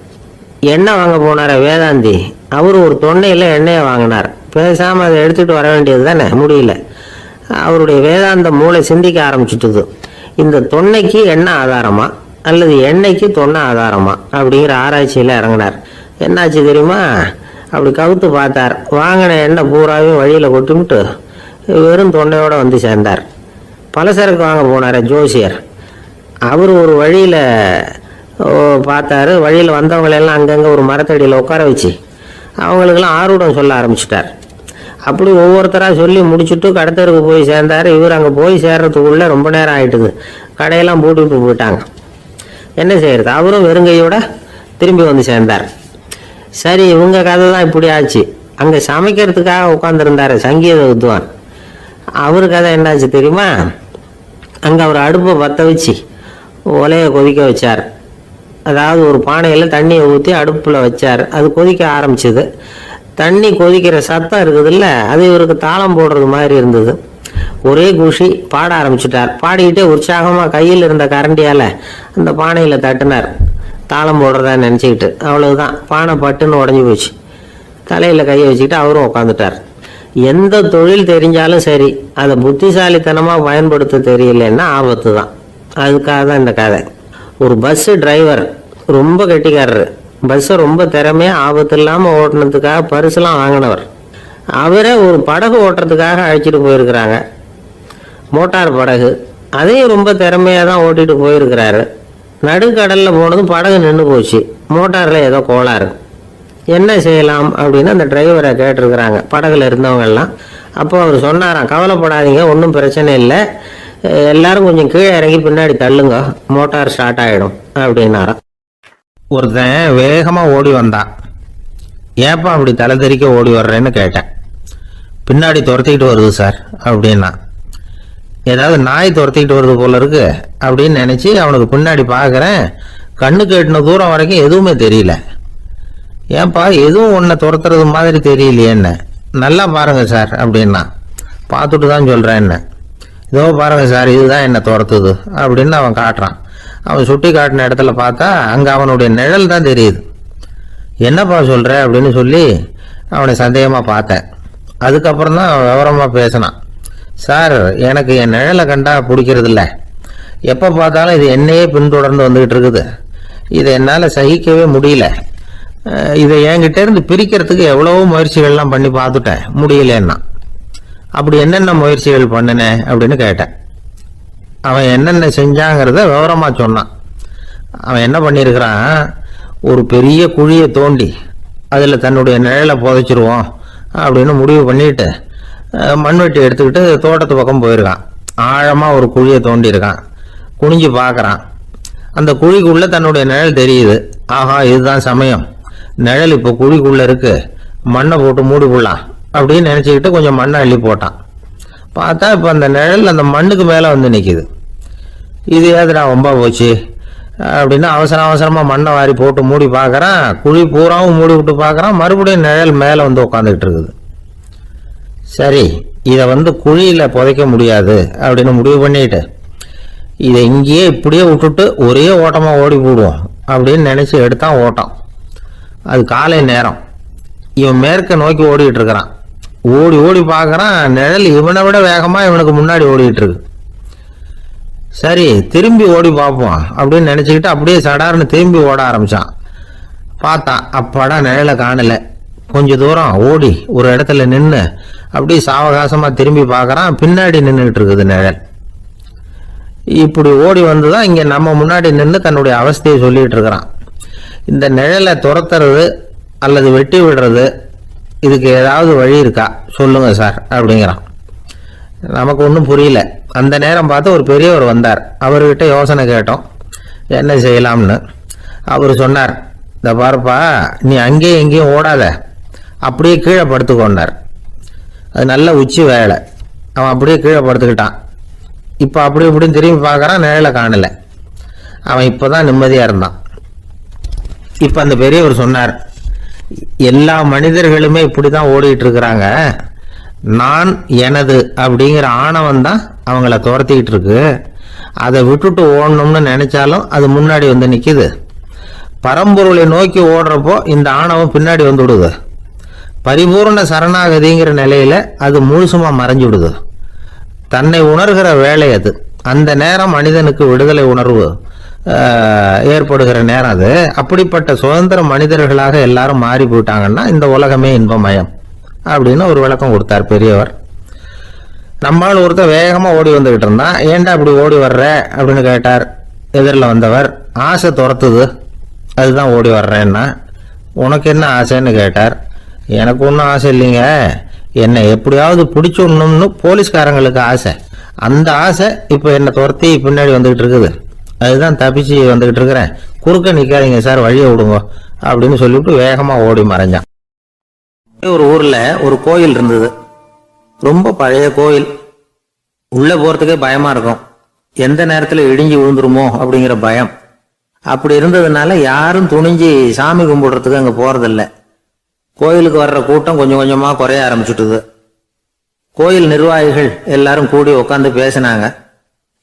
எண்ணெய் வாங்க போனார வேதாந்தி, அவர் ஒரு தொன்னையில் எண்ணெயை வாங்கினார். பேசாமல் அதை எடுத்துகிட்டு வர வேண்டியது தானே, முடியல. அவருடைய வேதாந்த மூளை சிந்திக்க ஆரம்பிச்சுட்டுது. இந்த தொன்னைக்கு எண்ணெய் ஆதாரமா அல்லது எண்ணெய்க்கு தொன்னை ஆதாரமா அப்படிங்கிற ஆராய்ச்சியில் இறங்கினார். என்னாச்சு தெரியுமா? அப்படி கவுத்து பார்த்தார். வாங்கின எண்ணெய் பூராவையும் வழியில் கொட்டிவிட்டு வெறும் தொண்டையோடு சேர்ந்தார். பலசரக்கு வாங்க போனார் ஜோசியர். அவர் ஒரு வழியில் பார்த்தாரு. வழியில் வந்தவங்களெல்லாம் அங்கங்கே ஒரு மரத்தடியில் உட்கார வச்சு அவங்களுக்கெல்லாம் ஆர்வம் சொல்ல ஆரம்பிச்சிட்டார். அப்படி ஒவ்வொருத்தராக சொல்லி முடிச்சுட்டு கடத்தருக்கு போய் சேர்ந்தார். இவர் அங்கே போய் சேர்றதுக்குள்ளே ரொம்ப நேரம் ஆகிட்டுது. கடையெல்லாம் பூட்டிட்டு போயிட்டாங்க. என்ன செய்யறது? அவரும் வெறுங்கையோட திரும்பி சேர்ந்தார். சரி, இவங்க கதை தான் இப்படி ஆச்சு. அங்கே சமைக்கிறதுக்காக உட்காந்துருந்தார் சங்கீத வித்வான். அவரு கதை என்னாச்சு தெரியுமா? அங்கே அவர் அடுப்பை பற்ற வச்சு ஒலையை கொதிக்க வச்சார். அதாவது ஒரு பானையில் தண்ணியை ஊற்றி அடுப்பில் வச்சார். அது கொதிக்க ஆரம்பிச்சது. தண்ணி கொதிக்கிற சத்தம் இருக்குதுல்ல, அது இவருக்கு தாளம் போடுறது மாதிரி இருந்தது. ஒரே குஷி, பாட ஆரம்பிச்சுட்டார். பாடிக்கிட்டே உற்சாகமா கையில் இருந்த கரண்டியால அந்த பானையில தட்டினார், தாளம் போடுறதா நினைச்சுக்கிட்டு. அவ்வளவுதான், பானை பட்டுன்னு உடஞ்சி போச்சு. தலையில கையை வச்சுக்கிட்டு அவரும் உட்காந்துட்டார். எந்த தொழில் தெரிஞ்சாலும் சரி, அதை புத்திசாலித்தனமா பயன்படுத்த தெரியலன்னா ஆபத்து தான். அதுக்காக தான் இந்த கதை. ஒரு பஸ் டிரைவர் ரொம்ப கெட்டிக்காரரு. பஸ்ஸை ரொம்ப திறமையா ஆபத்து இல்லாம ஓட்டுனதுக்காக பரிசுலாம் வாங்கினவர். அவரே ஒரு படகு ஓட்டுறதுக்காக அழைச்சிட்டு போயிருக்கிறாங்க, மோட்டார் படகு. அதையும் ரொம்ப திறமையா தான் ஓட்டிட்டு போயிருக்கிறாரு. நடுக்கடல்ல போனதும் படகு நின்று போச்சு. மோட்டார்ல ஏதோ கோளாறு. என்ன செய்யலாம் அப்படின்னு அந்த டிரைவரை கேட்டிருக்கிறாங்க படகுல இருந்தவங்க எல்லாம். அப்போ அவர் சொன்னாராம், கவலைப்படாதீங்க, ஒன்றும் பிரச்சனை இல்லை, எல்லாரும் கொஞ்சம் கீழே இறங்கி பின்னாடி தள்ளுங்க, மோட்டார் ஸ்டார்ட் ஆகிடும் அப்படின்னாராம். ஒருத்தன் வேகமா ஓடி வந்தான். ஏப்பா அப்படி தலை தெறிக்க ஓடி வர்றேன்னு கேட்டேன். பின்னாடி துரத்திக்கிட்டு வருது சார் அப்படின்னா. ஏதாவது நாய் துரத்திக்கிட்டு வருது போல இருக்கு அப்படின்னு நினைச்சு அவனுக்கு பின்னாடி பார்க்குறேன். கண்ணுக்கு எட்டின தூரம் வரைக்கும் எதுவுமே தெரியல. ஏன்பா எதுவும் உன்னை துரத்துறது மாதிரி தெரியலையே என்ன, நல்லா பாருங்க சார் அப்படின்னா. பார்த்துட்டு தான் சொல்கிறேன் என்ன, இதோ பாருங்க சார், இதுதான் என்னை துரத்துது அப்படின்னு அவன் காட்டுறான். அவன் சுட்டி காட்டின இடத்துல பார்த்தா அங்கே அவனுடைய நிழல் தான் தெரியுது. என்னப்பா சொல்கிற அப்படின்னு சொல்லி அவனை சந்தேகமாக பார்த்தேன். அதுக்கப்புறம் தான் விவரமாக பேசினான். சார், எனக்கு என் நிழலை கண்டா பிடிக்கிறது இல்லை, எப்போ பார்த்தாலும் இது என்னையே பின்தொடர்ந்து வந்துக்கிட்டு இருக்குது, இதை என்னால் சகிக்கவே முடியல, இதை என்கிட்ட இருந்து பிரிக்கிறதுக்கு எவ்வளவோ முயற்சிகள்லாம் பண்ணி பார்த்துட்டேன், முடியலன்னா. அப்படி என்னென்ன முயற்சிகள் பண்ணினேன் அப்படின்னு கேட்டேன். அவன் என்னென்ன செஞ்சாங்கிறத விவரமாக சொன்னான். அவன் என்ன பண்ணியிருக்கிறான், ஒரு பெரிய குழியை தோண்டி அதில் தன்னுடைய நிழலை புதைச்சிருவோம் அப்படின்னு முடிவு பண்ணிட்டு மண்வெட்டி எடுத்துக்கிட்டு தோட்டத்து பக்கம் போயிருக்கான். ஆழமாக ஒரு குழியை தோண்டியிருக்கான். குனிஞ்சு பார்க்குறான். அந்த குழிக்குள்ளே தன்னுடைய நிழல் தெரியுது. ஆஹா, இதுதான் சமயம், நிழல் இப்போ குழிக்குள்ளே இருக்கு, மண்ணை போட்டு மூடி போடலாம் அப்படின்னு நினச்சிக்கிட்டு கொஞ்சம் மண்ணை அள்ளி போட்டான். பார்த்தா இப்போ அந்த நிழல் அந்த மண்ணுக்கு மேலே வந்து நிற்கிது. இது ஏதுடா ரொம்ப போச்சு அப்படின்னு அவசரமாக மண்ணை வாரி போட்டு மூடி பார்க்குறான். குழி பூராவும் மூடி விட்டு பார்க்குறான். மறுபடியும் நிழல் மேலே வந்து உட்காந்துக்கிட்டு இருக்குது. சரி, இதை குழியில் புதைக்க முடியாது அப்படின்னு முடிவு பண்ணிட்டு இதை இங்கேயே இப்படியே விட்டுட்டு ஒரே ஓட்டமாக ஓடி போடுவோம் அப்படின்னு நினச்சி எடுத்தான் ஓட்டம். அது காலை நேரம். இவன் மேற்க நோக்கி ஓடிக்கிட்டு இருக்கிறான். ஓடி ஓடி பார்க்குறான், நிழல் இவனை விட வேகமாக இவனுக்கு முன்னாடி ஓடிக்கிட்டு இருக்கு. சரி, திரும்பி ஓடி பார்ப்போம் அப்படின்னு நினச்சிக்கிட்டு அப்படியே சடார்னு திரும்பி ஓட ஆரம்பித்தான். பார்த்தான், அப்பாடா நிழலை காணலை. கொஞ்ச தூரம் ஓடி ஒரு இடத்துல நின்று அப்படியே சாவகாசமாக திரும்பி பார்க்குறான். பின்னாடி நின்றுட்டு இருக்குது நிழல். இப்படி ஓடி வந்து தான் இங்கே நம்ம முன்னாடி நின்று தன்னுடைய அவஸ்தையை சொல்லிகிட்டு இருக்கிறான். இந்த நிழலை துரத்துறது அல்லது வெட்டி விடுறது, இதுக்கு ஏதாவது வழி இருக்கா சொல்லுங்க சார் அப்படிங்கிறான். நமக்கு ஒன்றும் புரியல. அந்த நேரம் பார்த்து ஒரு பெரியவர் வந்தார். அவர்கிட்ட யோசனை கேட்டோம், என்ன செய்யலாம்னு. அவர் சொன்னார், இந்த பாருப்பா, நீ அங்கேயும் எங்கேயும் ஓடாத, அப்படியே கீழே படுத்துக்கொண்டார். அது நல்ல உச்சி வேலை. அவன் அப்படியே கீழே படுத்துக்கிட்டான். இப்போ அப்படி இப்படின்னு திரும்பி பார்க்குறான், நிழலை காணலை. அவன் இப்போ தான் நிம்மதியாக இருந்தான். இப்போ அந்த பெரியவர் சொன்னார், எல்லா மனிதர்களுமே இப்படி தான் ஓடிட்டு இருக்கிறாங்க. நான் எனது அப்படிங்கிற ஆணவம் தான் அவங்கள துரத்திக்கிட்டு இருக்கு. அதை விட்டுட்டு ஓடணும்னு நினைச்சாலும் அது முன்னாடி வந்து நிற்கிது. பரம்பொருளை நோக்கி ஓடுறப்போ இந்த ஆணவம் பின்னாடி வந்து விடுது. பரிபூர்ண சரணாகதிங்கிற நிலையில அது முழுசுமா மறைஞ்சு விடுது. தன்னை உணர்கிற வேலை அது. அந்த நேரம் மனிதனுக்கு விடுதலை உணர்வு ஏற்படுகிற நேரம் அது. அப்படிப்பட்ட சுதந்திர மனிதர்களாக எல்லாரும் மாறி போயிட்டாங்கன்னா இந்த உலகமே இன்பமயம் அப்படின்னு ஒரு விளக்கம் கொடுத்தார் பெரியவர். நம்மால் ஒருத்தர் வேகமா ஓடி வந்துகிட்டு இருந்தான். ஏன்டா அப்படி ஓடி வர்ற அப்படின்னு கேட்டார் எதிரில் வந்தவர். ஆசை துரத்துது, அதுதான் ஓடி வர்றேன்னா. உனக்கு என்ன ஆசைன்னு கேட்டார். எனக்கு ஒன்றும் ஆசை இல்லைங்க, என்னை எப்படியாவது பிடிச்சிடணும்னு போலீஸ்காரங்களுக்கு ஆசை. அந்த ஆசை இப்போ என்னை துரத்தி பின்னாடி வந்துகிட்டு இருக்குது, அதுதான் தப்பிச்சு வந்துகிட்டு இருக்கிறேன். குறுக்க நிற்காதீங்க சார், வழியை விடுங்க அப்படின்னு சொல்லிவிட்டு வேகமா ஓடி மறைஞ்சான். ஒரு ஊர்ல ஒரு கோயில் இருந்தது. ரொம்ப பழைய கோயில். உள்ள போறதுக்கே பயமா இருக்கும். எந்த நேரத்துல இடிஞ்சு விழுந்துருமோ அப்படிங்கிற பயம். அப்படி இருந்ததுனால யாரும் துணிஞ்சு சாமி கும்பிடுறதுக்கு அங்க போறதில்ல. கோயிலுக்கு வர்ற கூட்டம் கொஞ்சம் கொஞ்சமா குறைய ஆரம்பிச்சுட்டுது. கோயில் நிர்வாகிகள் எல்லாரும் கூடி உட்காந்து பேசினாங்க.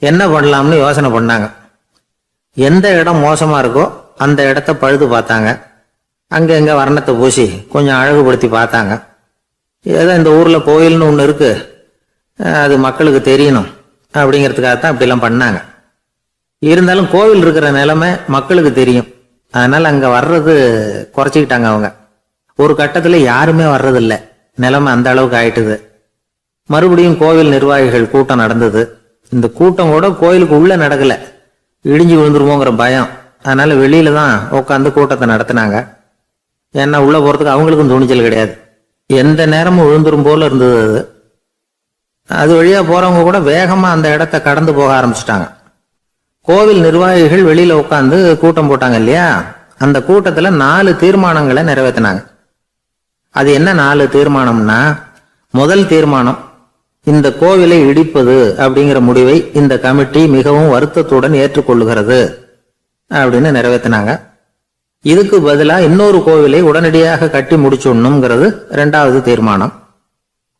என்ன பண்ணலாம்னு யோசனை பண்ணாங்க. எந்த இடம் மோசமா இருக்கோ அந்த இடத்த பழுது பார்த்தாங்க. அங்க எங்க வர்ணத்தை பூசி கொஞ்சம் அழகுபடுத்தி பார்த்தாங்க. ஏதோ இந்த ஊர்ல கோயில்னு ஒண்ணு இருக்கு, அது மக்களுக்கு தெரியணும் அப்படிங்கிறதுக்காகத்தான் அப்படிலாம் பண்ணாங்க. இருந்தாலும் கோவில் இருக்கிற நிலைமை மக்களுக்கு தெரியும், அதனால அங்க வர்றது குறைச்சிக்கிட்டாங்க அவங்க. ஒரு கட்டத்துல யாருமே வர்றதில்லை, நிலைமை அந்த அளவுக்கு ஆயிட்டுது. மறுபடியும் கோவில் நிர்வாகிகள் கூட்டம் நடந்தது. இந்த கூட்டம் கூட கோயிலுக்கு உள்ள நடக்கல, இடிஞ்சு விழுந்துருமோங்கிற பயம். அதனால வெளியில தான் உட்காந்து கூட்டத்தை நடத்தினாங்க. ஏன்னா உள்ள போறதுக்கு அவங்களுக்கும் துணிச்சல் கிடையாது. எந்த நேரமும் விழுந்துரும் போல இருந்தது அது. அது வழியா போறவங்க கூட வேகமா அந்த இடத்த கடந்து போக ஆரம்பிச்சுட்டாங்க. கோவில் நிர்வாகிகள் வெளியில உட்காந்து கூட்டம் போட்டாங்க இல்லையா, அந்த கூட்டத்துல 4 தீர்மானங்களை நிறைவேற்றினாங்க. அது என்ன 4 தீர்மானம்னா, முதல் தீர்மானம், இந்த கோவிலை இடிப்பது அப்படிங்கிற முடிவை இந்த கமிட்டி மிகவும் வருத்தத்துடன் ஏற்றுக்கொள்ளுகிறது அப்படின்னு நிறைவேற்றினாங்க. இதுக்கு பதிலா இன்னொரு கோவிலை உடனடியாக கட்டி முடிச்சுடணுங்கிறது 2வது தீர்மானம்.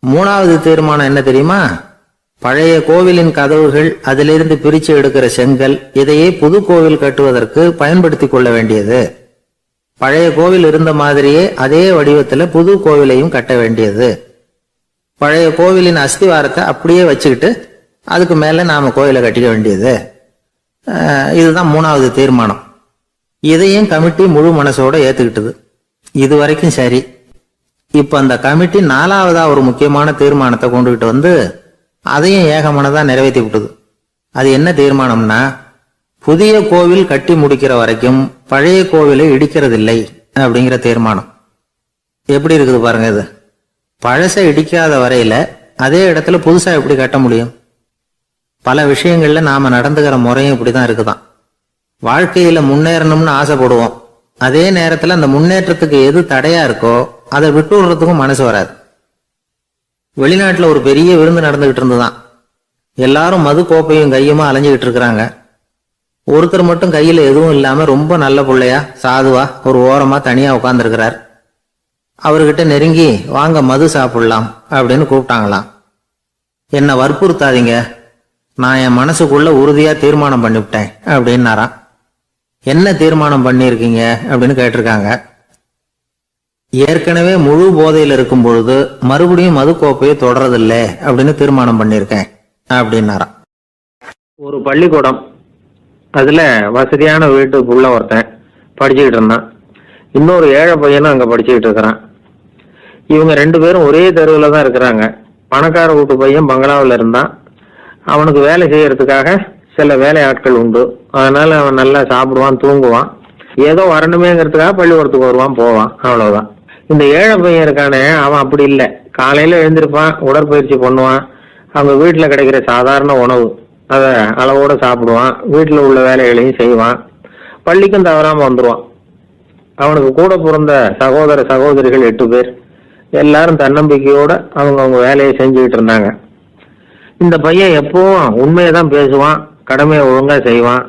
3வது தீர்மானம் என்ன தெரியுமா, பழைய கோவிலின் கதவுகள், அதிலிருந்து பிரிச்சு எடுக்கிற செங்கல், இதையே புது கோவில் கட்டுவதற்கு பயன்படுத்தி கொள்ள வேண்டியது. பழைய கோவில் இருந்த மாதிரியே அதே வடிவத்துல புது கோவிலையும் கட்ட வேண்டியது. பழைய கோவிலின் அஸ்திவாரத்தை அப்படியே வச்சுக்கிட்டு அதுக்கு மேல நாம கோயிலை கட்டிக்க வேண்டியது. இதுதான் 3வது தீர்மானம். இதையும் கமிட்டி முழு மனசோட ஏத்துக்கிட்டது. இது வரைக்கும் சரி. இப்ப அந்த கமிட்டி 4வதா ஒரு முக்கியமான தீர்மானத்தை கொண்டுகிட்டு வந்து அதையும் ஏகமனதா நிறைவேற்றி விட்டது. அது என்ன தீர்மானம்னா, புதிய கோவில் கட்டி முடிக்கிற வரைக்கும் பழைய கோவிலை இடிக்கிறதில்லை அப்படிங்கிற தீர்மானம். எப்படி இருக்குது பாருங்க இது. பழசை இடிக்காத வரையில அதே இடத்துல புதுசா எப்படி கட்ட முடியும்? பல விஷயங்கள்ல நாம நடந்துகிற முறையும் இப்படிதான் இருக்குதான். வாழ்க்கையில முன்னேறணும்னு ஆசைப்படுவோம், அதே நேரத்துல அந்த முன்னேற்றத்துக்கு எது தடையா இருக்கோ அதை விட்டு விடுறதுக்கும் மனசு வராது. வெளிநாட்டுல ஒரு பெரிய விருந்து நடந்துகிட்டு இருந்துதான். எல்லாரும் மது கோப்பையும் கையுமா அலைஞ்சுகிட்டு இருக்கிறாங்க. ஒருத்தர் மட்டும் கையில எதுவும் இல்லாம ரொம்ப நல்ல பிள்ளையா சாதுவா ஒரு ஓரமா தனியா உட்கார்ந்துருக்கிறார். அவர்கிட்ட நெருங்கி வாங்க மது சாப்பிடலாம் அப்படின்னு கூப்பிட்டாங்களாம். என்ன வற்புறுத்தாதீங்க, நான் என் மனசுக்குள்ள உறுதியா தீர்மானம் பண்ணிவிட்டேன் அப்படின்னாராம். என்ன தீர்மானம் பண்ணிருக்கீங்க அப்படின்னு கேட்டிருக்காங்க. ஏற்கனவே முழு போதையில இருக்கும் பொழுது மறுபடியும் மது கோப்பையை தொடறதில்லை அப்படின்னு தீர்மானம் பண்ணிருக்கேன் அப்படின்னாராம். ஒரு பள்ளிக்கூடம், அதுல வசதியான வீட்டுக்குள்ள ஒருத்தன் படிச்சுக்கிட்டு இருந்தான். இன்னொரு ஏழை பையனும் அங்க படிச்சுக்கிட்டு இருக்கிறான். இவங்க 2 பேரும் ஒரே தெருவில் தான் இருக்கிறாங்க. பணக்கார வீட்டு பையன் பங்களாவில் இருந்தான். அவனுக்கு வேலை செய்யறதுக்காக சில வேலை ஆட்கள் உண்டு. அதனால அவன் நல்லா சாப்பிடுவான், தூங்குவான். ஏதோ வரணுமேங்கிறதுக்காக பள்ளிக்கூடத்துக்கு வருவான், போவான், அவ்வளவுதான். இந்த ஏழை பையன் இருக்கானே, அவன் அப்படி இல்லை. காலையில எழுந்திருப்பான், உடற்பயிற்சி பண்ணுவான், அவங்க வீட்டுல கிடைக்கிற சாதாரண உணவு அதை அளவோட சாப்பிடுவான், வீட்டுல உள்ள வேலைகளையும் செய்வான், பள்ளிக்கும் தவறாம வந்துருவான். அவனுக்கு கூட பிறந்த சகோதர சகோதரிகள் 8 பேர். எல்லாரும் தன்னம்பிக்கையோட அவங்க வேலையை செஞ்சுக்கிட்டு இருந்தாங்க. இந்த பையன் எப்பவும் உண்மையதான் பேசுவான், கடமையை ஒழுங்கா செய்வான்.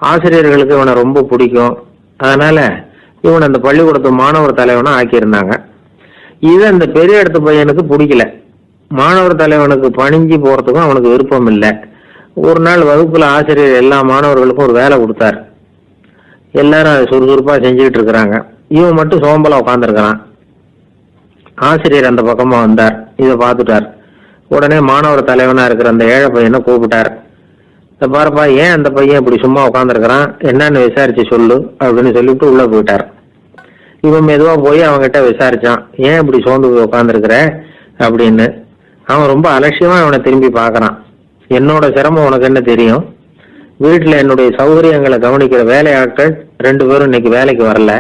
ஆசிரியர்களுக்கு இவனை ரொம்ப பிடிக்கும். அதனால இவன் அந்த பள்ளிக்கூடத்து மாணவர் தலைவனா ஆக்கியிருந்தாங்க. இது அந்த பெரிய இடத்து பையனுக்கு பிடிக்கல. மாணவர் தலைவனுக்கு பணிஞ்சு போறதுக்கும் அவனுக்கு விருப்பம் இல்லை. ஒரு நாள் வகுப்புல ஆசிரியர் எல்லா மாணவர்களுக்கும் ஒரு வேலை கொடுத்தார். எல்லாரும் அதை சுறுசுறுப்பா செஞ்சுக்கிட்டு இருக்கிறாங்க. இவன் மட்டும் சோம்பலா உட்காந்துருக்கிறான். ஆசிரியர் அந்த பக்கமா வந்தார், இதை பார்த்துட்டார். உடனே மாணவர் தலைவனா இருக்கிற அந்த ஏழை பையனை கூப்பிட்டார். இந்த பாருப்பா, ஏன் அந்த பையன் இப்படி சும்மா உட்காந்துருக்கிறான், என்னன்னு விசாரிச்சு சொல்லு அப்படின்னு சொல்லிட்டு உள்ள போயிட்டார். இவன் மெதுவா போய் அவன்கிட்ட விசாரிச்சான், ஏன் இப்படி சோர்ந்து போய் உட்காந்துருக்கிற அப்படின்னு. அவன் ரொம்ப அலட்சியமா அவனை திரும்பி பார்க்கறான். என்னோட சிரமம் உனக்கு என்ன தெரியும்? வீட்டுல என்னுடைய சௌகரியங்களை கவனிக்கிற வேலையாட்கள் 2 பேரும் இன்னைக்கு வேலைக்கு வரல.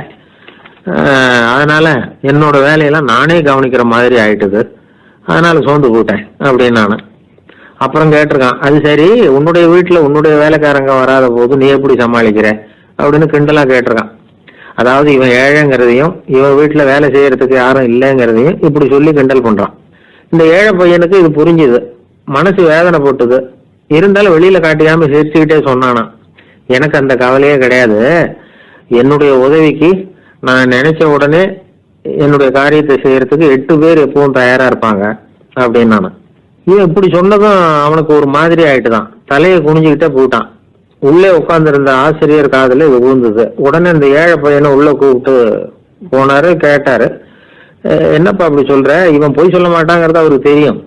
அதனால என்னோட வேலையெல்லாம் நானே கவனிக்கிற மாதிரி ஆயிட்டுது. அதனால சோர்ந்து போயிட்டேன் அப்படின்னு நானு. அப்புறம் கேட்டிருக்கான், அது சரி, உன்னுடைய வீட்டுல உன்னுடைய வேலைக்காரங்க வராத போது நீ எப்படி சமாளிக்கிற அப்படின்னு கிண்டலா கேட்டிருக்கான். அதாவது இவன் ஏழைங்கிறதையும் இவன் வீட்டுல வேலை செய்யறதுக்கு யாரும் இல்லைங்கிறதையும் இப்படி சொல்லி கிண்டல் பண்றான். இந்த ஏழை பையனுக்கு இது புரிஞ்சுது, மனசு வேதனை போட்டுது. இருந்தாலும் வெளியில காட்டிக்காம சிரிச்சுக்கிட்டே சொன்னானா, எனக்கு அந்த கவலையே கிடையாது. என்னுடைய உதவிக்கு நான் நினைச்ச உடனே என்னுடைய காரியத்தை செய்யறதுக்கு 8 பேர் எப்பவும் தயாரா இருப்பாங்க அப்படின்னு நான். இவன் இப்படி சொன்னதும் அவனுக்கு ஒரு மாதிரி ஆயிட்டுதான். தலையை குனிஞ்சுக்கிட்டே போயிட்டான். உள்ளே உட்கார்ந்துருந்த ஆசிரியர் காதுல இது விழுந்தது. உடனே இந்த ஏழை பையனை உள்ள கூப்பிட்டு போனாரு, கேட்டாரு, என்னப்பா அப்படி சொல்ற? இவன் பொய் சொல்ல மாட்டாங்கிறது அவருக்கு தெரியும்.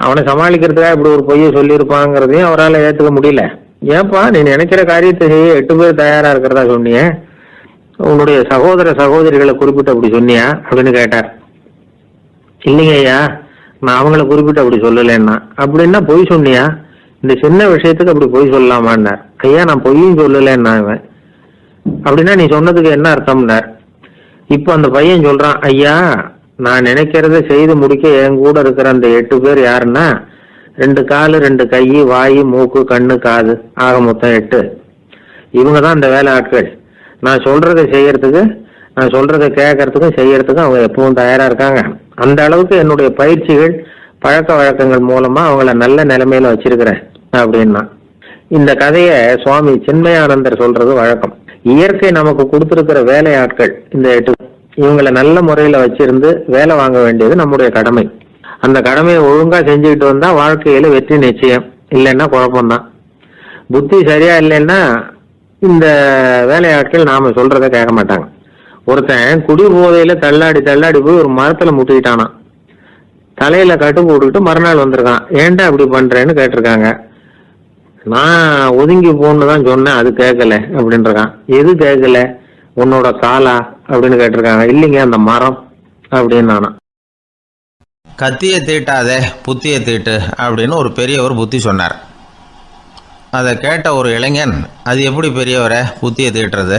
அவனை சமாளிக்கிறதுக்காக இப்படி ஒரு பொய்யை சொல்லியிருப்பாங்கிறதையும் அவரால் ஏற்றுக்க முடியல. ஏன்பா நீ நினைக்கிற காரியத்தை செய்ய 8 பேர் தயாரா இருக்கிறதா சொன்னியே, உன்னுடைய சகோதர சகோதரிகளை குறிப்பிட்டு அப்படி சொன்னியா அப்படின்னு கேட்டார். இல்லைங்க ஐயா, நான் அவங்கள குறிப்பிட்டு அப்படி சொல்லலைன்னா. அப்படின்னா பொய் சொன்னியா? இந்த சின்ன விஷயத்துக்கு அப்படி பொய் சொல்லலாமான்னார். ஐயா நான் பொய்யும் சொல்லலைன்னா. இவன் அப்படின்னா நீ சொன்னதுக்கு என்ன அர்த்தம்னார். இப்ப அந்த பையன் சொல்றான், ஐயா நான் நினைக்கிறத செய்து முடிக்க என் கூட இருக்கிற அந்த 8 பேர் யாருன்னா 2 காலு 2 கை வாய் மூக்கு கண்ணு காது ஆக மொத்தம் 8. இவங்க தான் அந்த வேலை ஆட்கள். நான் சொல்றதை செய்யறதுக்கு, நான் சொல்றதை கேட்கறதுக்கும் செய்யறதுக்கும் அவங்க எப்பவும் தயாரா இருக்காங்க. அந்த அளவுக்கு என்னுடைய பயிற்சிகள் பழக்க வழக்கங்கள் மூலமா அவங்கள நல்ல நிலைமையில வச்சிருக்கிறேன் அப்படின்னா. இந்த கதையை சுவாமி சின்மயானந்தர் சொல்றது வழக்கம். இயற்கை நமக்கு கொடுத்திருக்கிற வேலையாட்கள் இந்த 8. இவங்களை நல்ல முறையில வச்சிருந்து வேலை வாங்க வேண்டியது நம்முடைய கடமை. அந்த கடமையை ஒழுங்கா செஞ்சுக்கிட்டு வந்தா வாழ்க்கையில வெற்றி நிச்சயம், இல்லைன்னா குழப்பம்தான். புத்தி சரியா இல்லைன்னா இந்த வேலையாட்கள் நாம சொல்றத கேட்க மாட்டாங்க. ஒருத்தன் குடி போதையில தள்ளாடி தள்ளாடி போய் ஒரு மரத்துல முட்டிக்கிட்டானா. தலையில கட்டு போட்டுக்கிட்டு மறுநாள் வந்திருக்கான். ஏன்டா அப்படி பண்றேன்னு கேட்டிருக்காங்க. நான் ஒதுங்கி போன்னு தான் சொன்னேன், அது கேட்கல அப்படின்றான். எது கேட்கல? உன்னோட காலா அப்படின்னு கேட்டிருக்காங்க. இல்லைங்க அந்த மரம் அப்படின்னு நானா. கத்தியை தீட்டாதே புத்தியை தீட்டு அப்படின்னு ஒரு பெரியவர் புத்தி சொன்னார். அதை கேட்ட ஒரு இளைஞன், அது எப்படி பெரியவரை புத்தியை தீட்டுறது?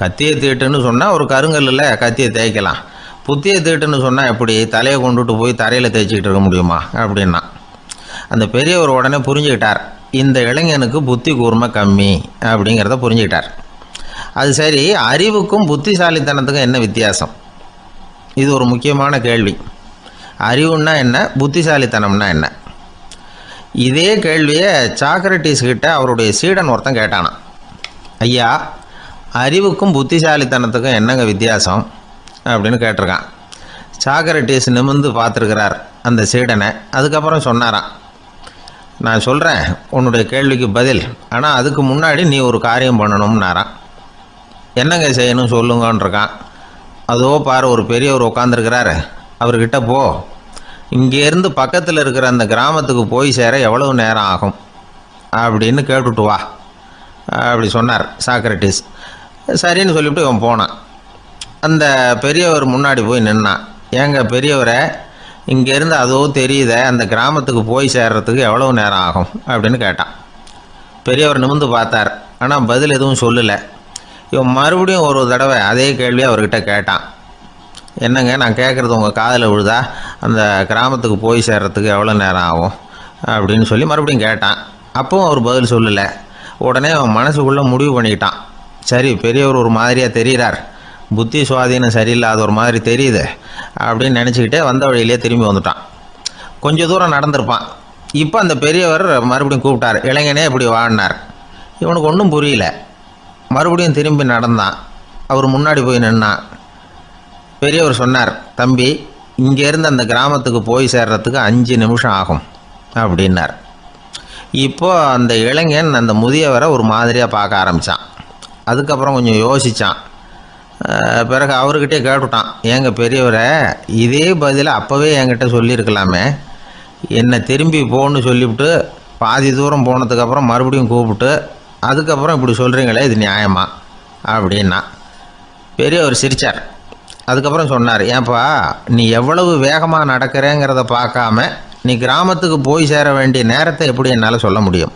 கத்தியை தீட்டுன்னு சொன்னால் ஒரு கருங்கல்லில் கத்தியை தேய்க்கலாம், புத்தியை தீட்டுன்னு சொன்னால் எப்படி தலையை கொண்டுட்டு போய் தரையில் தேய்ச்சிக்கிட்டு இருக்க முடியுமா அப்படின்னா. அந்த பெரியவர் உடனே புரிஞ்சுக்கிட்டார், இந்த இளைஞனுக்கு புத்தி கூர்மை கம்மி அப்படிங்கிறத புரிஞ்சுக்கிட்டார். அது சரி, அறிவுக்கும் புத்திசாலித்தனத்துக்கும் என்ன வித்தியாசம்? இது ஒரு முக்கியமான கேள்வி. அறிவுன்னா என்ன, புத்திசாலித்தனம்னா என்ன? இதே கேள்வியை சாக்ரட்டிஸ் கிட்ட அவருடைய சீடன் ஒருத்தன் கேட்டானான். ஐயா, அறிவுக்கும் புத்திசாலித்தனத்துக்கும் என்னங்க வித்தியாசம் அப்படின்னு கேட்டிருக்கான். சாக்ரட்டிஸ் நிமிர்ந்து பார்த்துருக்கிறார் அந்த சீடனை. அதுக்கப்புறம் சொன்னாராம், நான் சொல்கிறேன் உன்னுடைய கேள்விக்கு பதில், ஆனால் அதுக்கு முன்னாடி நீ ஒரு காரியம் பண்ணணும்னாரான். என்னங்க செய்யணும் சொல்லுங்கன்றிருக்கான். அதோ பாரு ஒரு பெரியவர் உட்காந்துருக்கிறாரு, அவர்கிட்ட போ, இங்கேருந்து பக்கத்தில் இருக்கிற அந்த கிராமத்துக்கு போய் சேர எவ்வளவு நேரம் ஆகும் அப்படின்னு கேட்டுட்டு வா அப்படி சொன்னார் சாக்ரட்டிஸ். சரின்னு சொல்லிவிட்டு இவன் போனான். அந்த பெரியவர் முன்னாடி போய் நின்னான். ஏங்க பெரியவரை, இங்கேருந்து அதோ தெரியுத அந்த கிராமத்துக்கு போய் சேர்றதுக்கு எவ்வளவு நேரம் ஆகும் அப்படின்னு கேட்டான். பெரியவர் நிமிர்ந்து பார்த்தார், ஆனால் பதில் எதுவும் சொல்லலை. இவன் மறுபடியும் ஒரு தடவை அதே கேள்வியை அவர்கிட்ட கேட்டான். என்னங்க நான் கேட்குறது உங்கள் காதில் விழுதா, அந்த கிராமத்துக்கு போய் சேர்றதுக்கு எவ்வளோ நேரம் ஆகும் அப்படின்னு சொல்லி மறுபடியும் கேட்டான். அப்பவும் அவர் பதில் சொல்லலை. உடனே அவன் மனசுக்குள்ளே முடிவு பண்ணிக்கிட்டான், சரி பெரியவர் ஒரு மாதிரியாக தெரிகிறார், புத்தி சுவாதீனம் சரியில்லாத ஒரு மாதிரி தெரியுது அப்படின்னு நினச்சிக்கிட்டே வந்த வழியிலே திரும்பி வந்துட்டான். கொஞ்சம் தூரம் நடந்திருப்பான். இப்போ அந்த பெரியவர் மறுபடியும் கூப்பிட்டார், இளைஞனே இப்படி வாடினார். இவனுக்கு ஒன்றும் புரியல. மறுபடியும் திரும்பி நடந்தான். அவர் முன்னாடி போய் நின்னான். பெரியவர் சொன்னார், தம்பி இங்கேருந்து அந்த கிராமத்துக்கு போய் சேர்றதுக்கு 5 நிமிஷம் ஆகும் அப்படின்னார். இப்போது அந்த இளைஞன் அந்த முதியவரை ஒரு மாதிரியாக பார்க்க ஆரம்பித்தான். அதுக்கப்புறம் கொஞ்சம் யோசித்தான். பிறகு அவர்கிட்டே கேட்டுட்டான், ஏங்க பெரியவரை, இதே பதிலை அப்போவே என்கிட்ட சொல்லியிருக்கலாமே, என்னை திரும்பி போன்னு சொல்லிவிட்டு பாதி தூரம் போனதுக்கப்புறம் மறுபடியும் கூப்பிட்டு அதுக்கப்புறம் இப்படி சொல்கிறீங்களே, இது நியாயமா அப்படின்னா. பெரியவர் சிரித்தார். அதுக்கப்புறம் சொன்னார், ஏன்பா நீ எவ்வளவு வேகமாக நடக்கிறேங்கிறத பார்க்காம நீ கிராமத்துக்கு போய் சேர வேண்டிய நேரத்தை எப்படி என்னால் சொல்ல முடியும்?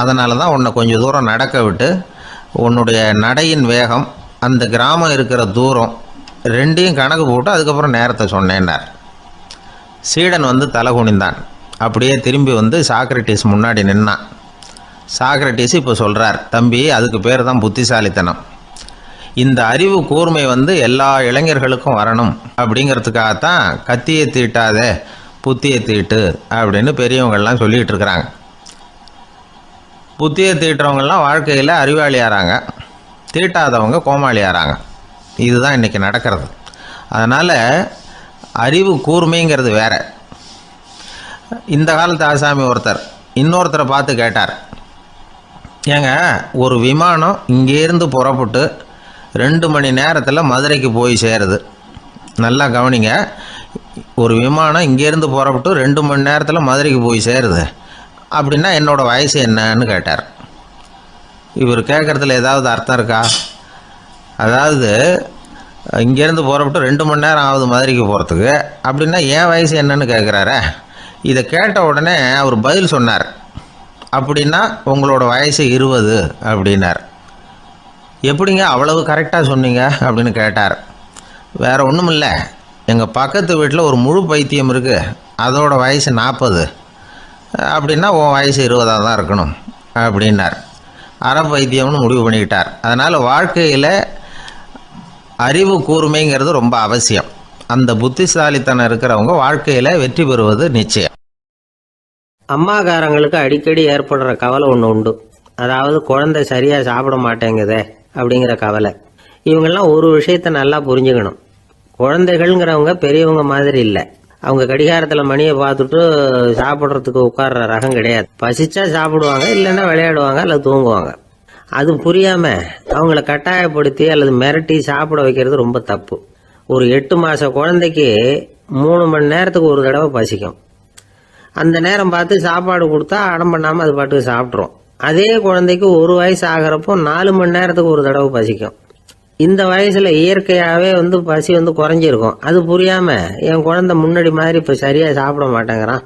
அதனால தான் உன்னை கொஞ்சம் தூரம் நடக்க விட்டு உன்னுடைய நடையின் வேகம், அந்த கிராமம் இருக்கிற தூரம் ரெண்டையும் கணக்கு போட்டு அதுக்கப்புறம் நேரத்தை சொன்னேன்னார். சீடன் வந்து தலை குனிந்தான். அப்படியே திரும்பி வந்து சாக்ரட்டிஸ் முன்னாடி நின்னான். சாக்ரட்டிஸ் இப்போ சொல்கிறார், தம்பி அதுக்கு பேர் தான் புத்திசாலித்தனம். இந்த அறிவு கூர்மை வந்து எல்லா இளைஞர்களுக்கும் வரணும் அப்படிங்கிறதுக்காகத்தான் கத்தியை தீட்டாதே புத்தியை தீட்டு அப்படின்னு பெரியவங்கள்லாம் சொல்லிகிட்டு இருக்கிறாங்க. புத்தியை தீட்டுறவங்கெல்லாம் வாழ்க்கையில் அறிவாளியாகிறாங்க, தீட்டாதவங்க கோமாளியாகிறாங்க. இதுதான் இன்றைக்கி நடக்கிறது. அதனால் அறிவு கூர்மைங்கிறது வேற. இந்த காலத்து ஆசாமி ஒருத்தர் இன்னொருத்தரை பார்த்து கேட்டார், ஏங்க ஒரு விமானம் இங்கேருந்து புறப்பட்டு 2 மணி நேரத்தில் மதுரைக்கு போய் சேருது. நல்லா கவனிங்க, ஒரு விமானம் இங்கேருந்து புறப்பட்டு 2 மணி நேரத்தில் மதுரைக்கு போய் சேருது அப்படின்னா என்னோடய வயசு என்னன்னு கேட்டார். இவர் கேட்குறதுல ஏதாவது அர்த்தம் இருக்கா? அதாவது இங்கேருந்து புறப்பட்டு 2 மணி நேரம் ஆகுது மதுரைக்கு போகிறதுக்கு, அப்படின்னா என் வயசு என்னன்னு கேட்குறாரே. இதை கேட்ட உடனே அவர் பதில் சொன்னார், அப்படின்னா உங்களோட வயசு 20 அப்படின்னார். எப்படிங்க அவ்வளவு கரெக்டாக சொன்னீங்க அப்படின்னு கேட்டார். வேறு ஒன்றும் இல்லை, எங்கள் பக்கத்து வீட்டில் ஒரு முழு பைத்தியம் இருக்குது, அதோட வயசு 40, அப்படின்னா உன் வயசு 20 தான் இருக்கணும் அப்படின்னார். அரை பைத்தியம்னு முடிவு பண்ணிக்கிட்டார். அதனால் வாழ்க்கையில் அறிவு கூர்மைங்கிறது ரொம்ப அவசியம். அந்த புத்திசாலித்தனம் இருக்கிறவங்க வாழ்க்கையில் வெற்றி பெறுவது நிச்சயம். அம்மாக்காரங்களுக்கு அடிக்கடி ஏற்படுற கவலை ஒன்று உண்டு. அதாவது குழந்தை சரியாக சாப்பிட மாட்டேங்குதே அப்படிங்கிற கவலை. இவங்கெல்லாம் ஒரு விஷயத்த நல்லா புரிஞ்சுக்கணும். குழந்தைகள்ங்கிறவங்க பெரியவங்க மாதிரி இல்லை. அவங்க கடிகாரத்தில் மணியை பார்த்துட்டு சாப்பிட்றதுக்கு உட்கார்ற ரகம் கிடையாது. பசிச்சா சாப்பிடுவாங்க, இல்லைன்னா விளையாடுவாங்க அல்லது தூங்குவாங்க. அது புரியாமல் அவங்கள கட்டாயப்படுத்தி அல்லது மிரட்டி சாப்பிட வைக்கிறது ரொம்ப தப்பு. ஒரு 8 மாத குழந்தைக்கு 3 மணி நேரத்துக்கு ஒரு தடவை பசிக்கும். அந்த நேரம் பார்த்து சாப்பாடு கொடுத்தா அடம் பண்ணாமல் அது பாட்டுக்கு சாப்பிட்றோம். அதே குழந்தைக்கு 1 வயசு ஆகிறப்போ 4 மணி நேரத்துக்கு ஒரு தடவை பசிக்கும். இந்த வயசில் இயற்கையாகவே பசி குறைஞ்சிருக்கும். அது புரியாமல் என் குழந்தை முன்னாடி மாதிரி இப்போ சரியாக சாப்பிட மாட்டேங்கிறான்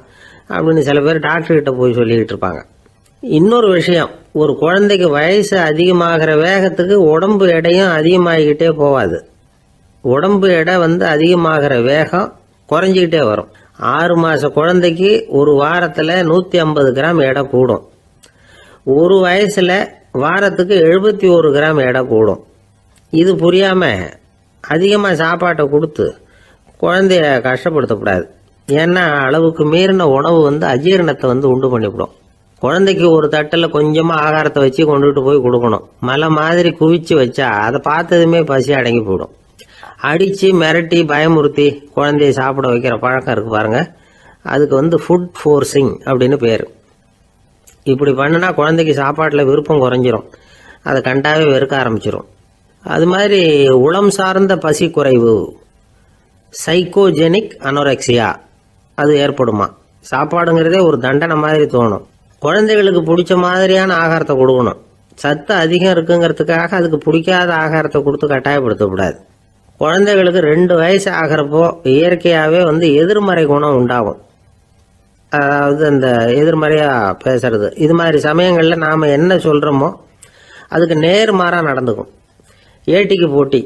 அப்படின்னு சில பேர் டாக்டர்கிட்ட போய் சொல்லிக்கிட்டு இருப்பாங்க. இன்னொரு விஷயம், ஒரு குழந்தைக்கு வயசு அதிகமாகிற வேகத்துக்கு உடம்பு எடையும் அதிகமாகிக்கிட்டே போகாது. உடம்பு எடை அதிகமாகிற வேகம் குறைஞ்சிக்கிட்டே வரும். 6 மாத குழந்தைக்கு ஒரு வாரத்தில் 150 கிராம் எடை கூடும். ஒரு வயசில் வாரத்துக்கு 71 கிராம் எடை கூடும். இது புரியாமல் அதிகமாக சாப்பாட்டை கொடுத்து குழந்தைய கஷ்டப்படுத்தக்கூடாது. ஏன்னா அளவுக்கு மீறின உணவு அஜீரணத்தை உண்டு பண்ணிவிடும். குழந்தைக்கு ஒரு தட்டில் கொஞ்சமாக ஆகாரத்தை வச்சு கொண்டுகிட்டு போய் கொடுக்கணும். மலை மாதிரி குவிச்சு வச்சா அதை பார்த்ததுமே பசி அடங்கி போயிடும். அடித்து மிரட்டி பயமுறுத்தி குழந்தைய சாப்பிட வைக்கிற பழக்கம் இருக்குது பாருங்க, அதுக்கு ஃபுட் ஃபோர்ஸிங் அப்படின்னு பேர். இப்படி பண்ணினா குழந்தைக்கு சாப்பாட்டில் விருப்பம் குறைஞ்சிரும், அதை கண்டாவே வெறுக்க ஆரம்பிச்சிடும். அது மாதிரி உளம் சார்ந்த பசி குறைவு, சைக்கோஜெனிக் அனோரெக்சியா, அது ஏற்படுமா. சாப்பாடுங்கிறதே ஒரு தண்டனை மாதிரி தோணும். குழந்தைகளுக்கு பிடிச்ச மாதிரியான ஆகாரத்தை கொடுக்கணும். சத்து அதிகம் இருக்குங்கிறதுக்காக அதுக்கு பிடிக்காத ஆகாரத்தை கொடுத்து கட்டாயப்படுத்தக்கூடாது. குழந்தைகளுக்கு 2 வயசு ஆகிறப்போ இயற்கையாகவே எதிர்மறை குணம் உண்டாகும். அதாவது அந்த எதிர்மறையாக பேசுறது. இது மாதிரி சமயங்களில் நாம் என்ன சொல்கிறோமோ அதுக்கு நேர்மாறாக நடந்துக்கும். ஏட்டிக்கு போட்டி.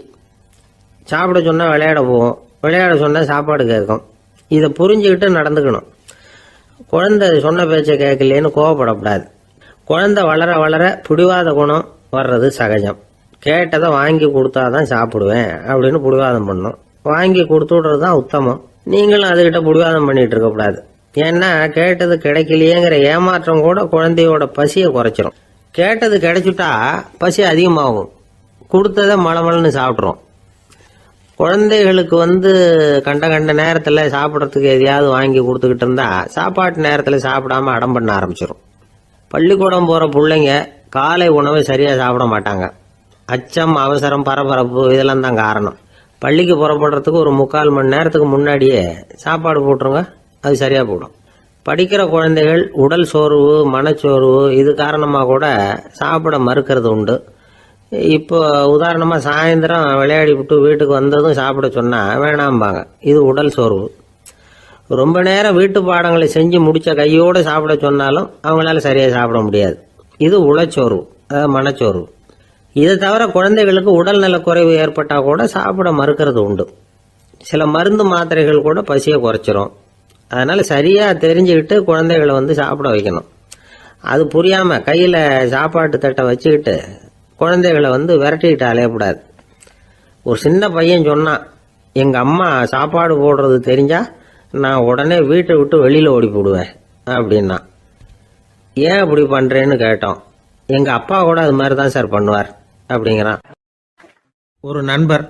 சாப்பிட சொன்னால் விளையாட போவோம், விளையாட சொன்னால் சாப்பாடு கேட்கும். இதை புரிஞ்சுக்கிட்டு நடந்துக்கணும். குழந்தை சொன்ன பேச்சை கேட்கலேன்னு கோவப்படக்கூடாது. குழந்தை வளர வளர பிடிவாத குணம் வர்றது சகஜம். கேட்டதை வாங்கி கொடுத்தாதான் சாப்பிடுவேன் அப்படின்னு பிடிவாதம் பண்ணும். வாங்கி கொடுத்து விடுறது தான் உத்தமம். நீங்களும் அதுகிட்ட பிடிவாதம் பண்ணிட்டு இருக்கக்கூடாது. ஏன்னா கேட்டது கிடைக்கலையேங்கிற ஏமாற்றம் கூட குழந்தையோட பசியை குறைச்சிரும். கேட்டது கிடைச்சிட்டா பசி அதிகமாகும். கொடுத்ததை மலமலன்னு சாப்பிட்றோம். குழந்தைகளுக்கு கண்ட நேரத்தில் சாப்பிட்றதுக்கு எதையாவது வாங்கி கொடுத்துக்கிட்டு இருந்தா சாப்பாட்டு நேரத்தில் சாப்பிடாம அடம் பண்ண ஆரம்பிச்சிடும். பள்ளிக்கூடம் போகிற பிள்ளைங்க காலை உணவை சரியாக சாப்பிட மாட்டாங்க. அச்சம், அவசரம், பரபரப்பு இதெல்லாம் தான் காரணம். பள்ளிக்கு புறப்படுறதுக்கு ஒரு 3/4 மணி நேரத்துக்கு முன்னாடியே சாப்பாடு போட்டுருங்க, அது சரியாக போடும். படிக்கிற குழந்தைகள் உடல் சோர்வு, மனச்சோர்வு இது காரணமாக கூட சாப்பிட மறுக்கிறது உண்டு. இப்போ உதாரணமாக சாயந்தரம் விளையாடி விட்டு வீட்டுக்கு வந்ததும் சாப்பிட சொன்னால் வேணாம்பாங்க. இது உடல் சோர்வு. ரொம்ப நேரம் வீட்டு பாடங்களை செஞ்சு முடித்த கையோடு சாப்பிட சொன்னாலும் அவங்களால சரியாக சாப்பிட முடியாது. இது உளச்சோர்வு, அதாவது மனச்சோர்வு. இதை தவிர குழந்தைகளுக்கு உடல் நலக்குறைவு ஏற்பட்டால் கூட சாப்பிட மறுக்கிறது உண்டு. சில மருந்து மாத்திரைகள் கூட பசியை குறைச்சிரும். அதனால் சரியாக தெரிஞ்சுக்கிட்டு குழந்தைகளை சாப்பிட வைக்கணும். அது புரியாமல் கையில் சாப்பாட்டு தட்டை வச்சுக்கிட்டு குழந்தைகளை விரட்டிக்கிட்டு அலையக்கூடாது. ஒரு சின்ன பையன் சொன்னான், எங்கள் அம்மா சாப்பாடு போடுறது தெரிஞ்சா நான் உடனே வீட்டை விட்டு வெளியில் ஓடி போடுவேன் அப்படின்னா. ஏன் அப்படி பண்ணுறேன்னு கேட்டோம். எங்கள் அப்பா கூட அது மாதிரி தான் சார் பண்ணுவார் அப்படிங்கிறான். ஒரு நண்பர்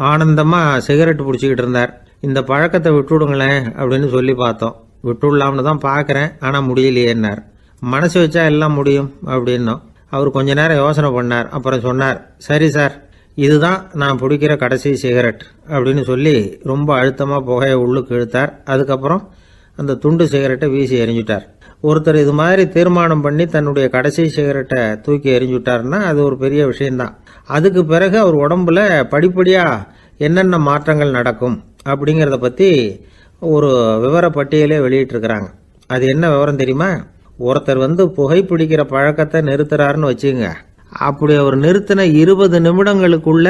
ஆனந்தமாக சிகரெட் பிடிச்சிக்கிட்டு இருந்தார். இந்த பழக்கத்தை விட்டுவிடுங்களேன் அப்படின்னு சொல்லி பார்த்தோம். விட்டுடலாம்னு தான் பார்க்குறேன், ஆனால் முடியலையேன்னார். மனசு வச்சா எல்லாம் முடியும் அப்படின்னோம். அவர் கொஞ்ச நேரம் யோசனை பண்ணார். அப்புறம் சொன்னார், சரி சார், இதுதான் நான் பிடிக்கிற கடைசி சிகரெட் அப்படின்னு சொல்லி ரொம்ப அழுத்தமாக புகையை உள்ளுக்கு இழுத்தார். அதுக்கப்புறம் அந்த துண்டு சிகரெட்டை வீசி எறிஞ்சுட்டார். ஒருத்தர் இது மாதிரி தீர்மானம் பண்ணி தன்னுடைய கடைசி சிகரெட்டை தூக்கி எறிஞ்சுட்டாருன்னா அது ஒரு பெரிய விஷயம்தான். அதுக்கு பிறகு அவர் உடம்புல படிப்படியாக என்னென்ன மாற்றங்கள் நடக்கும் அப்படிங்கிறத பற்றி ஒரு விவர பட்டியலே வெளியிட்டிருக்கிறாங்க. அது என்ன விவரம் தெரியுமா? ஒருத்தர் புகைப்பிடிக்கிற பழக்கத்தை நிறுத்துறாருன்னு வச்சுங்க. அப்படி அவர் நிறுத்தின 20 நிமிடங்களுக்குள்ள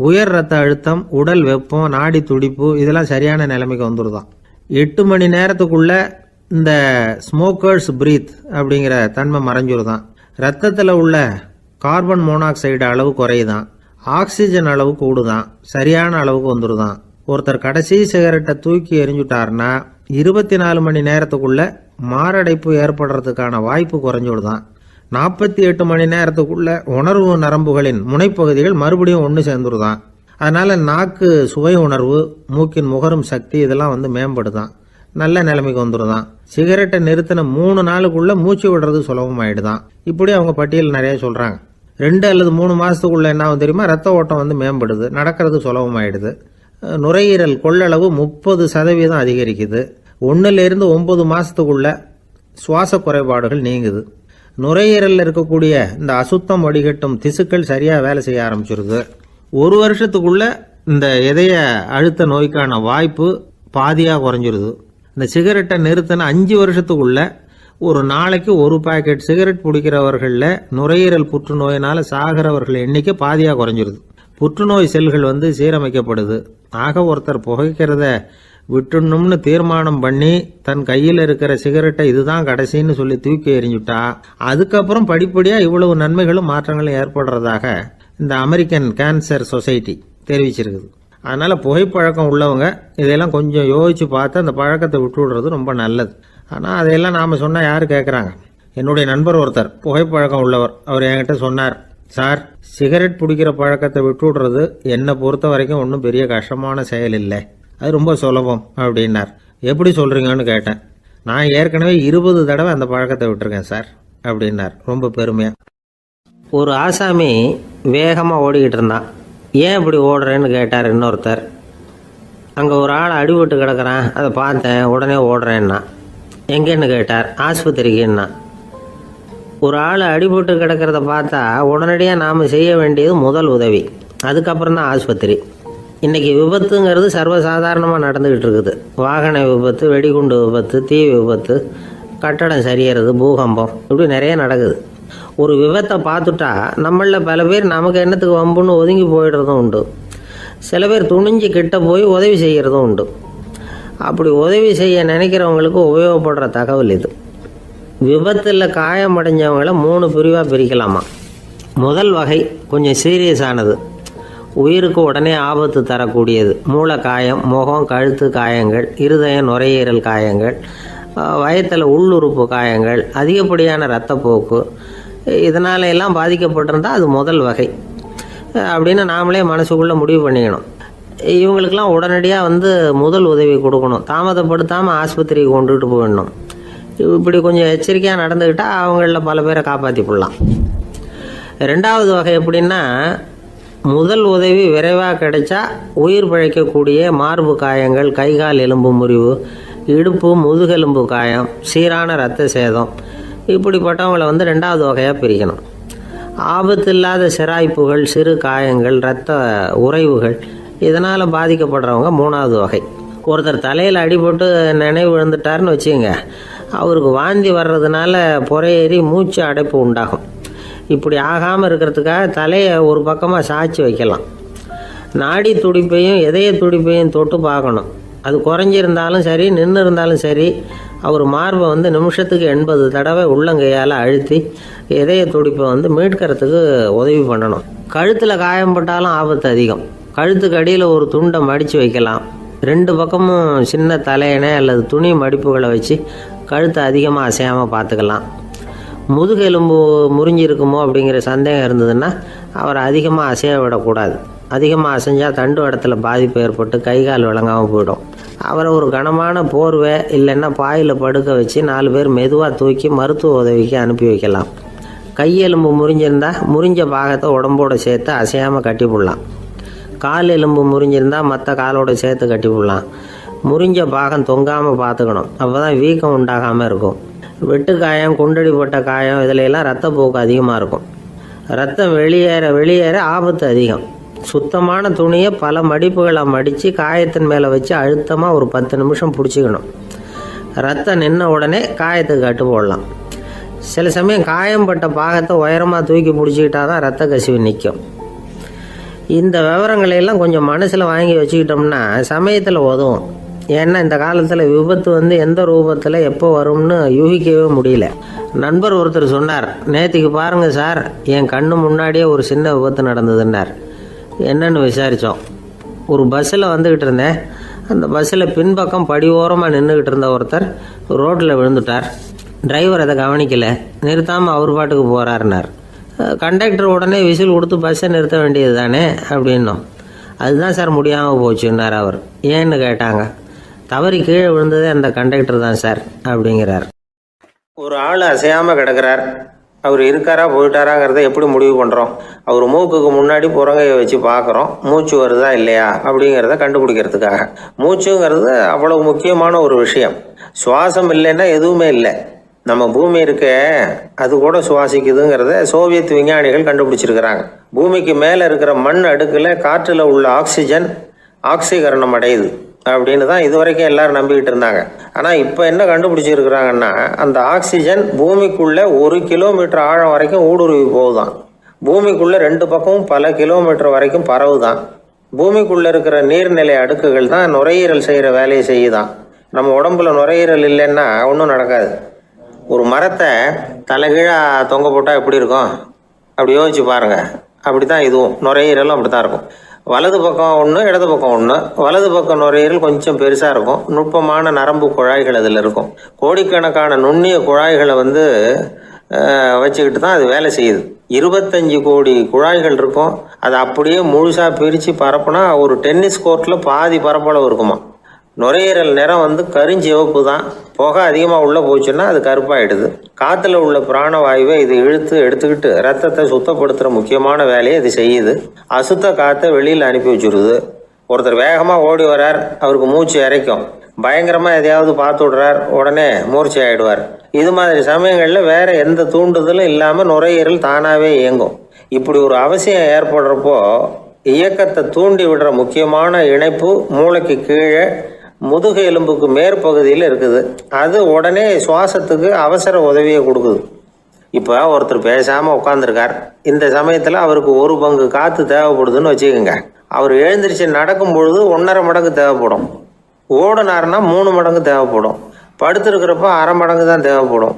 உயர் ரத்த அழுத்தம், உடல் வெப்பம், நாடி துடிப்பு இதெல்லாம் சரியான நிலைமைக்கு வந்துருதான். 8 மணி நேரத்துக்குள்ள இந்த ஸ்மோக்கர்ஸ் பிரீத் அப்படிங்கிற தன்மை மறைஞ்சிருதான். ரத்தத்தில் உள்ள கார்பன் மோனாக்சைடு அளவு குறையுதான், ஆக்சிஜன் அளவு கூடுதான், சரியான அளவுக்கு வந்துருதான். ஒருத்தர் கடைசி சிகரெட்டை தூக்கி எறிஞ்சுட்டாருன்னா 24 மணி நேரத்துக்குள்ள மாரடைப்பு ஏற்படுறதுக்கான வாய்ப்பு குறைஞ்சுடுதான். 48 மணி நேரத்துக்குள்ள உணர்வு நரம்புகளின் முனைப்பகுதிகள் மறுபடியும் ஒன்று சேர்ந்துருதான். அதனால நாக்கு சுவை உணர்வு, மூக்கின் முகரும் சக்தி இதெல்லாம் மேம்படுதான், நல்ல நிலைமைக்கு வந்துருதான். சிகரெட்டை நிறுத்தின 3 நாளுக்குள்ள மூச்சு விடுறது சுலபமாயிடுதான். இப்படி அவங்க பட்டியல் நிறைய சொல்றாங்க. 2 அல்லது 3 மாசத்துக்குள்ள என்ன ஆகும் தெரியுமா? ரத்த ஓட்டம் மேம்படுது, நடக்கிறது சுலபமாயிடுது. நுரையீரல் கொள்ளளவு 30% அதிகரிக்குது. 1லிருந்து 9 மாசத்துக்குள்ள சுவாச குறைபாடுகள் நீங்குது. நுரையீரலில் இருக்கக்கூடிய இந்த அசுத்தம் வடிகட்டும் திசுக்கள் சரியா வேலை செய்ய ஆரம்பிச்சிருது. 1 வருஷத்துக்குள்ள இந்த இதய அழுத்த நோய்க்கான வாய்ப்பு பாதியா குறைஞ்சிருது. இந்த சிகரெட்டை நிறுத்தின 5 வருஷத்துக்குள்ள ஒரு நாளைக்கு 1 பாக்கெட் சிகரெட் பிடிக்கிறவர்களில் நுரையீரல் புற்றுநோயினால சாகிறவர்கள் எண்ணிக்கை பாதியா குறைஞ்சிருது. புற்றுநோய் செல்கள் சீரமைக்கப்படுது. ஆக ஒருத்தர் புகைக்கிறத விட்டுணும்னு தீர்மானம் பண்ணி தன் கையில் இருக்கிற சிகரெட்டை இதுதான் கடைசின்னு சொல்லி தூக்கி எறிஞ்சுட்டா அதுக்கப்புறம் படிப்படியா இவ்வளவு நன்மைகளும் மாற்றங்களும் ஏற்படுறதாக இந்த அமெரிக்கன் கேன்சர் சொசைட்டி தெரிவிச்சிருக்குது. அதனால புகைப்பழக்கம் உள்ளவங்க இதெல்லாம் கொஞ்சம் யோசிச்சு பார்த்து அந்த பழக்கத்தை விட்டு விடுறது ரொம்ப நல்லது. ஆனால் அதையெல்லாம் நாம் சொன்னால் யாரு கேட்குறாங்க? என்னுடைய நண்பர் ஒருத்தர் புகைப்பழக்கம் உள்ளவர், அவர் என்கிட்ட சொன்னார், சார், சிகரெட் பிடிக்கிற பழக்கத்தை விட்டு விடுறது என்னை பொறுத்த வரைக்கும் ஒன்றும் பெரிய கஷ்டமான செயல் இல்லை, அது ரொம்ப சுலபம் அப்படின்னார். எப்படி சொல்றீங்கன்னு கேட்டேன். நான் ஏற்கனவே 20 தடவை அந்த பழக்கத்தை விட்டுருக்கேன் சார் அப்படின்னார் ரொம்ப பெருமையா. ஒரு ஆசாமி வேகமாக ஓடிக்கிட்டு இருந்தான். ஏன் இப்படி ஓடுறேன்னு கேட்டார் இன்னொருத்தர். அங்கே ஒரு ஆள் அடிபட்டு கிடக்கிறான், அதை பார்த்தேன், உடனே ஓடுறேன்னா. எங்கேன்னு கேட்டார். ஆஸ்பத்திரிக்குன்னா. ஒரு ஆள் அடிபட்டு கிடக்கிறத பார்த்தா உடனடியாக நாம் செய்ய வேண்டியது முதல் உதவி, அதுக்கப்புறம் தான் ஆஸ்பத்திரி. இன்றைக்கி விபத்துங்கிறது சர்வசாதாரணமாக நடந்துக்கிட்டு இருக்குது. வாகன விபத்து, வெடிகுண்டு விபத்து, தீ விபத்து, கட்டடம் சரியறது, பூகம்பம், இப்படி நிறைய நடக்குது. ஒரு விபத்தை பார்த்துட்டா நம்மளில் பல பேர் நமக்கு என்னத்துக்கு வம்புன்னு ஒதுங்கி போயிடுறதும் உண்டு. சில பேர் துணிஞ்சு கிட்ட போய் உதவி செய்கிறதும் உண்டு. அப்படி உதவி செய்ய நினைக்கிறவங்களுக்கு உபயோகப்படுற தகவல் இது. விபத்தில் காயமடைஞ்சவங்களை 3 பிரிவாக பிரிக்கலாமா. முதல் வகை கொஞ்சம் சீரியஸானது, உயிருக்கு உடனே ஆபத்து தரக்கூடியது. மூளை காயம், முகம், கழுத்து காயங்கள், இருதயம், நுரையீரல் காயங்கள், வயத்தில் உள்ளுறுப்பு காயங்கள், அதிகப்படியான இரத்தப்போக்கு, இதனால எல்லாம் பாதிக்கப்பட்டிருந்தால் அது முதல் வகை அப்படின்னு நாமளே மனசுக்குள்ளே முடிவு பண்ணிக்கணும். இவங்களுக்கெல்லாம் உடனடியாக முதல் உதவி கொடுக்கணும். தாமதப்படுத்தாமல் ஆஸ்பத்திரிக்கு கொண்டுகிட்டு போயிடணும். இப்படி கொஞ்சம் எச்சரிக்கையாக நடந்துக்கிட்டால் அவங்களில் பல பேரை காப்பாற்றி போடலாம். 2வது வகை எப்படின்னா, முதல் உதவி விரைவாக கிடைச்சா உயிர் பிழைக்கக்கூடிய மார்பு காயங்கள், கைகால் எலும்பு முறிவு, இடுப்பு முதுகெலும்பு காயம், சீரான இரத்த சேதம், இப்படிப்பட்டவங்களை 2வது வகையாக பிரிக்கணும். ஆபத்து இல்லாத சிராய்ப்புகள், சிறு காயங்கள், இரத்த உறைவுகள், இதனால் பாதிக்கப்படுறவங்க 3வது வகை. ஒருத்தர் தலையில் அடிபட்டு நினைவு விழுந்துட்டாருன்னு வச்சுங்க, அவருக்கு வாந்தி வர்றதுனால புறையேறி மூச்சு அடைப்பு உண்டாகும். இப்படி ஆகாமல் இருக்கிறதுக்காக தலையை ஒரு பக்கமாக சாய்ச்சி வைக்கலாம். நாடி துடிப்பையும் இதய துடிப்பையும் தொட்டு பார்க்கணும். அது குறைஞ்சிருந்தாலும் சரி, நின்று இருந்தாலும் சரி, அவர் மார்பை நிமிஷத்துக்கு 80 தடவை உள்ளங்கையால் அழுத்தி இதய துடிப்பை மீட்கிறதுக்கு உதவி பண்ணணும். கழுத்தில் காயம்பட்டாலும் ஆபத்து அதிகம். கழுத்துக்கு அடியில் ஒரு துண்டை மடித்து வைக்கலாம். 2 பக்கமும் சின்ன தலையணை அல்லது துணி மடிப்புகளை வச்சு கழுத்தை அதிகமாக அசையாமல் பார்த்துக்கலாம். முதுகெலும்பு முறிஞ்சிருக்குமோ அப்படிங்கிற சந்தேகம் இருந்ததுன்னா அவரை அதிகமாக அசைய விடக்கூடாது. அதிகமாக அசைஞ்சால் தண்டு இடத்துல பாதிப்பு ஏற்பட்டு கை கால் விளங்காமல் போயிடும். அவரை ஒரு கனமான போர்வை இல்லைன்னா பாயில் படுக்க வச்சு 4 பேர் மெதுவாக தூக்கி மருத்துவ உதவிக்கு அனுப்பி வைக்கலாம். கையெலும்பு முறிஞ்சிருந்தா முறிஞ்ச பாகத்தை உடம்போட சேர்த்து அசையாமல் கட்டி போடலாம். கால் எலும்பு முறிஞ்சிருந்தா மற்ற காலோட சேர்த்து கட்டி போடலாம். முறிஞ்ச பாகம் தொங்காமல் பார்த்துக்கணும். அப்போ தான் வீக்கம் உண்டாகாமல் இருக்கும். வெட்டு காயம், குண்டடிப்பட்ட காயம் இதிலெல்லாம் ரத்தப்போக்கு அதிகமாக இருக்கும். ரத்தம் வெளியேற ஆபத்து அதிகம். சுத்தமான துணியை பல மடிப்புகளை மடித்து காயத்தின் மேலே வச்சு அழுத்தமாக ஒரு 10 நிமிஷம் பிடிச்சிக்கணும். ரத்தம் நின்ன உடனே காயத்துக்கு கட்டு போடலாம். சில சமயம் காயம்பட்ட பாகத்தை உயரமாக தூக்கி பிடிச்சிக்கிட்டா தான் ரத்த கசிவு நிற்கும். இந்த விவரங்களையெல்லாம் கொஞ்சம் மனசில் வாங்கி வச்சுக்கிட்டோம்னா சமயத்தில் உதவும். ஏன்னா இந்த காலத்தில் விபத்து எந்த ரூபத்தில் எப்போ வரும்னு யூகிக்கவே முடியல. நண்பர் ஒருத்தர் சொன்னார், நேற்றுக்கு பாருங்கள் சார், என் கண்ணு முன்னாடியே ஒரு சின்ன விபத்து நடந்ததுன்னார். என்னன்னு விசாரித்தோம். ஒரு பஸ்ஸில் வந்துக்கிட்டு இருந்தேன். அந்த பஸ்ஸில் பின்பக்கம் படி ஓரமாக நின்றுக்கிட்டு இருந்த ஒருத்தர் ரோட்டில் விழுந்துட்டார். டிரைவர் அதை கவனிக்கலை, நிறுத்தாமல் அவர் பாட்டுக்கு போகிறாருனார். கண்டக்டர் உடனே விசில் கொடுத்து பஸ்ஸை நிறுத்த வேண்டியது தானே அப்படின்னோம். அதுதான் சார் முடியாமல் போச்சுன்னார் அவர். ஏன்னு கேட்டாங்க. தவறி கீழே விழுந்ததே அந்த கண்டக்டர் தான் சார் அப்படிங்கிறார். ஒரு ஆள் அசையாமல் கிடக்கிறார். அவர் இருக்காரா போயிட்டாராங்கிறத எப்படி முடிவு பண்ணுறோம்? அவர் மூக்குக்கு முன்னாடி புறங்கையை வச்சு பார்க்குறோம், மூச்சு வருதா இல்லையா அப்படிங்கிறத கண்டுபிடிக்கிறதுக்காக. மூச்சுங்கிறது அவ்வளவு முக்கியமான ஒரு விஷயம். சுவாசம் இல்லைன்னா எதுவுமே இல்லை. நம்ம பூமி இருக்க அது கூட சுவாசிக்குதுங்கிறத சோவியத் விஞ்ஞானிகள் கண்டுபிடிச்சிருக்கிறாங்க. பூமிக்கு மேலே இருக்கிற மண் அடுக்கில் காற்றில் உள்ள ஆக்சிஜன் ஆக்சிகரணம் அடையுது அப்படின்னு தான் இதுவரைக்கும் எல்லாரும் நம்பிக்கிட்டு இருந்தாங்க. ஆனால் இப்போ என்ன கண்டுபிடிச்சிருக்கிறாங்கன்னா, அந்த ஆக்சிஜன் பூமிக்குள்ளே 1 கிலோமீட்டர் ஆழம் வரைக்கும் ஊடுருவி போகுதான். பூமிக்குள்ளே 2 பக்கமும் பல கிலோமீட்டர் வரைக்கும் பரவுதான். பூமிக்குள்ளே இருக்கிற நீர்நிலை அடுக்குகள் தான் நுரையீரல் செய்கிற வேலையை செய்யுதான். நம்ம உடம்புல நுரையீரல் இல்லைன்னா ஒன்றும் நடக்காது. ஒரு மரத்தை தலைகீழாக தொங்க போட்டால் எப்படி இருக்கும் அப்படி யோசிச்சு பாருங்கள். அப்படி தான் இதுவும் நுரையீரலும் அப்படி தான் இருக்கும். வலது பக்கம் ஒன்று, இடது பக்கம் ஒன்று. வலது பக்கம் நுரையீரல் கொஞ்சம் பெருசாக இருக்கும். நுட்பமான நரம்பு குழாய்கள் அதில் இருக்கும். கோடிக்கணக்கான நுண்ணிய குழாய்களை வச்சுக்கிட்டு தான் அது வேலை செய்யுது. 25 கோடி குழாய்கள் இருக்கும். அதை அப்படியே முழுசாக பிரித்து பரப்புனா ஒரு டென்னிஸ் கோர்ட்டில் பாதி பரப்பளவு இருக்குமா. நுரையீரல் நிறம் கருஞ்சிவப்பு தான். புகை அதிகமாக உள்ளே போச்சுன்னா அது கருப்பாயிடுது. காற்றுல உள்ள பிராணவாயுவை இது இழுத்து எடுத்துக்கிட்டு ரத்தத்தை சுத்தப்படுத்துகிற முக்கியமான வேலையை இது செய்யுது. அசுத்த காற்றை வெளியில் அனுப்பி வச்சுருது. ஒருத்தர் வேகமாக ஓடி வரார், அவருக்கு மூச்சு இறைக்கும். பயங்கரமாக எதையாவது பார்த்து விடுறார், உடனே மூர்ச்சி ஆகிடுவார். இது மாதிரி சமயங்களில் வேறு எந்த தூண்டுதலும் இல்லாமல் நுரையீரல் தானாகவே இயங்கும். இப்படி ஒரு அவசியம் ஏற்படுறப்போ இயக்கத்தை தூண்டி விடுற முக்கியமான இணைப்பு மூளைக்கு கீழே முதுகு எலும்புக்கு மேற்பகுதியில் இருக்குது. அது உடனே சுவாசத்துக்கு அவசர உதவியை கொடுக்குது. இப்போ ஒருத்தர் பேசாமல் உட்காந்துருக்கார். இந்த சமயத்தில் அவருக்கு 1 பங்கு காற்று தேவைப்படுதுன்னு வச்சுக்கோங்க. அவர் எழுந்திரிச்சு நடக்கும் பொழுது 1.5 மடங்கு தேவைப்படும். ஓடுனாருன்னா 3 மடங்கு தேவைப்படும். படுத்துருக்கிறப்ப 1/2 மடங்கு தான் தேவைப்படும்.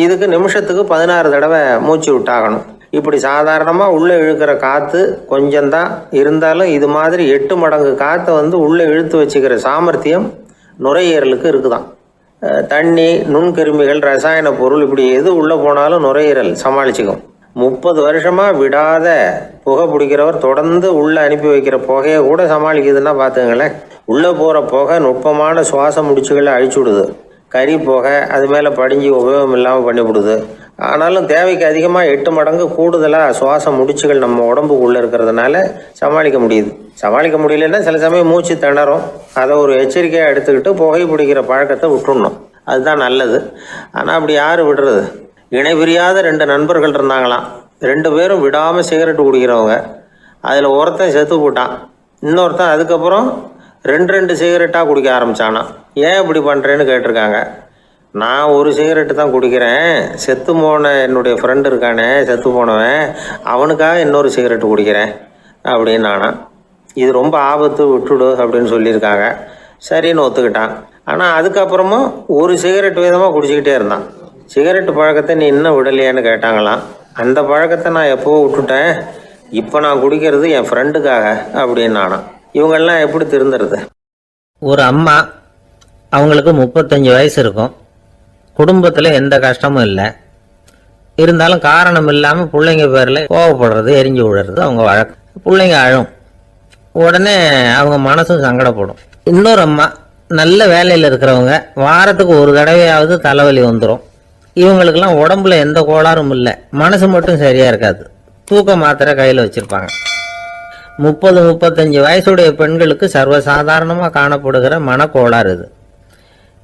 இதுக்கு நிமிஷத்துக்கு 16 தடவை மூச்சு விட்டாகணும். இப்படி சாதாரணமாக உள்ளே இழுக்கிற காற்று கொஞ்சம்தான் இருந்தாலும் இது மாதிரி 8 மடங்கு காற்றை உள்ளே இழுத்து வச்சுக்கிற சாமர்த்தியம் நுரையீரலுக்கு இருக்குதான். தண்ணி, நுண்கிருமிகள், ரசாயன பொருள் இப்படி எது உள்ளே போனாலும் நுரையீரல் சமாளிச்சுக்கும். 30 வருஷமாக விடாத புகை பிடிக்கிறவர் தொடர்ந்து உள்ளே அனுப்பி வைக்கிற புகையை கூட சமாளிக்குதுன்னா பார்த்துங்களேன். உள்ளே போகிற புகை நுட்பமான சுவாச முடிச்சுகளை அழிச்சுடுது. கறி புகை அது மேலே படிஞ்சு உபயோகம் இல்லாமல் பண்ணிவிடுது. ஆனாலும் தேவைக்கு அதிகமாக 8 மடங்கு கூடுதலாக சுவாச முடிச்சுகள் நம்ம உடம்புக்குள்ளே இருக்கிறதுனால சமாளிக்க முடியுது. சமாளிக்க முடியலன்னா சில சமயம் மூச்சு திணறும். அதை ஒரு எச்சரிக்கையாக எடுத்துக்கிட்டு புகை பிடிக்கிற பழக்கத்தை விட்டுடணும். அதுதான் நல்லது. ஆனால் அப்படி யார் விடுறது? இணை பிரியாத 2 நண்பர்கள் இருந்தாங்களாம். 2 பேரும் விடாமல் சிகரெட்டு குடிக்கிறவங்க. அதில் ஒருத்தன் செத்து போட்டான். இன்னொருத்தன் அதுக்கப்புறம் 2 சிகரெட்டாக குடிக்க ஆரம்பித்தானான். ஏன் இப்படி பண்ணுறேன்னு கேட்டிருக்காங்க. நான் ஒரு சிகரெட்டு தான் குடிக்கிறேன், செத்து போன என்னுடைய ஃப்ரெண்டு இருக்கானே செத்து போனவன், அவனுக்காக இன்னொரு சிகரெட்டு குடிக்கிறேன் அப்படின்னு நானா. இது ரொம்ப ஆபத்து, விட்டுடு அப்படின்னு சொல்லியிருக்காங்க. சரின்னு ஒத்துக்கிட்டான். ஆனால் அதுக்கப்புறமும் ஒரு சிகரெட் வீதமாக குடிச்சிக்கிட்டே இருந்தான். சிகரெட்டு பழக்கத்தை நீ இன்னும் விடலையான்னு கேட்டாங்களாம். அந்த பழக்கத்தை நான் எப்போ விட்டுட்டேன், இப்போ நான் குடிக்கிறது என் ஃப்ரெண்டுக்காக அப்படின்னு நானா. இவங்கெல்லாம் எப்படி திருந்துறது? ஒரு அம்மா, அவங்களுக்கு 35 வயசு இருக்கும். குடும்பத்தில் எந்த கஷ்டமும் இல்லை. இருந்தாலும் காரணம் இல்லாமல் பிள்ளைங்க பேரில் கோவப்படுறது, எரிஞ்சு விடுறது அவங்க வழக்கம். பிள்ளைங்க அழும். உடனே அவங்க மனசும் சங்கடப்படும். இன்னொரு அம்மா நல்ல வேலையில் இருக்கிறவங்க வாரத்துக்கு ஒரு தடவையாவது தலைவலி வந்துடும். இவங்களுக்கெல்லாம் உடம்புல எந்த கோளாறும் இல்லை, மனசு மட்டும் சரியா இருக்காது. தூக்க மாத்திரை கையில் வச்சிருப்பாங்க. 30-35 வயசுடைய பெண்களுக்கு சர்வசாதாரணமாக காணப்படுகிற மனக்கோளாறு இது.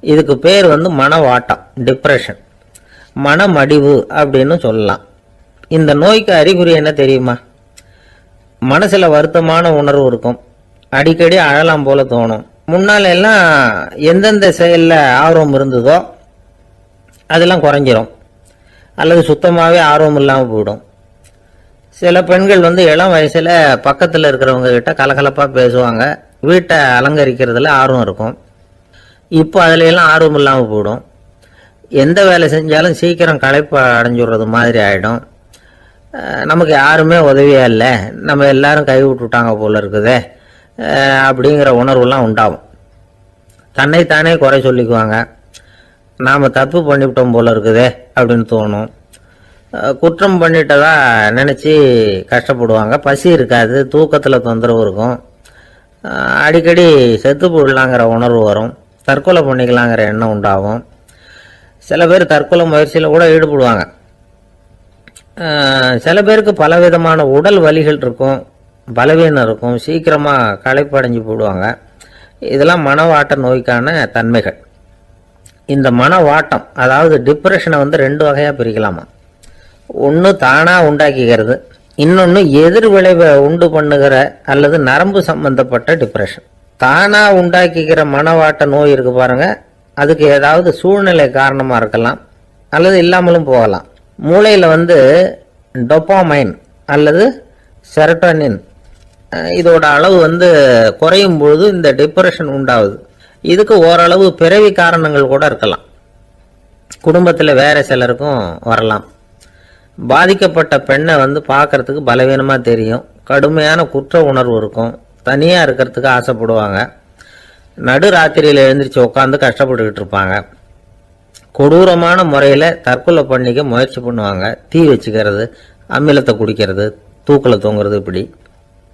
இதுக்கு பேர் மனவாட்டம், டிப்ரெஷன், மனமடிவு அப்படின்னு சொல்லலாம். இந்த நோய்க்கு அறிகுறி என்ன தெரியுமா? மனசுல வருத்தமான உணர்வு இருக்கும், அடிக்கடி அழலாம் போல தோணும். முன்னால எல்லாம் எந்தெந்த செயல்ல ஆர்வம் இருந்ததோ அதெல்லாம் குறைஞ்சிரும், அல்லது சுத்தமாகவே ஆர்வம் இல்லாமல் போயிடும். சில பெண்கள் இளம் வயசுல பக்கத்தில் இருக்கிறவங்க கிட்ட கலகலப்பாக பேசுவாங்க, வீட்டை அலங்கரிக்கிறதுல ஆர்வம் இருக்கும். இப்போ அதுல எல்லாம் ஆர்வம் இல்லாமல் போயிடும். எந்த வேலை செஞ்சாலும் சீக்கிரம் களைப்பு அடைஞ்சுடுறது மாதிரி ஆகிடும். நமக்கு யாருமே உதவியா இல்லை, நம்ம எல்லாரும் கை விட்டுட்டாங்க போல இருக்குதே அப்படிங்கிற உணர்வுலாம் உண்டாகும். தன்னைத்தானே குறை சொல்லிக்குவாங்க, நாம் தப்பு பண்ணிவிட்டோம் போல இருக்குதே அப்படின்னு தோணும். குற்றம் பண்ணிட்டதா நினச்சி கஷ்டப்படுவாங்க. பசி இருக்காது, தூக்கத்தில் தொந்தரவு இருக்கும், அடிக்கடி செத்து போடலாங்கிற உணர்வு வரும், தற்கொலை பண்ணிக்கலாங்கிற எண்ணம் உண்டாகும். சில பேர் தற்கொலை முயற்சியில் கூட ஈடுபடுவாங்க. சில பேருக்கு பலவிதமான உடல் வலிகள் இருக்கும், பலவீனம் இருக்கும், சீக்கிரமாக களைப்படைஞ்சு போடுவாங்க. இதெல்லாம் மனவாட்ட நோய்க்கான தன்மைகள். இந்த மனவாட்டம் அதாவது டிப்ரெஷனை 2 வகையாக பிரிக்கலாமா. ஒன்று தானாக உண்டாக்கிக்கிறது, இன்னொன்று எதிர் விளைவை உண்டு பண்ணுகிற அல்லது நரம்பு சம்பந்தப்பட்ட டிப்ரெஷன். தானாக உண்டாக்கிக்கிற மனவாட்ட நோய் இருக்கு பாருங்க, அதுக்கு ஏதாவது சூழ்நிலை காரணமாக இருக்கலாம் அல்லது இல்லாமலும் போகலாம். மூளையில் டொபாமைன் அல்லது செரட்டோனின் இதோட அளவு குறையும் பொழுது இந்த டிப்ரெஷன் உண்டாகுது. இதுக்கு ஓரளவு பிறவி காரணங்கள் கூட இருக்கலாம், குடும்பத்தில் வேற சிலருக்கும் வரலாம். பாதிக்கப்பட்ட பெண்ணை பார்க்கறதுக்கு பலவீனமாக தெரியும், கடுமையான குற்ற உணர்வு இருக்கும், தனியாக இருக்கிறதுக்கு ஆசைப்படுவாங்க, நடு ராத்திரியில் எழுந்திரிச்சு உட்காந்து கஷ்டப்பட்டுக்கிட்டு இருப்பாங்க, கொடூரமான முறையில் தற்கொலை பண்ணிக்க முயற்சி பண்ணுவாங்க, தீ வச்சுக்கிறது, அமிலத்தை குடிக்கிறது, தூக்கில் தொங்குறது. இப்படி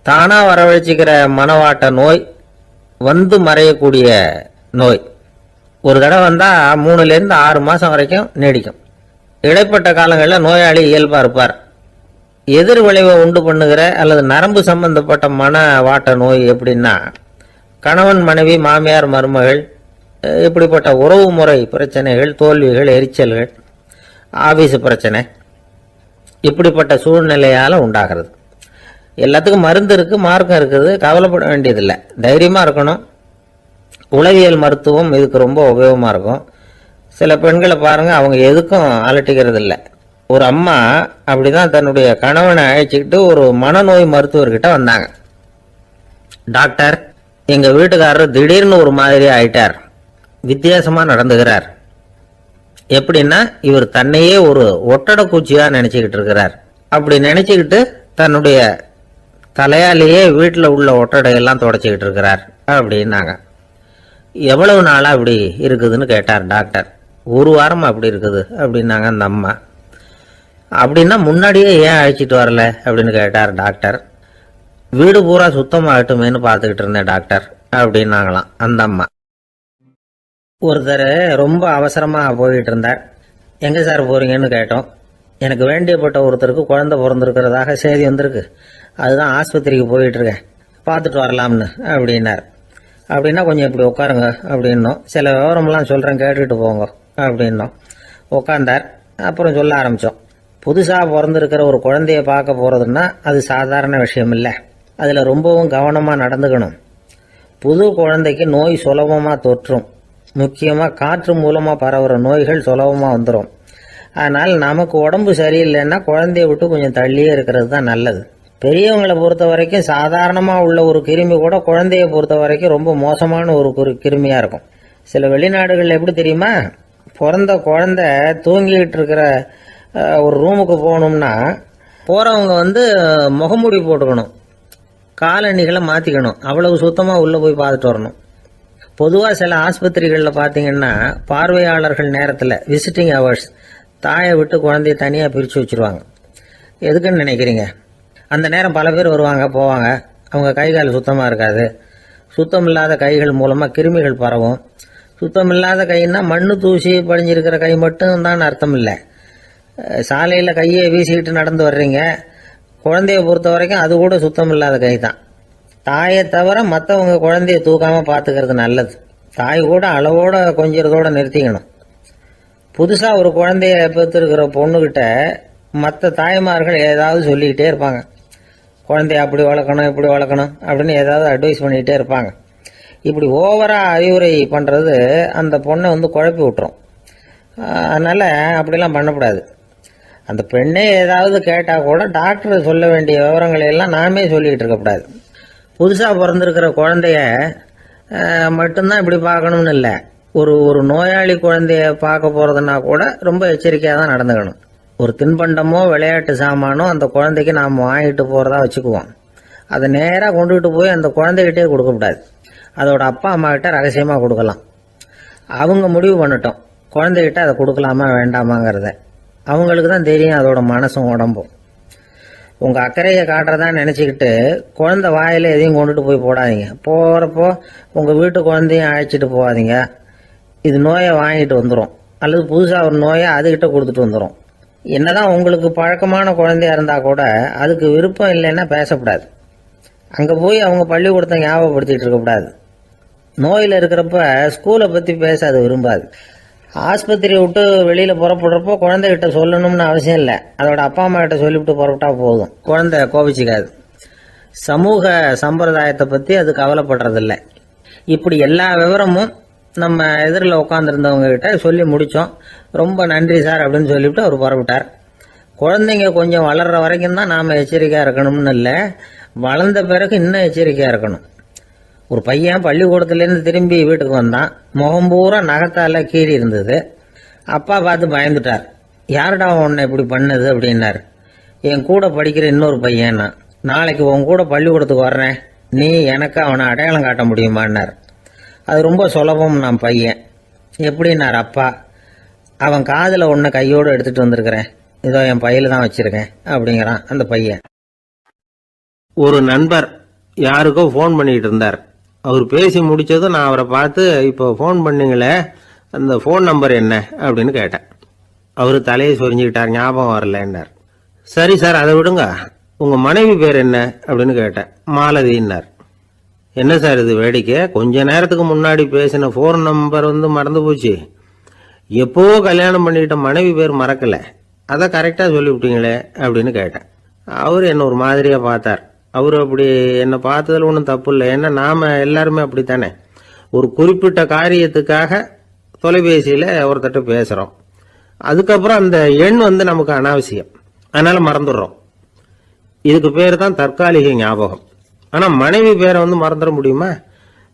தானாக வரவழைச்சிக்கிற மனவாட்ட நோய் மறையக்கூடிய நோய். ஒரு தடவை வந்தால் 3லேருந்து 6 மாதம் வரைக்கும் நீடிக்கும். இடைப்பட்ட காலங்களில் நோயாளி இயல்பாக இருப்பார். எதிர் விளைவை உண்டு பண்ணுகிற அல்லது நரம்பு சம்பந்தப்பட்ட மனவாட்ட நோய் எப்படின்னா, கணவன் மனைவி மாமியார் மருமகள் இப்படிப்பட்ட உறவு முறை பிரச்சனைகள், தோல்விகள், எரிச்சல்கள், ஆபீஸ் பிரச்சனை, இப்படிப்பட்ட சூழ்நிலையால் உண்டாகிறது. எல்லாத்துக்கும் மருந்து இருக்குது, மார்க்கம் இருக்குது, கவலைப்பட வேண்டியதில்லை, தைரியமாக இருக்கணும். உளவியல் மருத்துவம் இதுக்கு ரொம்ப உபயோகமாக இருக்கும். சில பெண்களை பாருங்கள், அவங்க எதுக்கும் அலட்டிக்கிறது இல்லை. ஒரு அம்மா அப்படிதான் தன்னுடைய கணவனை அழைச்சிக்கிட்டு ஒரு மனநோய் மருத்துவர்கிட்ட வந்தாங்க. டாக்டர், எங்கள் வீட்டுக்காரர் திடீர்னு ஒரு மாதிரி ஆயிட்டார், வித்தியாசமாக நடந்துகிறார். எப்படின்னா, இவர் தன்னையே ஒரு ஒட்டடை பூச்சியாக நினச்சிக்கிட்டு இருக்கிறார். அப்படி நினச்சிக்கிட்டு தன்னுடைய தலையாலேயே வீட்டில் உள்ள ஒட்டடையெல்லாம் தொடச்சிக்கிட்டு இருக்கிறார் அப்படின்னாங்க. எவ்வளவு நாளாக அப்படி இருக்குதுன்னு கேட்டார் டாக்டர். 1 வாரமாக அப்படி இருக்குது அப்படின்னாங்க அந்த அம்மா. அப்படின்னா முன்னாடியே ஏன் அழைச்சிட்டு வரல அப்படின்னு கேட்டார் டாக்டர். வீடு பூரா சுத்தமாகட்டுமேனு பார்த்துக்கிட்டு இருந்தேன் டாக்டர் அப்படின்னாங்களாம் அந்த அம்மா. ஒருத்தர் ரொம்ப அவசரமாக போயிட்டு இருந்தார். எங்கே சார் போகிறீங்கன்னு கேட்டோம். எனக்கு வேண்டியப்பட்ட ஒருத்தருக்கு குழந்தை பிறந்திருக்கிறதாக செய்தி வந்திருக்கு, அதுதான் ஆஸ்பத்திரிக்கு போயிட்டுருக்கேன், பார்த்துட்டு வரலாம்னு அப்படின்னார். அப்படின்னா கொஞ்சம் இப்படி உட்காருங்க அப்படின்னோம். சில விவரம்லாம் சொல்கிறேன், கேட்டுட்டு போங்க அப்படின்னோம். உட்காந்தார். அப்புறம் சொல்ல ஆரம்பித்தோம். புதுசாக பிறந்திருக்கிற ஒரு குழந்தைய பார்க்க போகிறதுன்னா அது சாதாரண விஷயம் இல்லை, அதில் ரொம்பவும் கவனமாக நடந்துக்கணும். புது குழந்தைக்கு நோய் சுலபமாக தொற்றும், முக்கியமாக காற்று மூலமாக பரவுற நோய்கள் சுலபமாக வந்துடும். அதனால் நமக்கு உடம்பு சரியில்லைன்னா குழந்தைய விட்டு கொஞ்சம் தள்ளியே இருக்கிறது தான் நல்லது. பெரியவங்களை பொறுத்த வரைக்கும் சாதாரணமாக உள்ள ஒரு கிருமி கூட குழந்தைய பொறுத்த வரைக்கும் ரொம்ப மோசமான ஒரு கிருமியாக இருக்கும். சில வெளிநாடுகளில் எப்படி தெரியுமா, பிறந்த குழந்தை தூங்கிக்கிட்டு இருக்கிற ஒரு ரூமுக்கு போகணும்னா போகிறவங்க முகமூடி போட்டுக்கணும், காலணிகளை மாற்றிக்கணும், அவ்வளவு சுத்தமாக உள்ளே போய் பார்த்துட்டு வரணும். பொதுவாக சில ஆஸ்பத்திரிகளில் பார்த்தீங்கன்னா பார்வையாளர்கள் நேரத்தில் விசிட்டிங் ஹவர்ஸ் தாயை விட்டு குழந்தைய தனியாக பிரித்து வச்சுருவாங்க. எதுக்குன்னு நினைக்கிறீங்க? அந்த நேரம் பல பேர் வருவாங்க போவாங்க, அவங்க கை கால் சுத்தமாக இருக்காது. சுத்தம் இல்லாத கைகள் மூலமாக கிருமிகள் பரவும். சுத்தம் இல்லாத கைன்னா மண்ணு தூசி படிஞ்சிருக்கிற கை மட்டும் தான் அர்த்தம் இல்லை. சாலையில் கையை வீசிக்கிட்டு நடந்து வர்றீங்க, குழந்தைய பொறுத்த வரைக்கும் அது கூட சுத்தம் இல்லாத கை தான். தாயை தவிர மற்றவங்க குழந்தைய தூக்காமல் பார்த்துக்கிறது நல்லது. தாய் கூட அளவோட கொஞ்சிறதோட நிறுத்திக்கணும். புதுசாக ஒரு குழந்தைய பெற்றிருக்கிற பொண்ணுக்கிட்ட மற்ற தாய்மார்கள் ஏதாவது சொல்லிக்கிட்டே இருப்பாங்க. குழந்தைய அப்படி வளர்க்கணும் இப்படி வளர்க்கணும் அப்படின்னு ஏதாவது அட்வைஸ் பண்ணிக்கிட்டே இருப்பாங்க. இப்படி ஓவராக அறிவுரை பண்ணுறது அந்த பொண்ணை குழப்பி விட்டுரும். அதனால் அப்படிலாம் பண்ணக்கூடாது. அந்த பெண்ணே ஏதாவது கேட்டால் கூட டாக்டர் சொல்ல வேண்டிய விவரங்களை எல்லாம் நாமே சொல்லிக்கிட்டு இருக்கக்கூடாது. புதுசாக பிறந்திருக்கிற குழந்தைய மட்டும்தான் இப்படி பார்க்கணும்னு இல்லை. ஒரு நோயாளி குழந்தைய பார்க்க போகிறதுனா கூட ரொம்ப எச்சரிக்கையாக தான் நடந்துக்கணும். ஒரு தின்பண்டமோ விளையாட்டு சாமானோ அந்த குழந்தைக்கு நாம் வாங்கிட்டு போகிறதா வச்சுக்குவோம். அதை நேராக கொண்டுகிட்டு போய் அந்த குழந்தைகிட்டே கொடுக்கக்கூடாது. அதோட அப்பா அம்மா கிட்ட ரகசியமாக கொடுக்கலாம். அவங்க முடிவு பண்ணட்டும் குழந்தைகிட்ட அதை கொடுக்கலாமா வேண்டாமாங்கிறத. அவங்களுக்கு தான் தெரியும் அதோட மனசும் உடம்பும். உங்கள் அக்கறையை காட்டுறதா நினச்சிக்கிட்டு குழந்தை வாயில் எதையும் கொண்டுட்டு போய் போடாதீங்க. போகிறப்போ உங்கள் வீட்டு குழந்தையும் அழைச்சிட்டு போகாதீங்க. இது நோயை வாங்கிட்டு வந்துடும், அல்லது புதுசாக ஒரு நோயை அதுக்கிட்ட கொடுத்துட்டு வந்துடும். என்னதான் உங்களுக்கு பழக்கமான குழந்தையா இருந்தால் கூட அதுக்கு விருப்பம் இல்லைன்னா பேசக்கூடாது. அங்கே போய் அவங்க பள்ளிக்கூடத்தை ஞாபகப்படுத்திகிட்டு இருக்கக்கூடாது. நோயில் இருக்கிறப்ப ஸ்கூலை பற்றி பேச அது விரும்பாது. ஆஸ்பத்திரியை விட்டு வெளியில் புறப்படுறப்போ குழந்தைகிட்ட சொல்லணும்னு அவசியம் இல்லை. அதோட அப்பா அம்மா கிட்ட சொல்லிவிட்டு புறப்பட்டா போதும். குழந்தை கோபிச்சிக்காது. சமூக சம்பிரதாயத்தை பற்றி அது கவலைப்படுறதில்லை. இப்படி எல்லா விவரமும் நம்ம எதிரில் உட்காந்துருந்தவங்க கிட்ட சொல்லி முடித்தோம். ரொம்ப நன்றி சார் அப்படின்னு சொல்லிவிட்டு அவர் புறப்பட்டார். குழந்தைங்க கொஞ்சம் வளர்கிற வரைக்கும் தான் நாம் எச்சரிக்கையாக இருக்கணும்னு இல்லை, வளர்ந்த பிறகு இன்னும் எச்சரிக்கையாக இருக்கணும். ஒரு பையன் பள்ளிக்கூடத்துலேருந்து திரும்பி வீட்டுக்கு வந்தான். முகம் பூரா நகத்தால் கீறி இருந்தது. அப்பா பார்த்து பயந்துட்டார். யாருடா உன்னை இப்படி பண்ணது அப்படின்னார். என் கூட படிக்கிற இன்னொரு பையன். நாளைக்கு உன் கூட பள்ளிக்கூடத்துக்கு வர்றேன், நீ எனக்கு அவனை அடையாளம் காட்ட முடியுமான்னார். அது ரொம்ப சுலபம் நான் பையன். எப்படின்னார் அப்பா. அவன் காதில் ஒன்று கையோடு எடுத்துகிட்டு வந்திருக்கிறேன், இதோ என் பையில தான் வச்சுருக்கேன் அப்படிங்கிறான் அந்த பையன். ஒரு நண்பர் யாருக்கோ ஃபோன் பண்ணிக்கிட்டு இருந்தார். அவர் பேசி முடித்ததும் நான் அவரை பார்த்து, இப்போ ஃபோன் பண்ணீங்களே அந்த ஃபோன் நம்பர் என்ன அப்படின்னு கேட்டேன். அவர் தலையை சொரிஞ்சுக்கிட்டார். ஞாபகம் வரலன்னார். சரி சார் அதை விடுங்க, உங்கள் மனைவி பேர் என்ன அப்படின்னு கேட்டேன். மாலதின்னார். என்ன சார் இது வேடிக்கை, கொஞ்ச நேரத்துக்கு முன்னாடி பேசின ஃபோன் நம்பர் மறந்து போச்சு. எப்போவோ கல்யாணம் பண்ணிக்கிட்ட மனைவி பேர் மறக்கலை, அதை கரெக்டாக சொல்லிவிட்டீங்களே அப்படின்னு கேட்டேன். அவர் என்ன ஒரு மாதிரியாக பார்த்தார். அவர் அப்படி என்னை பார்த்ததில் ஒன்றும் தப்பு இல்லை. ஏன்னா நாம் எல்லாருமே அப்படித்தானே. ஒரு குறிப்பிட்ட காரியத்துக்காக தொலைபேசியில் ஒருத்தட்ட பேசுகிறோம், அதுக்கப்புறம் அந்த எண் நமக்கு அனாவசியம், அதனால் மறந்துடுறோம். இதுக்கு பேர் தான் தற்காலிக ஞாபகம். ஆனால் மனைவி பேரை மறந்துட முடியுமா?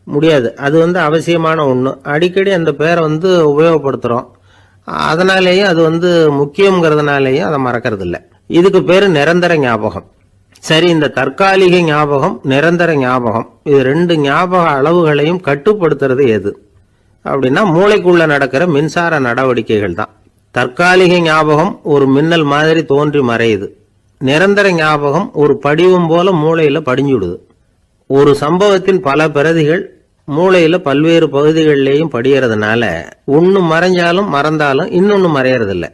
முடியாது. அது அவசியமான ஒன்று. அடிக்கடி அந்த பேரை உபயோகப்படுத்துகிறோம், அதனாலேயும் அது முக்கியங்கிறதுனாலேயும் அதை மறக்கிறது இல்லை. இதுக்கு பேர் நிரந்தர ஞாபகம். சரி, இந்த தற்காலிக ஞாபகம், நிரந்தர ஞாபகம், இது ரெண்டு ஞாபக அளவுகளையும் கட்டுப்படுத்துறது எது அப்படின்னா மூளைக்குள்ள நடக்கிற மின்சார நடவடிக்கைகள் தான். தற்காலிக ஞாபகம் ஒரு மின்னல் மாதிரி தோன்றி மறையுது. நிரந்தர ஞாபகம் ஒரு படிவம் போல மூளையில படிஞ்சுடுது. ஒரு சம்பவத்தின் பல பிரதிகள் மூளையில பல்வேறு பகுதிகளிலேயும் படியறதுனால ஒன்னு மறைஞ்சாலும் மறந்தாலும் இன்னொன்னு மறையறதில்ல.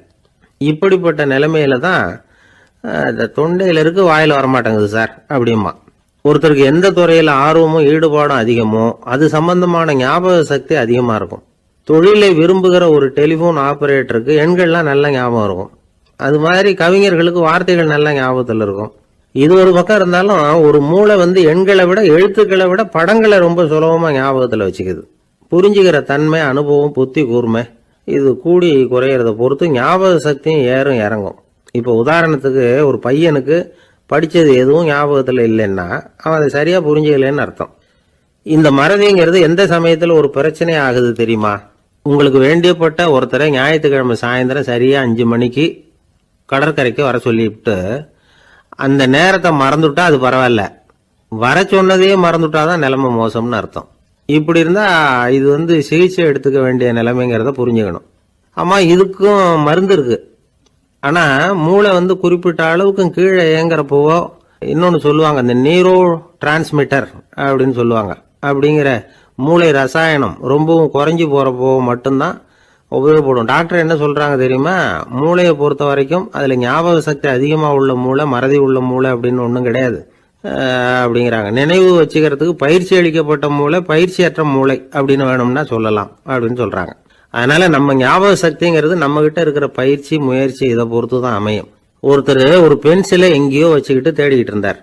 இப்படிப்பட்ட நிலைமையில தான் தொண்டையில இருக்கு, வாயில வரமாட்டேங்குது சார் அப்படிமா. ஒருத்தருக்கு எந்த துறையில ஆர்வமும் ஈடுபாடும் அதிகமோ அது சம்பந்தமான ஞாபக சக்தி அதிகமா இருக்கும். தொழிலை விரும்புகிற ஒரு டெலிபோன் ஆபரேட்டருக்கு எண்கள்லாம் நல்ல ஞாபகம் இருக்கும். அது மாதிரி கவிஞர்களுக்கு வார்த்தைகள் நல்ல ஞாபகத்தில் இருக்கும். இது ஒரு பக்கம் இருந்தாலும் ஒரு மூளை எண்களை விட எழுத்துக்களை விட படங்களை ரொம்ப சுலபமா ஞாபகத்தில் வச்சுக்குது. புரிஞ்சுக்கிற தன்மை, அனுபவம், புத்தி கூர்மை இது கூடி குறையிறத பொறுத்து ஞாபக சக்தியும் ஏறும் இறங்கும். இப்போ உதாரணத்துக்கு ஒரு பையனுக்கு படித்தது எதுவும் ஞாபகத்தில் இல்லைன்னா அவன் அதை சரியாக புரிஞ்சுக்கலன்னு அர்த்தம். இந்த மறதிங்கிறது எந்த சமயத்தில் ஒரு பிரச்சனை ஆகுது தெரியுமா? உங்களுக்கு வேண்டியப்பட்ட ஒருத்தரை ஞாயிற்றுக்கிழமை சாயந்தரம் சரியாக 5 மணிக்கு கடற்கரைக்கு வர சொல்லிவிட்டு அந்த நேரத்தை மறந்துவிட்டா அது பரவாயில்ல, வர சொன்னதையே மறந்துவிட்டாதான் நிலைமை மோசம்னு அர்த்தம். இப்படி இருந்தால் இது சிகிச்சை எடுத்துக்க வேண்டிய நிலைமைங்கிறத புரிஞ்சுக்கணும். ஆமாம், இதுக்கும் மருந்து இருக்கு. ஆனால் மூளை குறிப்பிட்ட அளவுக்கு கீழே இயங்குறப்போவோ இன்னொன்று சொல்லுவாங்க, இந்த நீரோ டிரான்ஸ்மிட்டர் அப்படின்னு சொல்லுவாங்க. அப்படிங்கிற மூளை ரசாயனம் ரொம்பவும் குறைஞ்சி போகிறப்போ மட்டும்தான் உபயோகப்படும். டாக்டர் என்ன சொல்கிறாங்க தெரியுமா, மூளையை பொறுத்த வரைக்கும் அதில் ஞாபக சக்தி அதிகமாக உள்ள மூளை, மறதி உள்ள மூளை அப்படின்னு ஒன்றும் கிடையாது அப்படிங்கிறாங்க. நினைவு வச்சுக்கிறதுக்கு பயிற்சி அளிக்கப்பட்ட மூளை, பயிற்சியற்ற மூளை அப்படின்னு வேணும்னா சொல்லலாம் அப்படின்னு சொல்கிறாங்க. அதனால் நம்ம ஞாபக சக்திங்கிறது நம்மகிட்ட இருக்கிற பயிற்சி, முயற்சி இதை பொறுத்து தான் அமையும். ஒருத்தர் ஒரு பென்சிலை எங்கேயோ வச்சுக்கிட்டு தேடிக்கிட்டு இருந்தார்.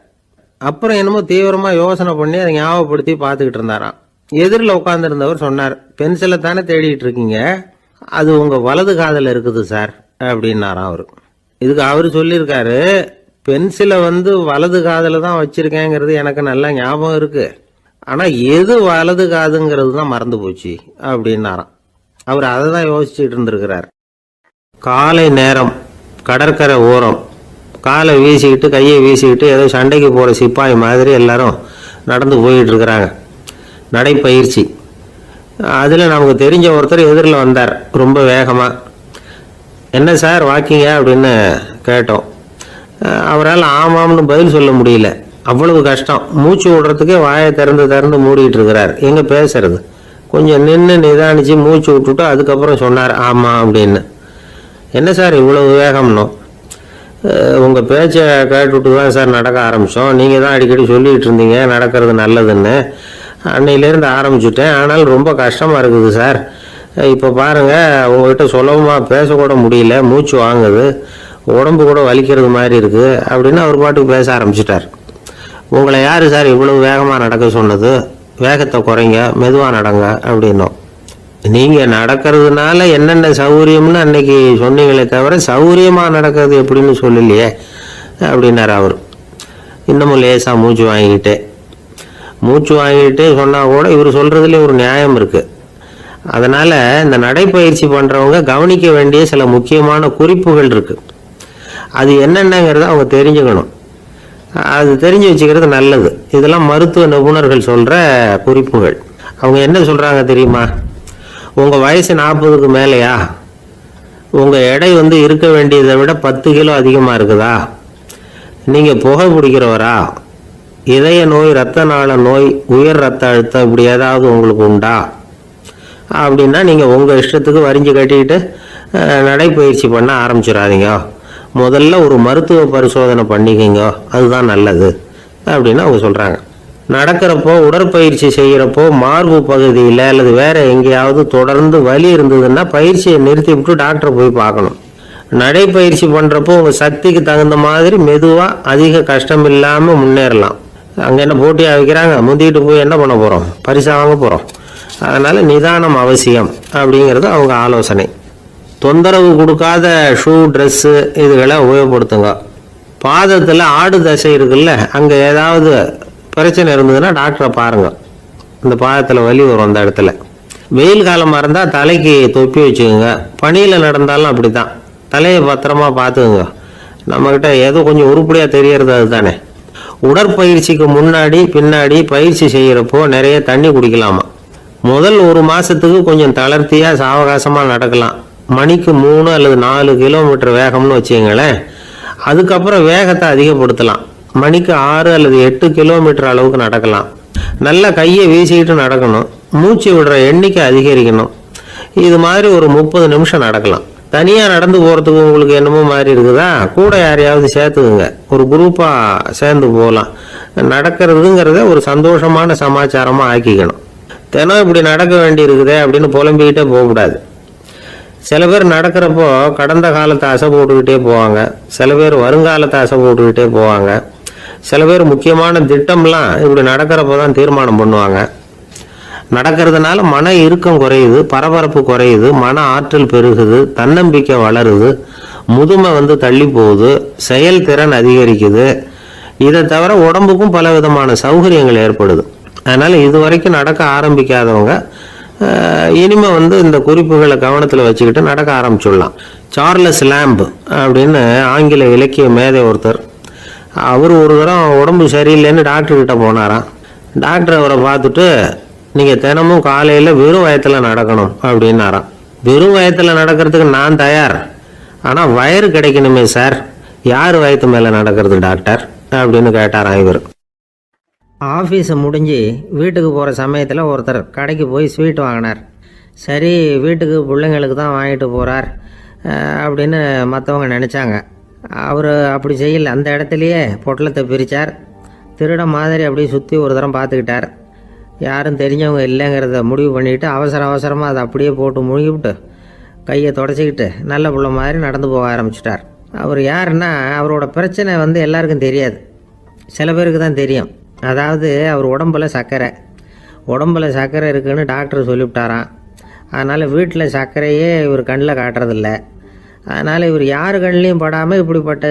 அப்புறம் என்னமோ தீவிரமாக யோசனை பண்ணி அதை ஞாபகப்படுத்தி பார்த்துக்கிட்டு இருந்தாராம். எதிரில் உட்காந்துருந்தவர் சொன்னார், பென்சிலை தானே தேடிட்டு இருக்கீங்க, அது உங்கள் வலது காதில் இருக்குது சார் அப்படின்னாராம் அவர். இதுக்கு அவர் சொல்லியிருக்காரு, பென்சிலை வலது காதில் தான் வச்சிருக்கேங்கிறது எனக்கு நல்லா ஞாபகம் இருக்கு, ஆனால் எது வலது காதுங்கிறது தான் மறந்து போச்சு அப்படின்னாராம். அவர் அதை தான் யோசிச்சுட்டு இருந்திருக்கிறார். காலை நேரம், கடற்கரை ஓரம், காலை வீசிக்கிட்டு கையை வீசிக்கிட்டு ஏதோ சண்டைக்கு போகிற சிப்பாய் மாதிரி எல்லாரும் நடந்து போயிட்டு இருக்கிறாங்க. நடைப்பயிற்சி. அதில் நமக்கு தெரிஞ்ச ஒருத்தர் எதிரில் வந்தார் ரொம்ப வேகமாக. என்ன சார் வாக்கிங்க அப்படின்னு கேட்டோம். அவரால் ஆமாம்னு பதில் சொல்ல முடியல, அவ்வளவு கஷ்டம். மூச்சு விடுறதுக்கே வாயை திறந்து மூடிட்டு இருக்கிறார். எங்கே பேசுறது? கொஞ்சம் நின்று நிதானிச்சு மூச்சு விட்டுட்டு அதுக்கப்புறம் சொன்னார் ஆமாம் அப்படின்னு. என்ன சார் இவ்வளவு வேகம்னோ? உங்கள் பேச்சை கேட்டுவிட்டு தான் சார் நடக்க ஆரம்பித்தோம். நீங்கள் தான் அடிக்கடி சொல்லிகிட்டு இருந்தீங்க நடக்கிறது நல்லதுன்னு. அன்னையிலேருந்து ஆரம்பிச்சுட்டேன், ஆனால் ரொம்ப கஷ்டமாக இருக்குது சார். இப்போ பாருங்கள், உங்கள்கிட்ட சுலபமாக பேசக்கூட முடியல, மூச்சு வாங்குது, உடம்பு கூட வலிக்கிறது மாதிரி இருக்குது அப்படின்னு அவர் பாட்டுக்கு பேச ஆரம்பிச்சிட்டார். உங்களை யார் சார் இவ்வளவு வேகமாக நடக்க சொன்னது? வேகத்தை குறைங்க, மெதுவாக நடங்க அப்படின்னோம். நீங்கள் நடக்கிறதுனால என்னென்ன சௌகரியம்னு அன்னைக்கு சொன்னீங்களே தவிர சௌகரியமாக நடக்கிறது எப்படின்னு சொல்லலையே அப்படின்னார் அவர். இன்னமும் லேசாக மூச்சு வாங்கிக்கிட்டே சொன்னால் கூட இவர் சொல்கிறதுல ஒரு நியாயம் இருக்குது. அதனால் இந்த நடைப்பயிற்சி பண்ணுறவங்க கவனிக்க வேண்டிய சில முக்கியமான குறிப்புகள் இருக்குது. அது என்னென்னங்கிறத அவங்க தெரிஞ்சுக்கணும். அது தெரிஞ்சு வச்சுக்கிறது நல்லது. இதெல்லாம் மருத்துவ நிபுணர்கள் சொல்கிற குறிப்புகள். அவங்க என்ன சொல்கிறாங்க தெரியுமா? உங்கள் வயசு 40க்கு மேலேயா? உங்கள் எடை இருக்க வேண்டியதை விட 10 கிலோ அதிகமாக இருக்குதா? நீங்கள் புகை பிடிக்கிறவரா? இதய நோய், இரத்த நாள நோய், உயர் ரத்த அழுத்தம் இப்படி ஏதாவது உங்களுக்கு உண்டா? அப்படின்னா நீங்கள் உங்கள் இஷ்டத்துக்கு வரிஞ்சு கட்டிக்கிட்டு நடைப்பயிற்சி பண்ண ஆரம்பிச்சிடாதீங்க. முதல்ல ஒரு மருத்துவ பரிசோதனை பண்ணிக்கிங்க, அதுதான் நல்லது அப்படின்னு அவங்க சொல்கிறாங்க. நடக்கிறப்போ, உடற்பயிற்சி செய்கிறப்போ மார்பு பகுதியில் அல்லது வேறு எங்கேயாவது தொடர்ந்து வலி இருந்ததுன்னா பயிற்சியை நிறுத்தி விட்டு டாக்டரை போய் பார்க்கணும். நடைப்பயிற்சி பண்ணுறப்போ உங்கள் சக்திக்கு தகுந்த மாதிரி மெதுவாக அதிக கஷ்டம் இல்லாமல் முன்னேறலாம். அங்கே என்ன போட்டியாக வைக்கிறாங்க, முந்திக்கிட்டு போய் என்ன பண்ண போகிறோம்? பரிசா வாங்க போகிறோம். அதனால் நிதானம் அவசியம் அப்படிங்கிறது அவங்க ஆலோசனை. தொந்தரவு கொடுக்காத ஷூ, ட்ரெஸ்ஸு இதுகளை உபயோகப்படுத்துங்க. பாதத்தில் ஆடு தசை இருக்குல்ல, அங்கே ஏதாவது பிரச்சனை இருந்ததுன்னா டாக்டரை பாருங்கள். இந்த பாதத்தில் வலி வரும் அந்த இடத்துல. வெயில் காலமாக இருந்தால் தலைக்கு தொப்பி வச்சுக்கோங்க. பனியில் நடந்தாலும் அப்படி தான், தலையை பத்திரமா பார்த்துக்குங்க. நம்மக்கிட்ட ஏதோ கொஞ்சம் உருப்படியாக தெரியறது அதுதானே. உடற்பயிற்சிக்கு முன்னாடி பின்னாடி பயிற்சி செய்கிறப்போ நிறைய தண்ணி குடிக்கலாமா. முதல் 1 மாதத்துக்கு கொஞ்சம் தளர்த்தியாக சாவகாசமாக நடக்கலாம். மணிக்கு 3 அல்லது 4 கிலோமீட்டர் வேகம்னு வச்சுங்களேன். அதுக்கப்புறம் வேகத்தை அதிகப்படுத்தலாம். மணிக்கு 6 அல்லது 8 கிலோமீட்டர் அளவுக்கு நடக்கலாம். நல்லா கையை வீசிக்கிட்டு நடக்கணும். மூச்சு விடுற எண்ணிக்கை அதிகரிக்கணும். இது மாதிரி ஒரு 30 நிமிஷம் நடக்கலாம். தனியாக நடந்து போகிறதுக்கு உங்களுக்கு என்னமோ மாதிரி இருக்குதா, கூட யாரையாவது சேர்த்துக்குங்க. ஒரு குரூப்பாக சேர்ந்து போகலாம். நடக்கிறதுங்கிறத ஒரு சந்தோஷமான சமாச்சாரமாக ஆக்கிக்கணும். தினம் இப்படி நடக்க வேண்டி இருக்குதே அப்படின்னு புலம்பிக்கிட்டே போகக்கூடாது. சில பேர் நடக்கிறப்போ கடந்த காலத்தை அசை போட்டுக்கிட்டே போவாங்க. சில பேர் வருங்காலத்தை அசை போட்டுக்கிட்டே போவாங்க. சில பேர் முக்கியமான திட்டம்லாம் இப்படி நடக்கிறப்போ தான் தீர்மானம் பண்ணுவாங்க. நடக்கிறதுனால மன இறுக்கம் குறையுது, பரபரப்பு குறையுது, மன ஆற்றல் பெருகுது, தன்னம்பிக்கை வளருது, முதுமை தள்ளி போகுது, செயல்திறன் அதிகரிக்குது. இதை தவிர உடம்புக்கும் பல விதமான சௌகரியங்கள் ஏற்படுது. அதனால் இது வரைக்கும் நடக்க ஆரம்பிக்காதவங்க இனிமே இந்த குறிப்புகளை கவனத்தில் வச்சுக்கிட்டு நடக்க ஆரம்பிச்சுடலாம். சார்லஸ் லேம்ப் அப்படின்னு ஆங்கில இலக்கிய மேதை ஒருத்தர், அவர் ஒரு தரம் உடம்பு சரியில்லைன்னு டாக்டர்கிட்ட போனாராம். டாக்டர் அவரை பார்த்துட்டு, நீங்கள் தினமும் காலையில் வெறும் வயத்தில் நடக்கணும் அப்படின்னாராம். வெறும் வயத்தில் நடக்கிறதுக்கு நான் தயார், ஆனால் வயிறு கிடைக்கணுமே சார். யார் வயத்து மேலே நடக்கிறது டாக்டர் அப்படின்னு கேட்டாராம் இவர். ஆஃபீஸை முடிஞ்சு வீட்டுக்கு போகிற சமயத்தில் ஒருத்தர் கடைக்கு போய் ஸ்வீட் வாங்கினார். சரி, வீட்டுக்கு பிள்ளைங்களுக்கு தான் வாங்கிட்டு போகிறார் அப்படின்னு மற்றவங்க நினச்சாங்க. அவர் அப்படி செய்யலை. அந்த இடத்துலையே பொட்டலத்தை பிரித்தார். திருட மாதிரி அப்படியே சுற்றி ஒரு தரம் பார்த்துக்கிட்டார். யாரும் தெரிஞ்சவங்க இல்லைங்கிறத முடிவு பண்ணிவிட்டு அவசரமாக அதை அப்படியே போட்டு முழுகிவிட்டு கையை தொடச்சிக்கிட்டு நல்ல பிள்ளை மாதிரி நடந்து போக ஆரம்பிச்சிட்டார். அவர் யாருன்னா, அவரோட பிரச்சனை எல்லாருக்கும் தெரியாது, சில பேருக்கு தான் தெரியும். அதாவது அவர் உடம்புல சர்க்கரை இருக்குதுன்னு டாக்டர் சொல்லிவிட்டாராம். அதனால் வீட்டில் சர்க்கரையே இவர் கண்ணில் காட்டுறதில்ல. அதனால் இவர் யார் கண்ணிலையும் படாமல் இப்படிப்பட்ட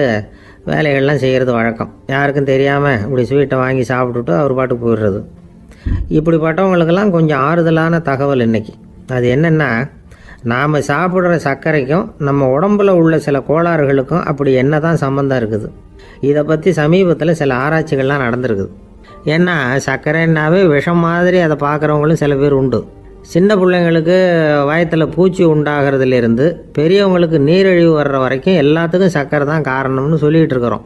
வேலைகள்லாம் செய்கிறது வழக்கம். யாருக்கும் தெரியாமல் இப்படி ஸ்வீட்டை வாங்கி சாப்பிட்டுட்டு அவர் பாட்டுக்கு போயிடுறது. இப்படிப்பட்டவங்களுக்கெல்லாம் கொஞ்சம் ஆறுதலான தகவல் இன்றைக்கி. அது என்னென்னா, நாம் சாப்பிட்ற சர்க்கரைக்கும் நம்ம உடம்பில் உள்ள சில கோளாறுகளுக்கும் அப்படி என்ன தான் சம்மந்தம் இருக்குது. இதை பற்றி சமீபத்தில் சில ஆராய்ச்சிகள்லாம் நடந்திருக்குது. ஏன்னா சர்க்கரைன்னாவே விஷம் மாதிரி அதை பார்க்குறவங்களும் சில பேர் உண்டு. சின்ன பிள்ளைங்களுக்கு வயத்தில் பூச்சி உண்டாகிறதுலேருந்து பெரியவங்களுக்கு நீரிழிவு வர்ற வரைக்கும் எல்லாத்துக்கும் சர்க்கரை தான் காரணம்னு சொல்லிகிட்டு இருக்கிறோம்.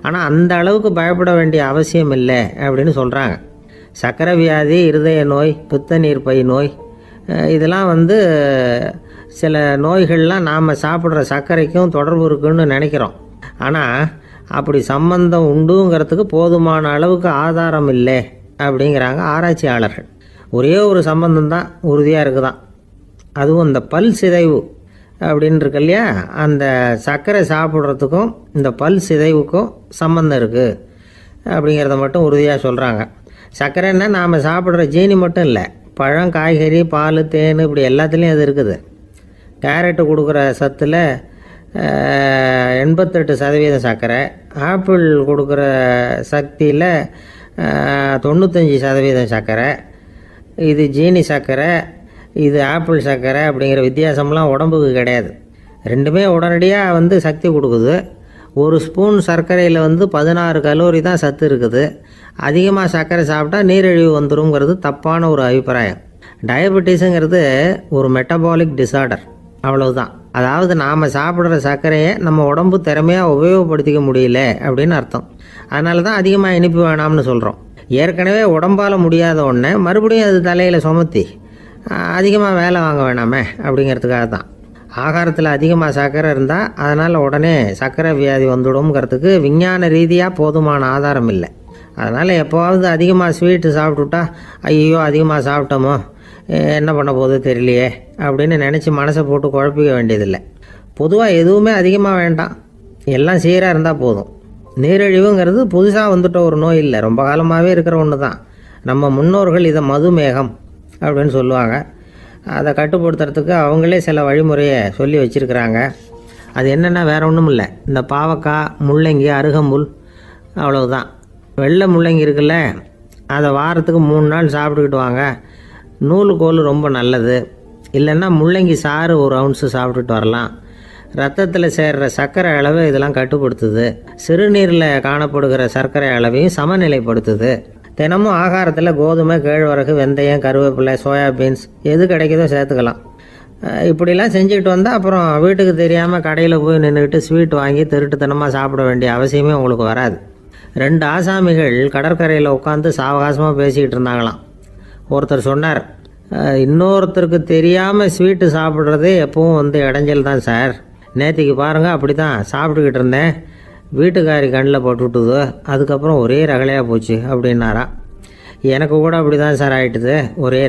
ஆனால் அந்த அளவுக்கு பயப்பட வேண்டிய அவசியம் இல்லை அப்படின்னு சொல்கிறாங்க. சர்க்கரை வியாதி, இருதய நோய், பித்த நீர்ப்பை நோய், இதெல்லாம் சில நோய்கள்லாம் நாம் சாப்பிட்ற சர்க்கரைக்கும் தொடர்பு இருக்குன்னு நினைக்கிறோம். ஆனால் அப்படி சம்பந்தம் உண்டுங்கிறதுக்கு போதுமான அளவுக்கு ஆதாரம் இல்லை அப்படிங்கிறாங்க ஆராய்ச்சியாளர்கள். ஒரே ஒரு சம்பந்தம் தான் உறுதியாக இருக்குதான். அதுவும் இந்த பல் சிதைவு அப்படின்னு இருக்கு இல்லையா, அந்த சர்க்கரை சாப்பிட்றதுக்கும் இந்த பல் சிதைவுக்கும் சம்பந்தம் இருக்குது அப்படிங்கிறத மட்டும் உறுதியாக சொல்கிறாங்க. சர்க்கரைன்னா நாம் சாப்பிட்ற ஜீனி மட்டும் இல்லை, பழம், காய்கறி, பால், தேன், இப்படி எல்லாத்துலேயும் அது இருக்குது. கேரட்டு கொடுக்குற சத்தில் 88% சர்க்கரை, ஆப்பிள் கொடுக்குற சக்தியில் 95% சர்க்கரை. இது ஜீனி சர்க்கரை, இது ஆப்பிள் சர்க்கரை அப்படிங்கிற வித்தியாசம்லாம் உடம்புக்கு கிடையாது. ரெண்டுமே உடனடியாக சக்தி கொடுக்குது. ஒரு ஸ்பூன் சர்க்கரையில் 16 கலோரி தான் சத்து இருக்குது. அதிகமாக சர்க்கரை சாப்பிட்டா நீரிழிவு வந்துருங்கிறது தப்பான ஒரு அபிப்பிராயம். டயபெட்டிஸுங்கிறது ஒரு மெட்டபாலிக் டிசார்டர், அவ்வளவுதான். அதாவது நாம் சாப்பிட்ற சர்க்கரையை நம்ம உடம்பு திறமையாக உபயோகப்படுத்திக்க முடியல அப்படின்னு அர்த்தம். அதனால தான் அதிகமாக இனிப்பு வேணாம்னு சொல்கிறோம். ஏற்கனவே உடம்பால் முடியாத ஒன்றை மறுபடியும் அது தலையில் சுமத்தி அதிகமாக வேலை வாங்க வேணாமே அப்படிங்கிறதுக்காக தான். ஆகாரத்தில் அதிகமாக சர்க்கரை இருந்தால் அதனால் உடனே சர்க்கரை வியாதி வந்துடும்ங்கிறதுக்கு விஞ்ஞான ரீதியாக போதுமான ஆதாரம் இல்லை. அதனால் எப்போவாவது அதிகமாக ஸ்வீட்டு சாப்பிட்டுட்டா ஐயோ அதிகமாக சாப்பிட்டோமோ என்ன பண்ண போகுது தெரியலையே அப்படின்னு நினச்சி மனசை போட்டு குழப்பிக்க வேண்டியதில்லை. பொதுவாக எதுவுமே அதிகமாக வேண்டாம், எல்லாம் சீராக இருந்தால் போதும். நீரிழிவுங்கிறது புதுசாக வந்துட்ட ஒரு நோய் இல்லை, ரொம்ப காலமாகவே இருக்கிற ஒன்று தான். நம்ம முன்னோர்கள் இதை மதுமேகம் அப்படின்னு சொல்லுவாங்க. அதை கட்டுப்படுத்துறதுக்கு அவங்களே சில வழிமுறையை சொல்லி வச்சுருக்கிறாங்க. அது என்னென்னா வேறு ஒன்றும் இல்லை, இந்த பாவக்காய், முள்ளங்கி, அருகம்புல், அவ்வளவுதான். வெள்ளை முள்ளங்கி இருக்குல்ல, அதை வாரத்துக்கு 3 நாள் சாப்பிட்டுக்கிட்டு வாங்க. நூலுக்கோல் ரொம்ப நல்லது. இல்லைன்னா முள்ளங்கி சாறு 1 ounce சாப்பிட்டுட்டு வரலாம். ரத்தத்தில் சேர்கிற சர்க்கரை அளவை இதெல்லாம் கட்டுப்படுத்துது. சிறுநீரில் காணப்படுகிற சர்க்கரை அளவையும் சமநிலைப்படுத்துது. தினமும் ஆகாரத்தில் கோதுமை, கேழ்வரகு, வெந்தயம், கருவேப்பிலை, சோயாபீன்ஸ் எது கிடைக்குதோ சேர்த்துக்கலாம். இப்படிலாம் செஞ்சுக்கிட்டு வந்தால் அப்புறம் வீட்டுக்கு தெரியாமல் கடையில் போய் நின்றுக்கிட்டு ஸ்வீட் வாங்கி திருட்டுத்தனமாக சாப்பிட வேண்டிய அவசியமே உங்களுக்கு வராது. 2 ஆசாமிகள் கடற்கரையில் உட்காந்து சாவகாசமாக பேசிக்கிட்டு இருந்தாங்களாம். ஒருத்தர் சொன்னார், இன்னொருத்தருக்கு தெரியாமல் ஸ்வீட்டு சாப்பிட்றதே எப்பவும் இடைஞ்சல் தான் சார். நேற்றுக்கு பாருங்கள் அப்படி தான் சாப்பிட்டுக்கிட்டு இருந்தேன், வீட்டுக்காரி கண்ணில் போட்டுவிட்டுது, அதுக்கப்புறம் ஒரே ரகலையாக போச்சு அப்படின்னாரா. எனக்கு கூட அப்படி தான் சார் ஆகிட்டுது, ஒரே